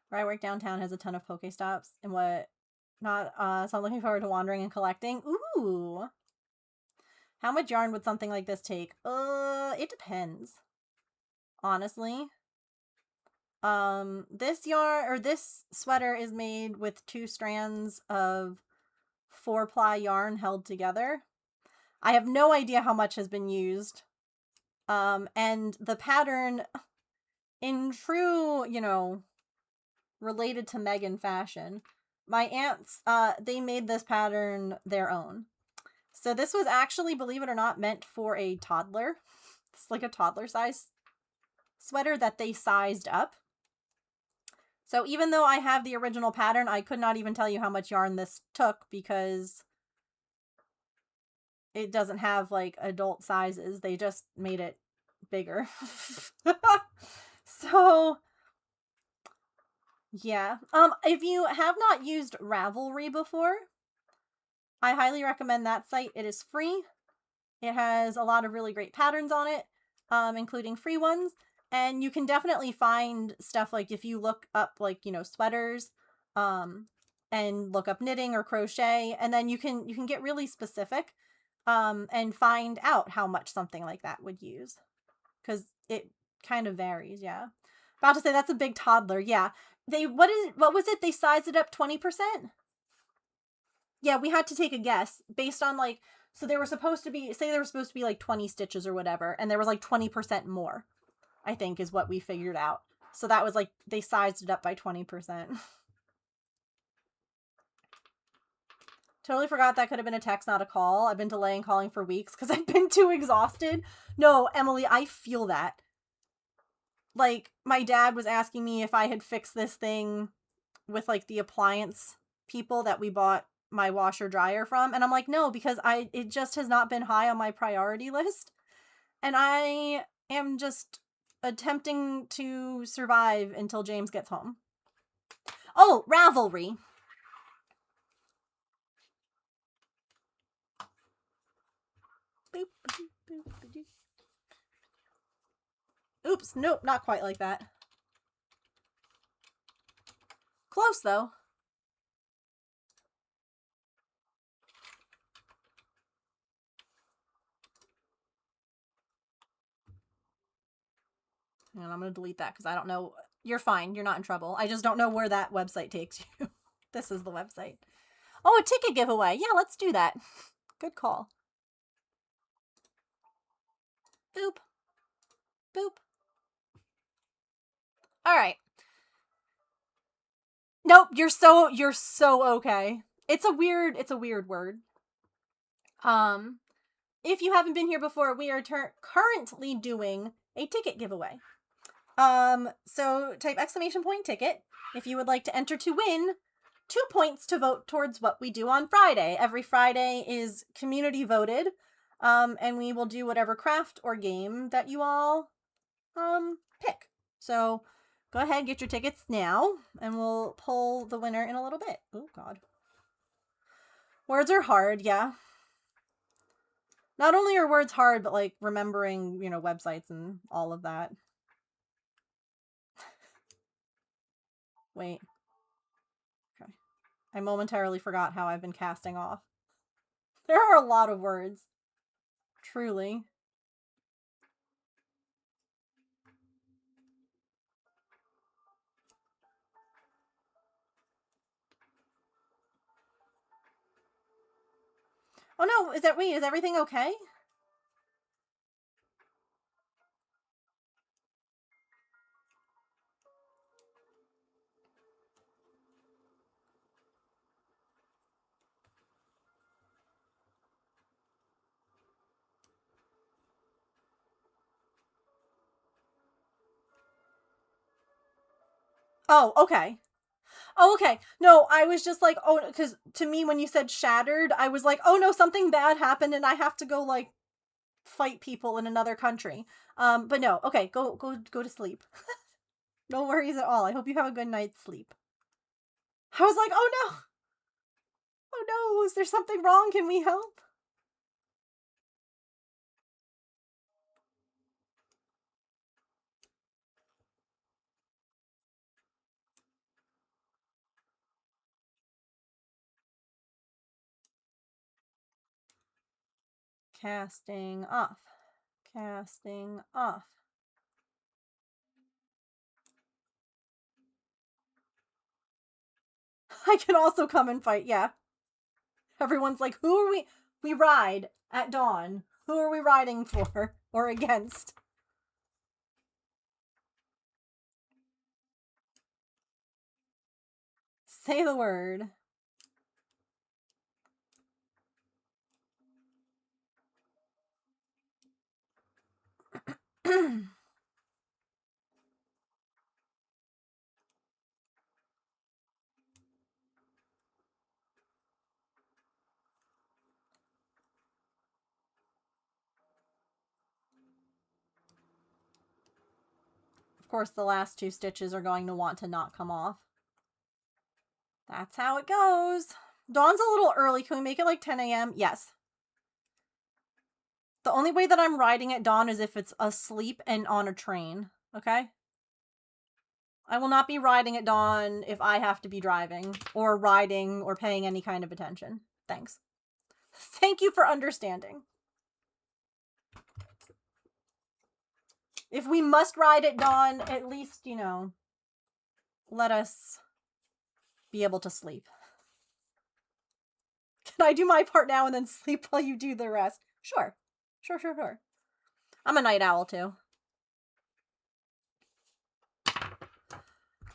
Where I work downtown has a ton of Pokestops and what not, so I'm looking forward to wandering and collecting. Ooh! How much yarn would something like this take? It depends. Honestly. This sweater is made with 2 strands of 4-ply yarn held together. I have no idea how much has been used. And the pattern, in true, you know, related to Megan fashion, my aunts, they made this pattern their own. So this was actually, believe it or not, meant for a toddler. It's like a toddler size sweater that they sized up. So even though I have the original pattern, I could not even tell you how much yarn this took because it doesn't have like adult sizes. They just made it bigger. So yeah. If you have not used Ravelry before, I highly recommend that site. It is free. It has a lot of really great patterns on it, including free ones. And you can definitely find stuff like if you look up like, you know, sweaters, and look up knitting or crochet, and then you can get really specific, and find out how much something like that would use. Because it kind of varies, yeah. About to say that's a big toddler, yeah. What was it? They sized it up 20%? Yeah, we had to take a guess based on like, so there were supposed to be, say there were supposed to be like 20 stitches or whatever, and there was like 20% more, I think is what we figured out. So that was like, they sized it up by 20%. Totally forgot that could have been a text, not a call. I've been delaying calling for weeks because I've been too exhausted. No, Emily, I feel that. Like, my dad was asking me if I had fixed this thing with like the appliance people that we bought my washer dryer from, and I'm like, no, because it just has not been high on my priority list, and I am just attempting to survive until James gets home. Oh, Ravelry. Oops, nope, not quite like that. Close though. And I'm going to delete that because I don't know. You're fine. You're not in trouble. I just don't know where that website takes you. This is the website. Oh, a ticket giveaway. Yeah, let's do that. Good call. Boop. Boop. All right. Nope, you're so okay. It's a weird word. If you haven't been here before, we are currently doing a ticket giveaway. So type !ticket if you would like to enter to win 2 points to vote towards what we do on Friday. Every Friday is community voted, and we will do whatever craft or game that you all pick. So go ahead, get your tickets now, and we'll pull the winner in a little bit. Oh God, words are hard, yeah. Not only are words hard, but like remembering, you know, websites and all of that. Wait. Okay. I momentarily forgot how I've been casting off. There are a lot of words. Truly. Oh no, is everything okay? Oh, okay. Oh, okay. No, I was just like, oh, because to me, when you said shattered, I was like, oh no, something bad happened and I have to go, like, fight people in another country. But no, okay, go to sleep. No worries at all. I hope you have a good night's sleep. I was like, oh no! Oh no, is there something wrong? Can we help? Casting off. Casting off. I can also come and fight, yeah. Everyone's like, who are we? We ride at dawn. Who are we riding for or against? Say the word. Of course, the last 2 stitches are going to want to not come off. That's how it goes. Dawn's a little early. Can we make it like 10 a.m.? Yes. only way that I'm riding at dawn is if it's asleep and on a train, okay? I will not be riding at dawn if I have to be driving or riding or paying any kind of attention. Thanks. Thank you for understanding. If we must ride at dawn, at least, you know, let us be able to sleep. Can I do my part now and then sleep while you do the rest? Sure. Sure. I'm a night owl too.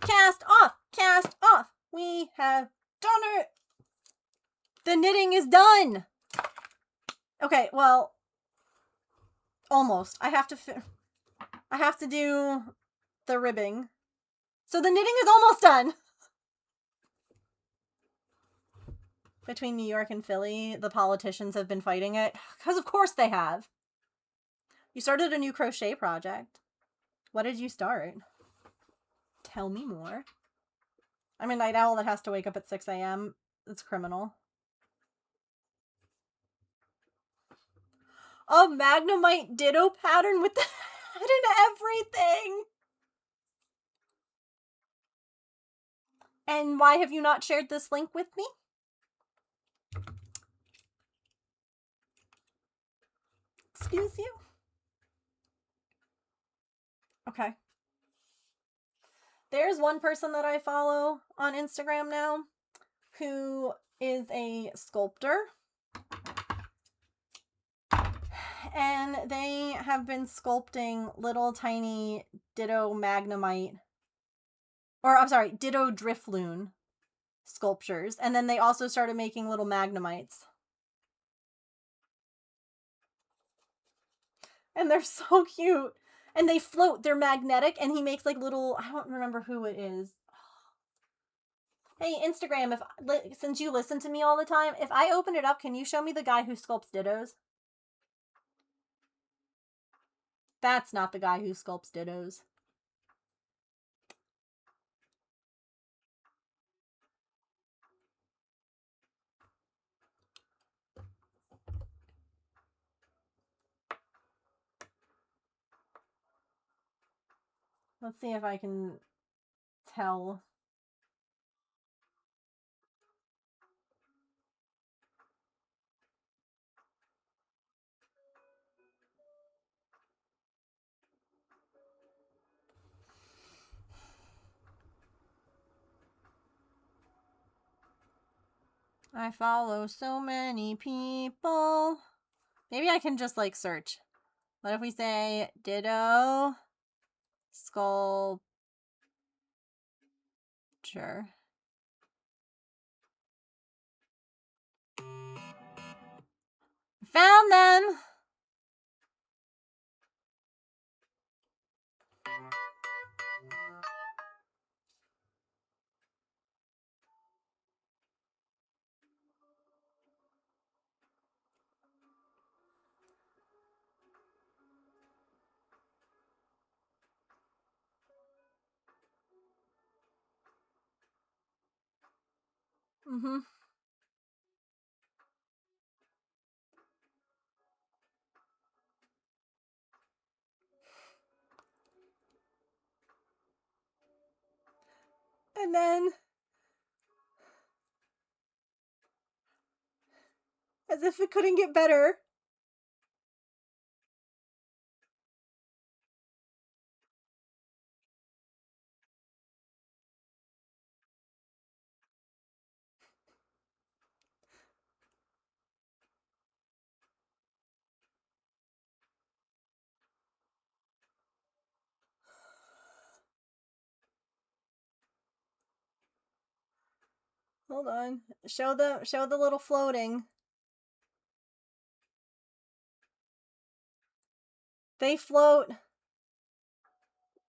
Cast off! Cast off! We have done it! The knitting is done! Okay, well, almost. I have to do the ribbing. So the knitting is almost done! Between New York and Philly, the politicians have been fighting it. Because of course they have. You started a new crochet project. What did you start? Tell me more. I'm a night owl that has to wake up at 6 a.m. It's criminal. A Magnemite ditto pattern with the head and everything! And why have you not shared this link with me? Excuse you? Okay. There's one person that I follow on Instagram now who is a sculptor. And they have been sculpting little tiny ditto Magnemite, or I'm sorry, ditto Drifloon sculptures. And then they also started making little Magnemites. And they're so cute. And they float. They're magnetic. And he makes like little, I don't remember who it is. Hey, Instagram, since you listen to me all the time, if I open it up, can you show me the guy who sculpts dittos? That's not the guy who sculpts dittos. Let's see if I can tell. I follow so many people. Maybe I can just like search. What if we say ditto sculpture? Found them! Mm-hmm. And then, as if it couldn't get better, hold on. Show the little floating. They float.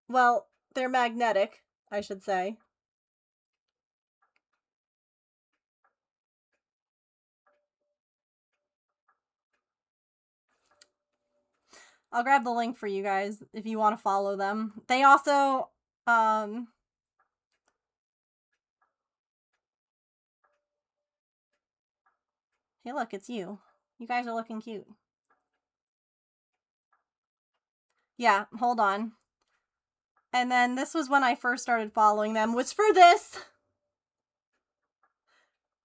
Well, they're magnetic, I should say. I'll grab the link for you guys if you want to follow them. They also, hey look, it's you. You guys are looking cute. Yeah, hold on. And then this was when I first started following them, was for this.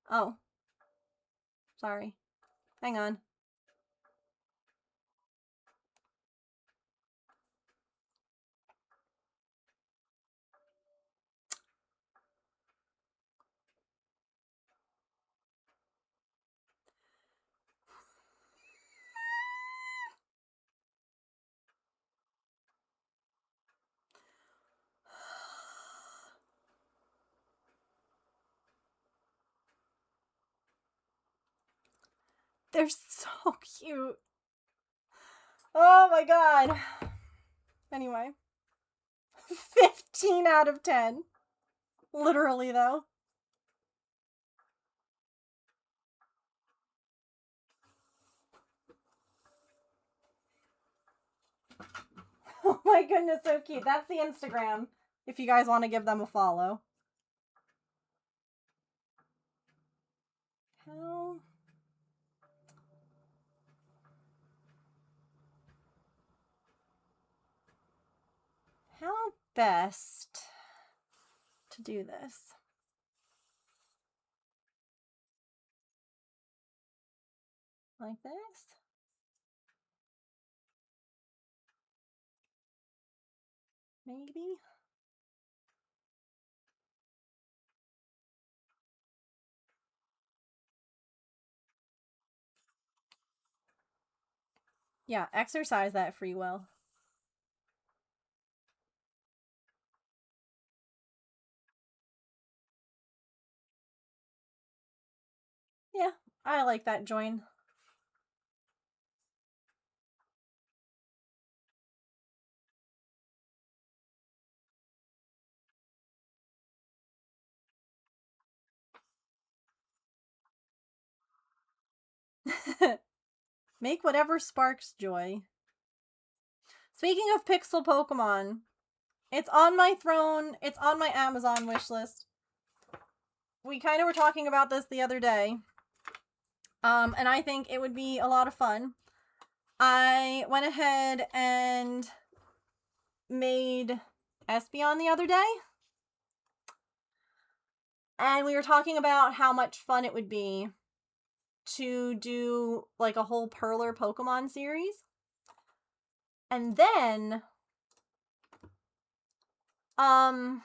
Oh. Sorry. Hang on. They're so cute. Oh my god. Anyway. 15 out of 10. Literally, though. Oh my goodness, so cute. That's the Instagram, if you guys want to give them a follow. How best to do this? Like this? Maybe? Yeah, exercise that free will. Yeah, I like that join. Make whatever sparks joy. Speaking of Pixel Pokemon, it's on my throne. It's on my Amazon wishlist. We kind of were talking about this the other day. And I think it would be a lot of fun. I went ahead and made Espeon the other day. And we were talking about how much fun it would be to do like a whole Perler Pokemon series. And then hang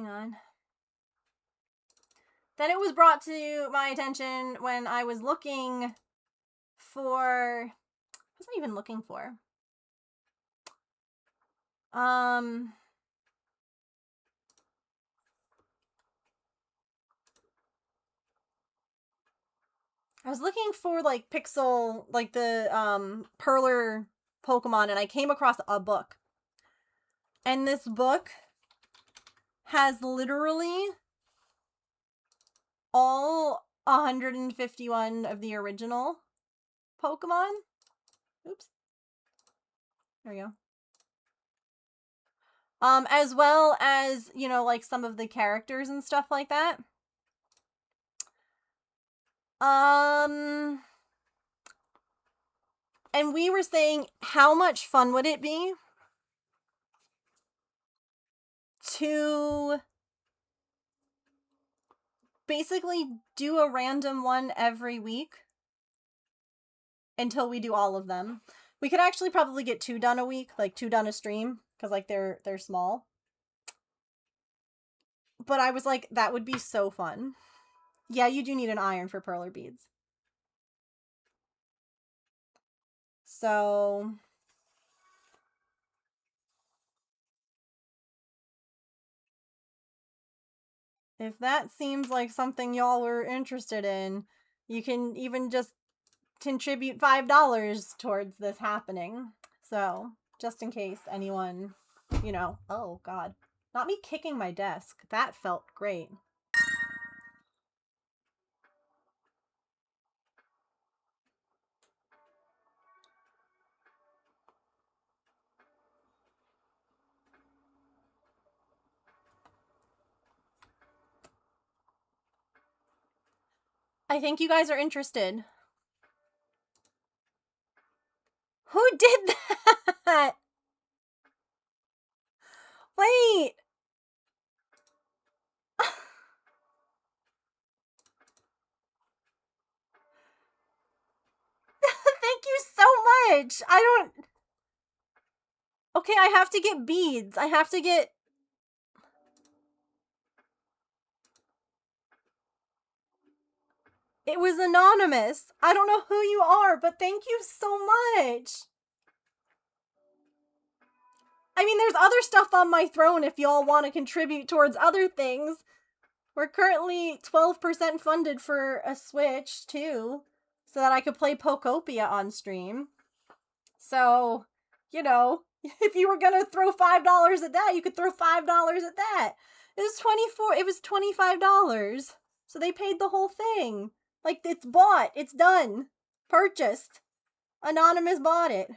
on. Then it was brought to my attention when I was looking for, what was I even looking for? I was looking for like Pixel, like the Perler Pokemon, and I came across a book. And this book has literally all 151 of the original Pokemon. Oops. There we go. As well as, you know, like some of the characters and stuff like that. And we were saying, how much fun would it be to basically do a random one every week until we do all of them. We could actually probably get 2 done a week, like 2 done a stream, because like they're small. But I was like, that would be so fun. Yeah, you do need an iron for Perler beads. So if that seems like something y'all were interested in, you can even just contribute $5 towards this happening. So, just in case anyone, you know, oh god. Not me kicking my desk. That felt great. I think you guys are interested. Who did that? Wait. Thank you so much. I don't... Okay, I have to get beads. I have to get... It was anonymous. I don't know who you are, but thank you so much. I mean, there's other stuff on my throne if y'all want to contribute towards other things. We're currently 12% funded for a Switch, too, so that I could play Pokopia on stream. So, you know, if you were gonna throw $5 at that, you could throw $5 at that. It was $25. So they paid the whole thing. Like, it's bought. It's done. Purchased. Anonymous bought it.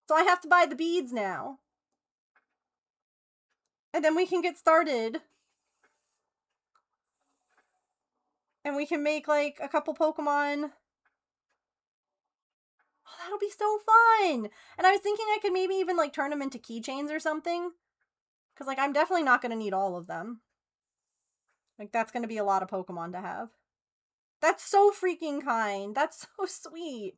So I have to buy the beads now. And then we can get started. And we can make, like, a couple Pokemon. Oh, that'll be so fun! And I was thinking I could maybe even, like, turn them into keychains or something. Because, like, I'm definitely not going to need all of them. Like, that's going to be a lot of Pokemon to have. That's so freaking kind. That's so sweet.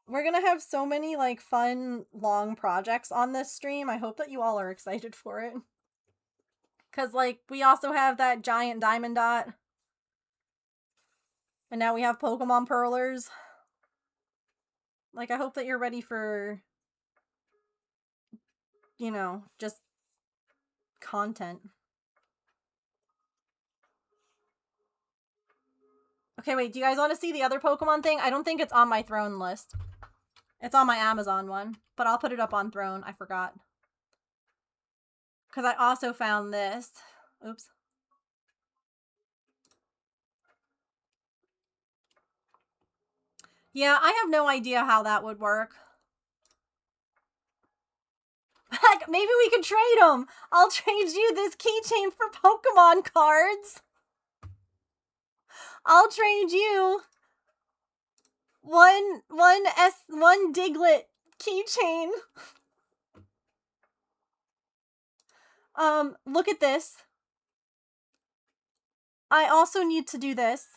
We're gonna have so many, like, fun, long projects on this stream. I hope that you all are excited for it. Because, like, we also have that giant diamond dot. And now we have Pokemon Pearlers. Like, I hope that you're ready for, you know, just content. Okay, wait, do you guys want to see the other Pokemon thing? I don't think it's on my throne list. It's on my Amazon one, but I'll put it up on throne. I forgot. Because I also found this. Oops. Yeah, I have no idea how that would work. Heck, maybe we could trade them. I'll trade you this keychain for Pokemon cards. I'll trade you one Diglett keychain. Look at this. I also need to do this.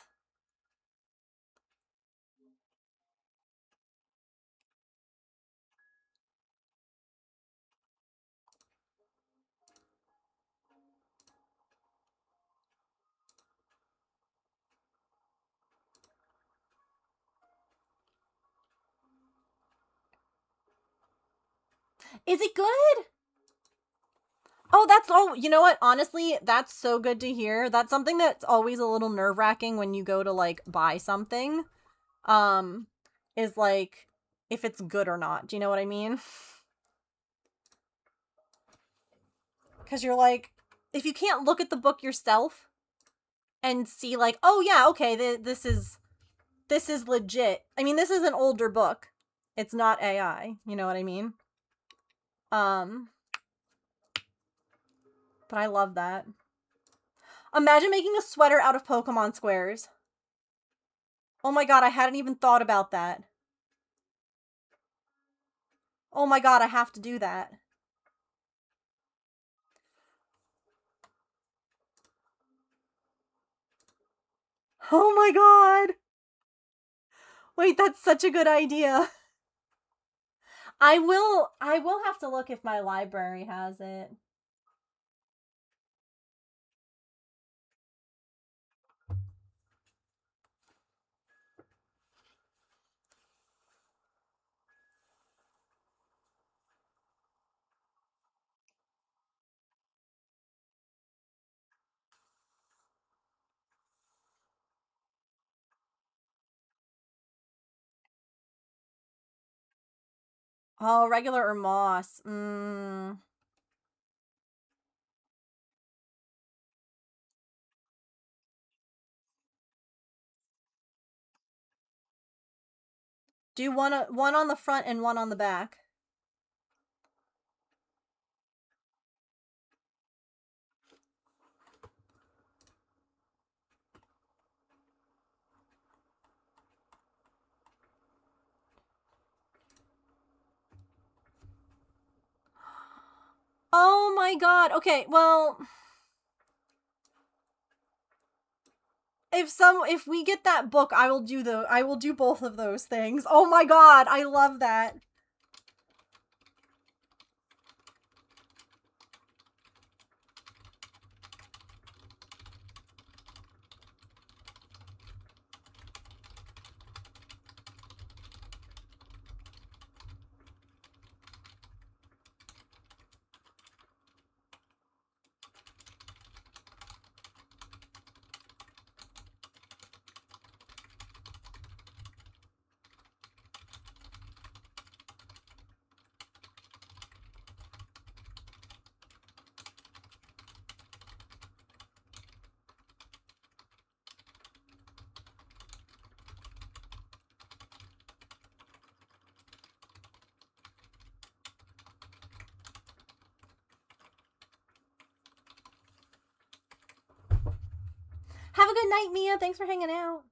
Is it good? Oh, you know what? Honestly, that's so good to hear. That's something that's always a little nerve-wracking when you go to, like, buy something. Is, like, if it's good or not. Do you know what I mean? Because you're like, if you can't look at the book yourself and see, like, oh yeah, okay, this is legit. I mean, this is an older book. It's not AI. You know what I mean? But I love that. Imagine making a sweater out of Pokemon squares. Oh my god, I hadn't even thought about that. Oh my god, I have to do that. Oh my god! Wait, that's such a good idea. I will have to look if my library has it. Oh, regular or moss. Do one on the front and one on the back. Oh my god. Okay, well, if we get that book, I will do both of those things. Oh my god, I love that. Have a good night, Mia. Thanks for hanging out.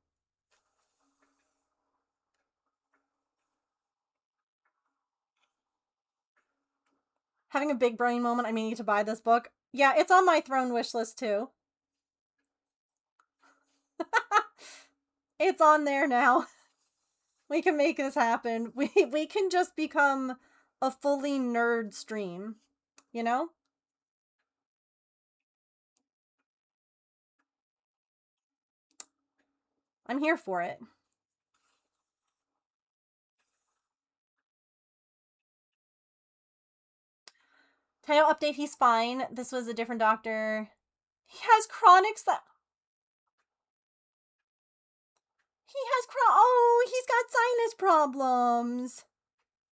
Having a big brain moment. I need to buy this book. Yeah, it's on my throne wish list too. It's on there now. We can make this happen. We can just become a fully nerd stream, you know? I'm here for it. Teo update, he's fine. This was a different doctor. He has chronic oh, he's got sinus problems.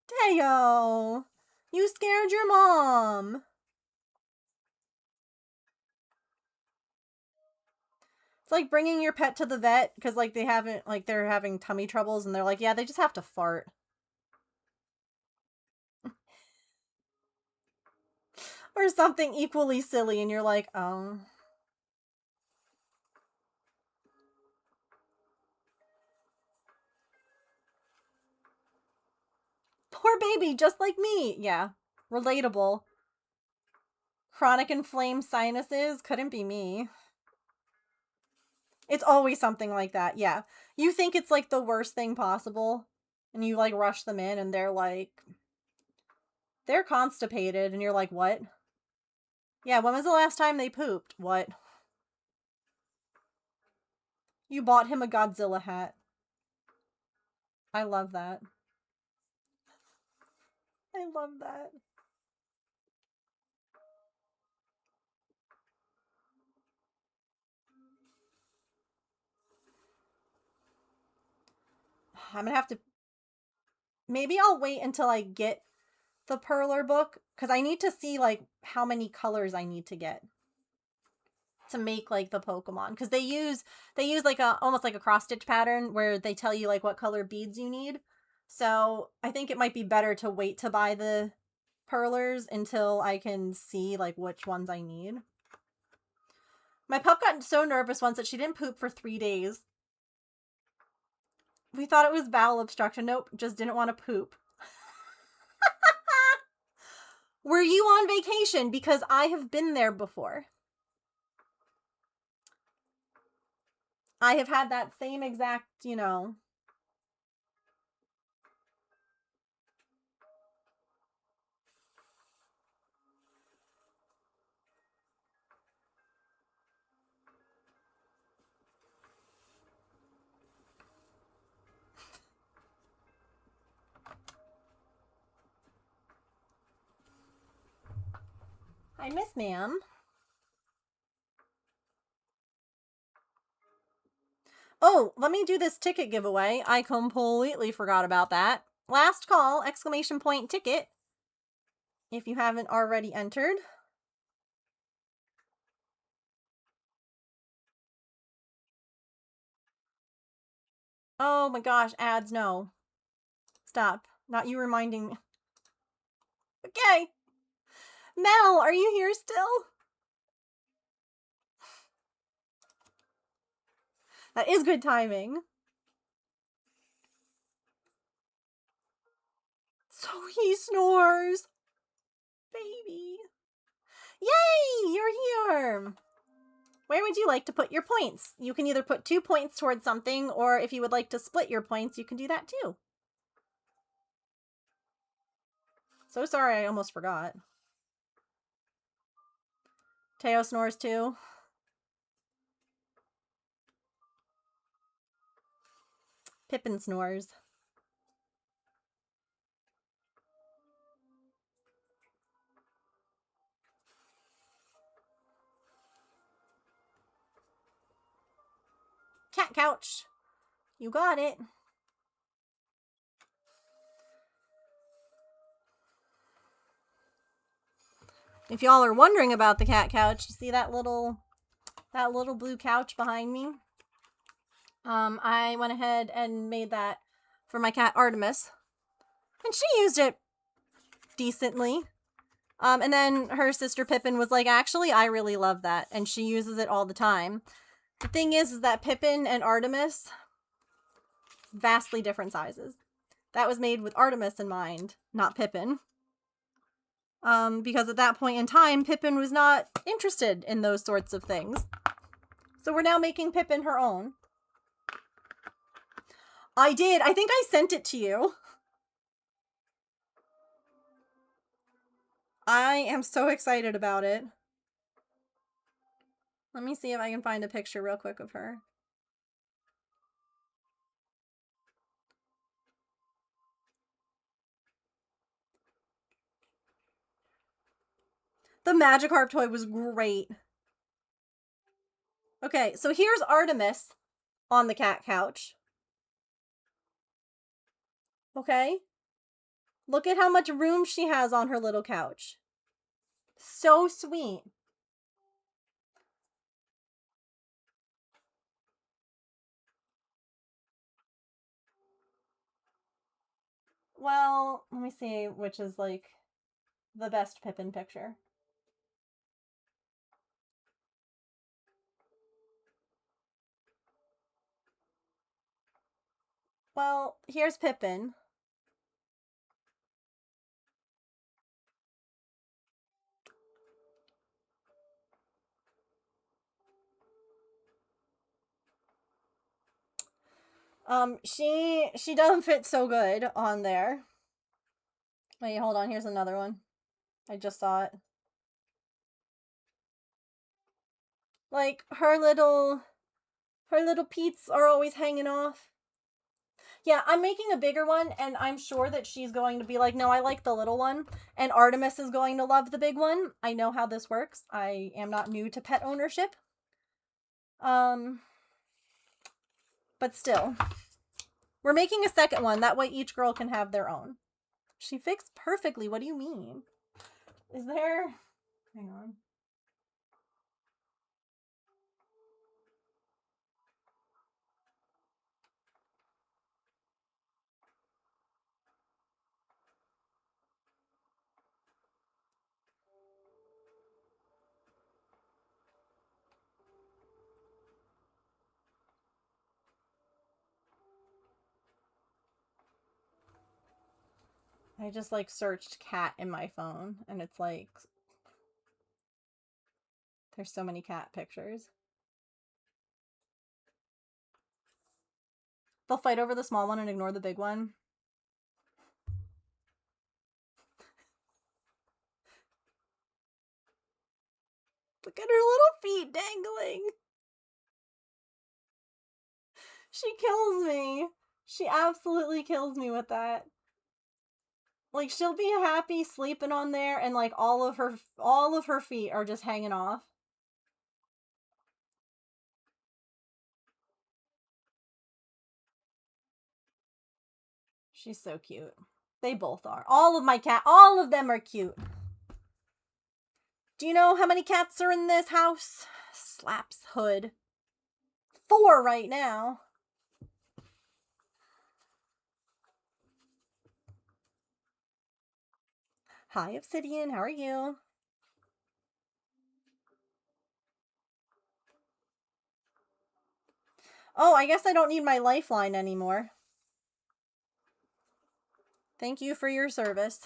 Teo, you scared your mom. It's like bringing your pet to the vet because like they're having tummy troubles and they're like, yeah, they just have to fart. Or something equally silly and you're like, oh. Poor baby, just like me. Yeah, relatable. Chronic inflamed sinuses, couldn't be me. It's always something like that, yeah. You think it's like the worst thing possible, and you like rush them in and they're like, they're constipated, and you're like, what? Yeah, when was the last time they pooped? What? You bought him a Godzilla hat. I love that. I love that. I'm gonna have to... Maybe I'll wait until I get the Perler book, because I need to see, like, how many colors I need to get to make, like, the Pokemon. Because they use, like, almost like a cross-stitch pattern, where they tell you, like, what color beads you need. So, I think it might be better to wait to buy the Perlers until I can see, like, which ones I need. My pup got so nervous once that she didn't poop for 3 days. We thought it was bowel obstruction. Nope, just didn't want to poop. Were you on vacation? Because I have been there before. I have had that same exact, you know. I miss ma'am. Oh, let me do this ticket giveaway. I completely forgot about that. Last call, exclamation point ticket. If you haven't already entered. Oh my gosh, ads, no. stop. Not you reminding me. Okay. Mel, are you here still? That is good timing. So he snores. Baby. Yay! You're here! Where would you like to put your points? You can either put 2 points towards something, or if you would like to split your points, you can do that too. So sorry, I almost forgot. Teo snores too. Pippin snores. Cat couch. You got it. If y'all are wondering about the cat couch, you see that little blue couch behind me? I went ahead and made that for my cat Artemis. And she used it decently. And then her sister Pippin was like, actually, I really love that. And she uses it all the time. The thing is that Pippin and Artemis, vastly different sizes. That was made with Artemis in mind, not Pippin. Because at that point in time, Pippin was not interested in those sorts of things. So we're now making Pippin her own. I did. I think I sent it to you. I am so excited about it. Let me see if I can find a picture real quick of her. The Magikarp toy was great. Okay, so here's Artemis on the cat couch. Okay? Look at how much room she has on her little couch. So sweet. Well, let me see which is like the best Pippin picture. Well, here's Pippin. She doesn't fit so good on there. Wait, hold on, here's another one. I just saw it. Like, her little peats are always hanging off. Yeah, I'm making a bigger one, and I'm sure that she's going to be like, no, I like the little one. And Artemis is going to love the big one. I know how this works. I am not new to pet ownership. But still. We're making a second one. That way each girl can have their own. She fits perfectly. What do you mean? Is there... Hang on. I just like searched cat in my phone and it's like there's so many cat pictures. They'll fight over the small one and ignore the big one. Look at her little feet dangling. She kills me. She absolutely kills me with that. Like, she'll be happy sleeping on there and like all of her feet are just hanging off. She's so cute. They both are. All of them are cute. Do you know how many cats are in this house? Slaps hood. 4 right now. Hi, Obsidian. How are you? Oh, I guess I don't need my lifeline anymore. Thank you for your service.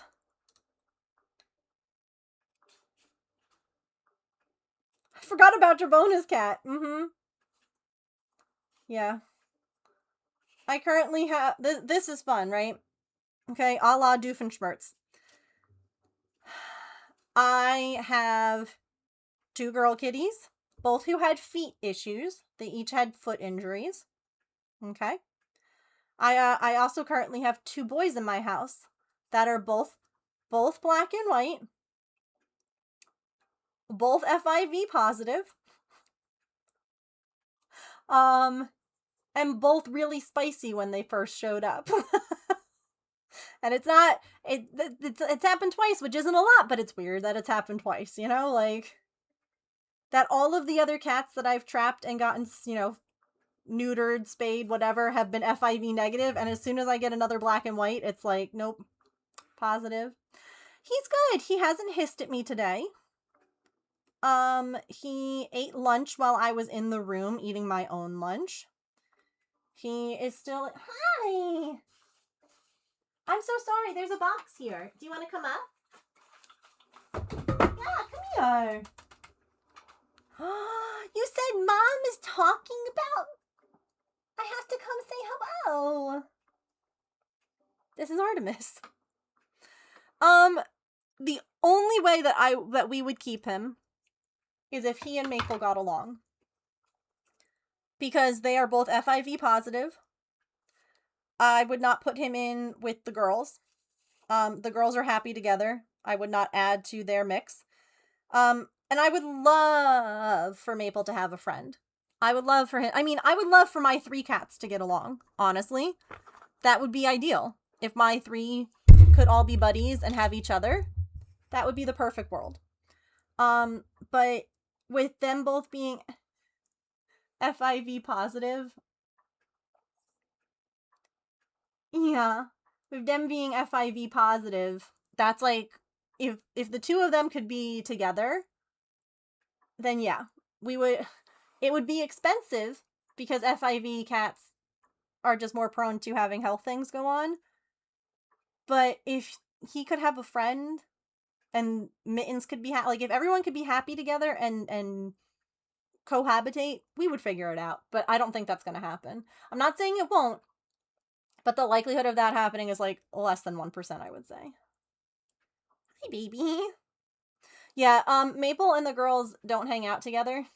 I forgot about your bonus cat. Mm-hmm. Yeah. I currently have... This is fun, right? Okay, a la Doofenshmirtz. I have 2 girl kitties, both who had feet issues. They each had foot injuries. Okay. I also currently have 2 boys in my house that are both black and white, both FIV positive, and both really spicy when they first showed up. And it's happened twice, which isn't a lot, but it's weird that it's happened twice, you know, like that all of the other cats that I've trapped and gotten, you know, neutered, spayed, whatever, have been FIV negative, and as soon as I get another black and white, it's like, nope, positive. He's good. He hasn't hissed at me today. He ate lunch while I was in the room eating my own lunch. He is still... Hi! I'm so sorry. There's a box here. Do you want to come up? Yeah, come here. You said Mom is talking about... I have to come say hello. This is Artemis. The only way that we would keep him is if he and Maple got along. Because they are both FIV positive. I would not put him in with the girls. The girls are happy together. I would not add to their mix. And I would love for Maple to have a friend. I would love for him... I mean, I would love for my 3 cats to get along, honestly. That would be ideal. If my 3 could all be buddies and have each other, that would be the perfect world. But with them both being FIV positive... Yeah. With them being FIV positive, that's like... If the 2 of them could be together, then yeah. It would be expensive because FIV cats are just more prone to having health things go on. But if he could have a friend and Mittens could be like, if everyone could be happy together and cohabitate, we would figure it out. But I don't think that's going to happen. I'm not saying it won't, but the likelihood of that happening is like less than 1%, I would say. Hi, baby. Yeah, Maple and the girls don't hang out together.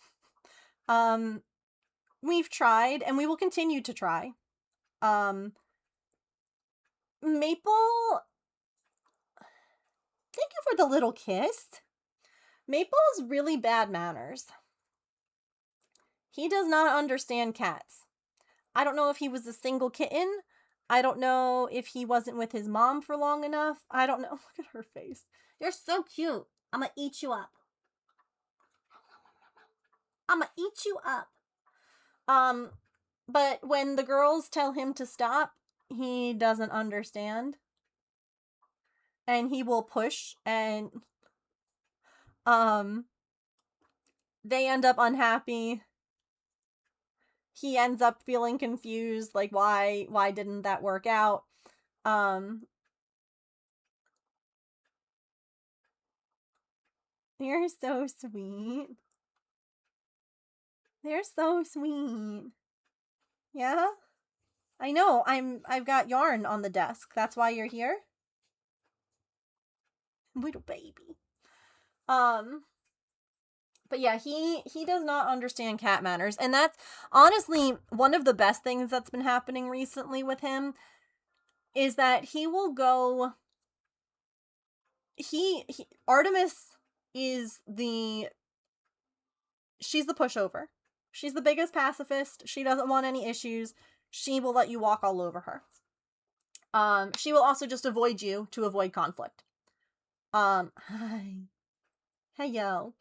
We've tried, and we will continue to try. Maple... Thank you for the little kiss. Maple's really bad manners. He does not understand cats. I don't know if he was a single kitten. I don't know if he wasn't with his mom for long enough. I don't know. Look at her face. You're so cute. I'm gonna eat you up. I'm gonna eat you up. But when the girls tell him to stop, he doesn't understand. And he will push, and they end up unhappy. He ends up feeling confused, like why didn't that work out? You're so sweet. They're so sweet. Yeah? I know, I've got yarn on the desk. That's why you're here? Little baby. But yeah, he does not understand cat manners. And that's honestly one of the best things that's been happening recently with him is that he will go... Artemis is she's the pushover. She's the biggest pacifist. She doesn't want any issues. She will let you walk all over her. She will also just avoid you to avoid conflict. Hi. Heyo.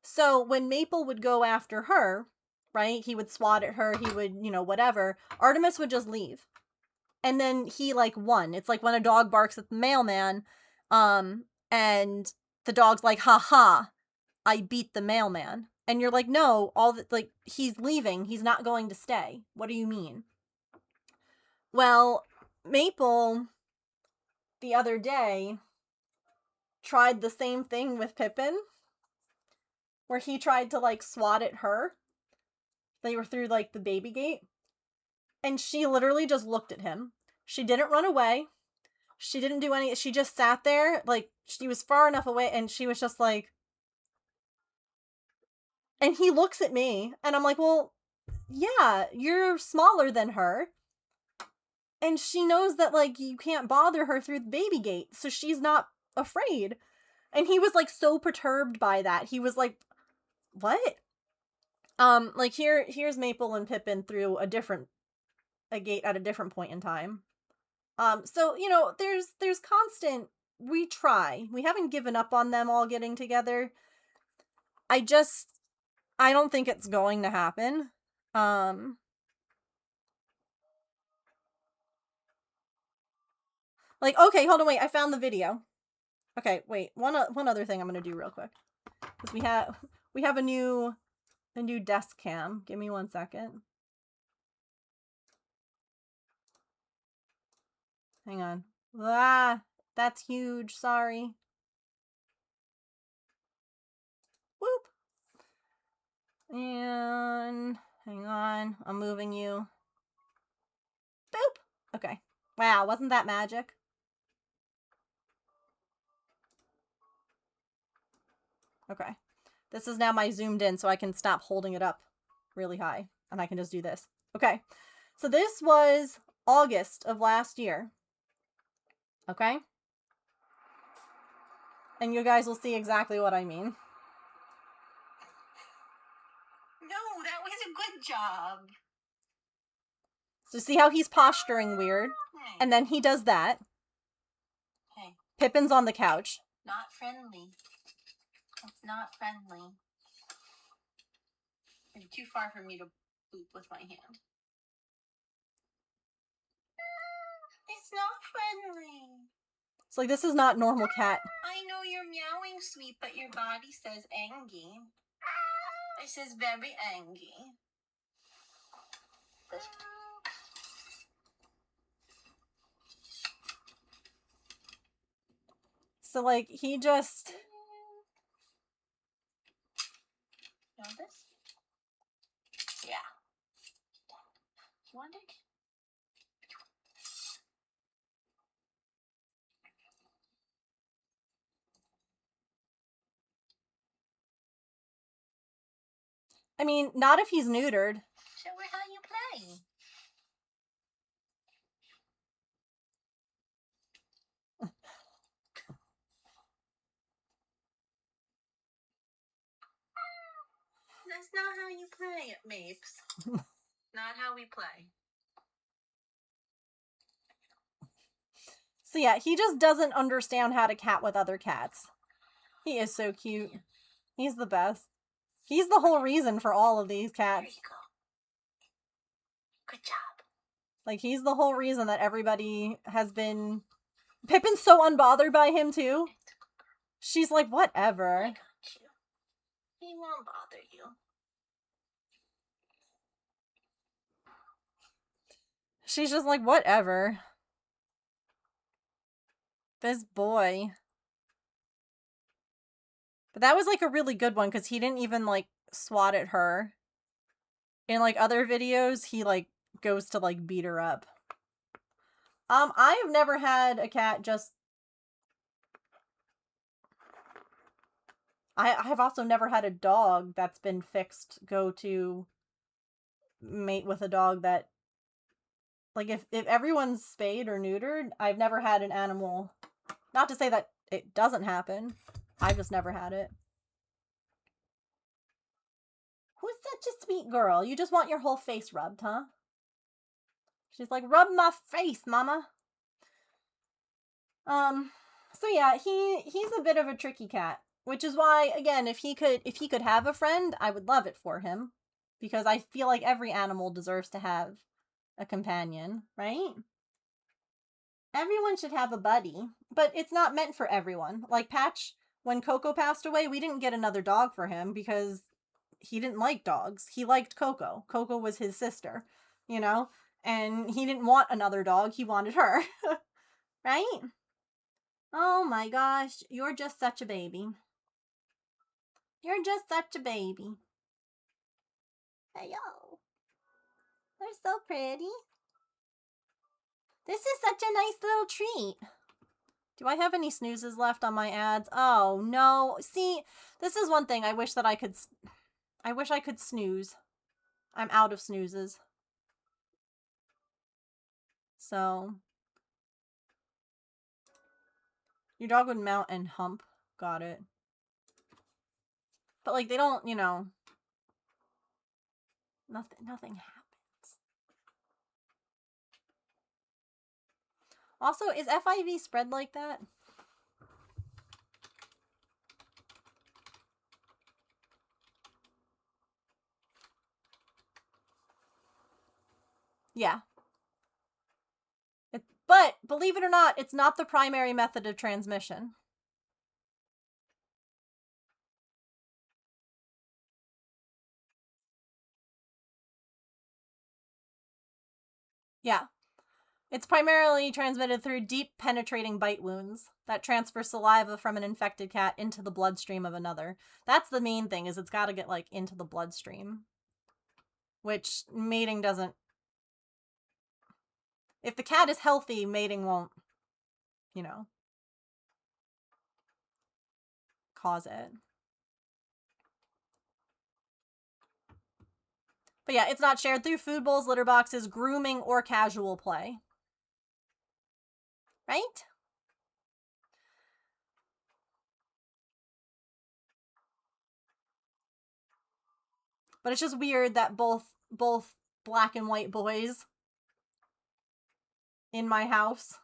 So when Maple would go after her, right, he would swat at her, he would, you know, whatever, Artemis would just leave. And then he, like, won. It's like when a dog barks at the mailman, And the dog's like, ha ha, I beat the mailman. And you're like, no, he's leaving. He's not going to stay. What do you mean? Well, Maple, the other day, tried the same thing with Pippin, where he tried to, like, swat at her. They were through, like, the baby gate. And she literally just looked at him. She didn't run away. She didn't do any, she just sat there, like, she was far enough away, and she was just like, and he looks at me, and I'm like, well, yeah, you're smaller than her. And she knows that, like, you can't bother her through the baby gate, so she's not afraid. And he was, like, so perturbed by that. He was like, what? Like, here's Maple and Pippin through a gate at a different point in time. So, you know, there's constant, we try. We haven't given up on them all getting together. I don't think it's going to happen. Like, okay, hold on, wait, I found the video. Okay, wait, one other thing I'm gonna do real quick. Because we have a new desk cam. Give me 1 second. Hang on. Ah, that's huge, sorry. Whoop. And hang on, I'm moving you. Boop. Okay. Wow, wasn't that magic? Okay. This is now my zoomed in, so I can stop holding it up really high. And I can just do this. Okay. So this was August of last year. Okay? And you guys will see exactly what I mean.
No, that was a good job.
So see how he's posturing weird? And then he does that.
Hey.
Pippin's on the couch.
Not friendly. It's not friendly. It's too far for me to boop with my hand. It's not friendly.
It's like, this is not normal cat.
I know you're meowing sweet, but your body says angry. It says very angry.
So, like, he just...
You want this? Yeah. You want it?
I mean, not if he's neutered.
Show her how you play. That's not how you play it, Mapes. Not how we play.
So yeah, he just doesn't understand how to cat with other cats. He is so cute. He's the best. He's the whole reason for all of these
There
cats.
you go. Good job.
Like, he's the whole reason that everybody has been... Pippin's so unbothered by him, too. She's like,
I
whatever.
got you. He won't bother you.
She's just like, whatever. This boy. But that was, like, a really good one, because he didn't even, like, swat at her. In, like, other videos, he, like, goes to, like, beat her up. I've never had a cat just... I've also never had a dog that's been fixed go to mate with a dog that... Like, if everyone's spayed or neutered, I've never had an animal... Not to say that it doesn't happen. I've just never had it. Who's such a sweet girl? You just want your whole face rubbed, huh? She's like, rub my face, mama. So yeah, he's a bit of a tricky cat. Which is why, again, if he could have a friend, I would love it for him. Because I feel like every animal deserves to have a companion, right? Everyone should have a buddy, but it's not meant for everyone. Like Patch, when Coco passed away, we didn't get another dog for him because he didn't like dogs. He liked Coco. Coco was his sister, you know? And he didn't want another dog. He wanted her. Right? Oh my gosh, you're just such a baby. You're just such a baby. Hello. They're so pretty. This is such a nice little treat. Do I have any snoozes left on my ads? Oh, no. See, this is one thing I wish that I could snooze. I'm out of snoozes. So. Your dog would mount and hump. Got it. But, like, they don't, you know. Nothing happens. Also, is FIV spread like that? Yeah. But, believe it or not, it's not the primary method of transmission. Yeah. It's primarily transmitted through deep penetrating bite wounds that transfer saliva from an infected cat into the bloodstream of another. That's the main thing, is it's got to get, like, into the bloodstream. Which mating doesn't... If the cat is healthy, mating won't, you know, cause it. But yeah, it's not shared through food bowls, litter boxes, grooming, or casual play. Right? But it's just weird that both black and white boys in my house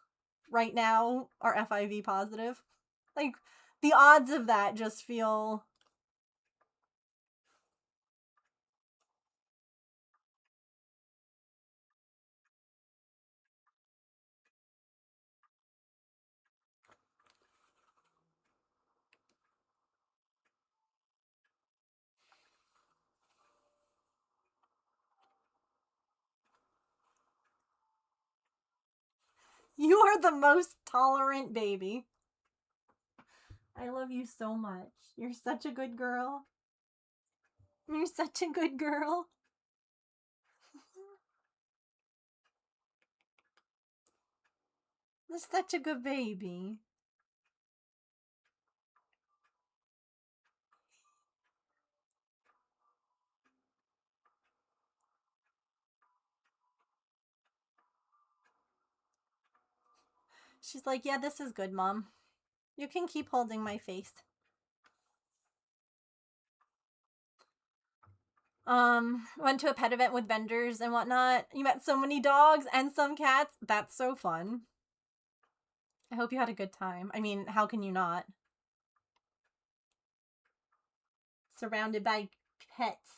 right now are FIV positive. Like, the odds of that just feel... You are the most tolerant baby. I love you so much. You're such a good girl. You're such a good girl. You're such a good baby. She's like, yeah, this is good, Mom. You can keep holding my face. Went to a pet event with vendors and whatnot. You met so many dogs and some cats. That's so fun. I hope you had a good time. I mean, how can you not? Surrounded by pets.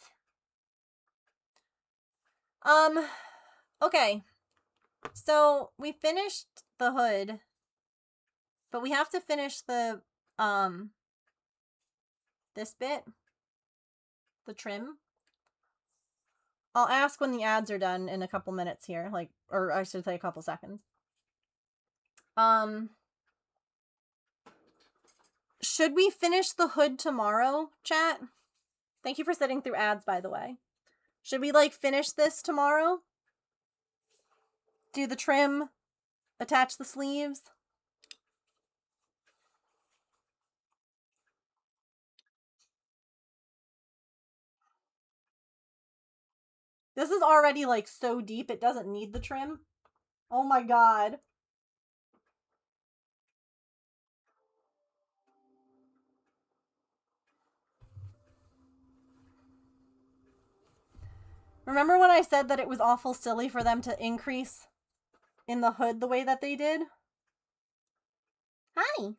Okay. So, we finished the hood. But we have to finish the, this bit. The trim. I'll ask when the ads are done in a couple minutes here. Like, or I should say a couple seconds. Should we finish the hood tomorrow, chat? Thank you for sitting through ads, by the way. Should we, like, finish this tomorrow? Do the trim? Attach the sleeves? This is already, like, so deep it doesn't need the trim. Oh my god. Remember when I said that it was awful silly for them to increase in the hood the way that they did? Hi.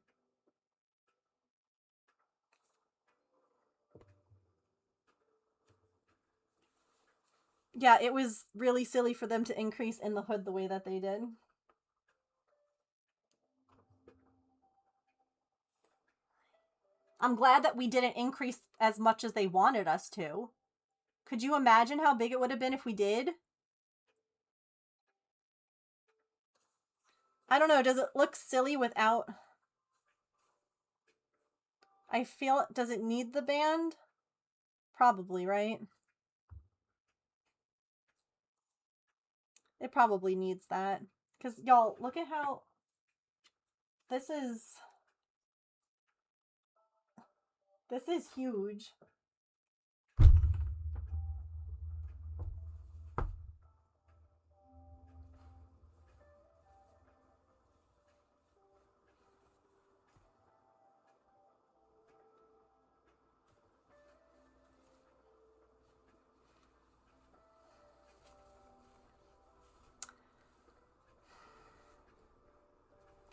Yeah, it was really silly for them to increase in the hood the way that they did. I'm glad that we didn't increase as much as they wanted us to. Could you imagine how big it would have been if we did? I don't know. Does it look silly without... I feel... Does it need the band? Probably, right? It probably needs that. Because, y'all, look at how... This is huge.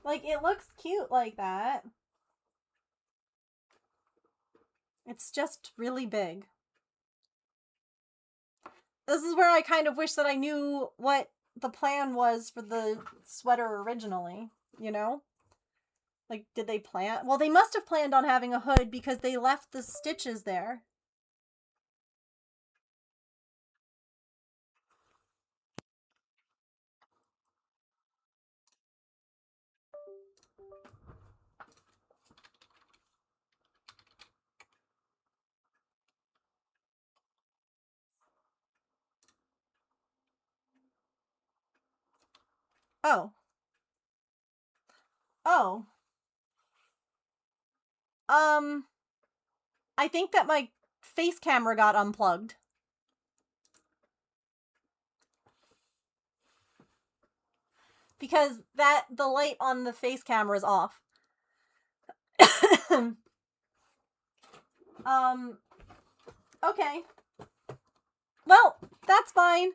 Like, it looks cute like that. It's just really big. This is where I kind of wish that I knew what the plan was for the sweater originally, you know? Like, did they plan? Well, they must have planned on having a hood because they left the stitches there. Oh. Oh. I think that my face camera got unplugged. Because the light on the face camera is off. Okay. Well, that's fine.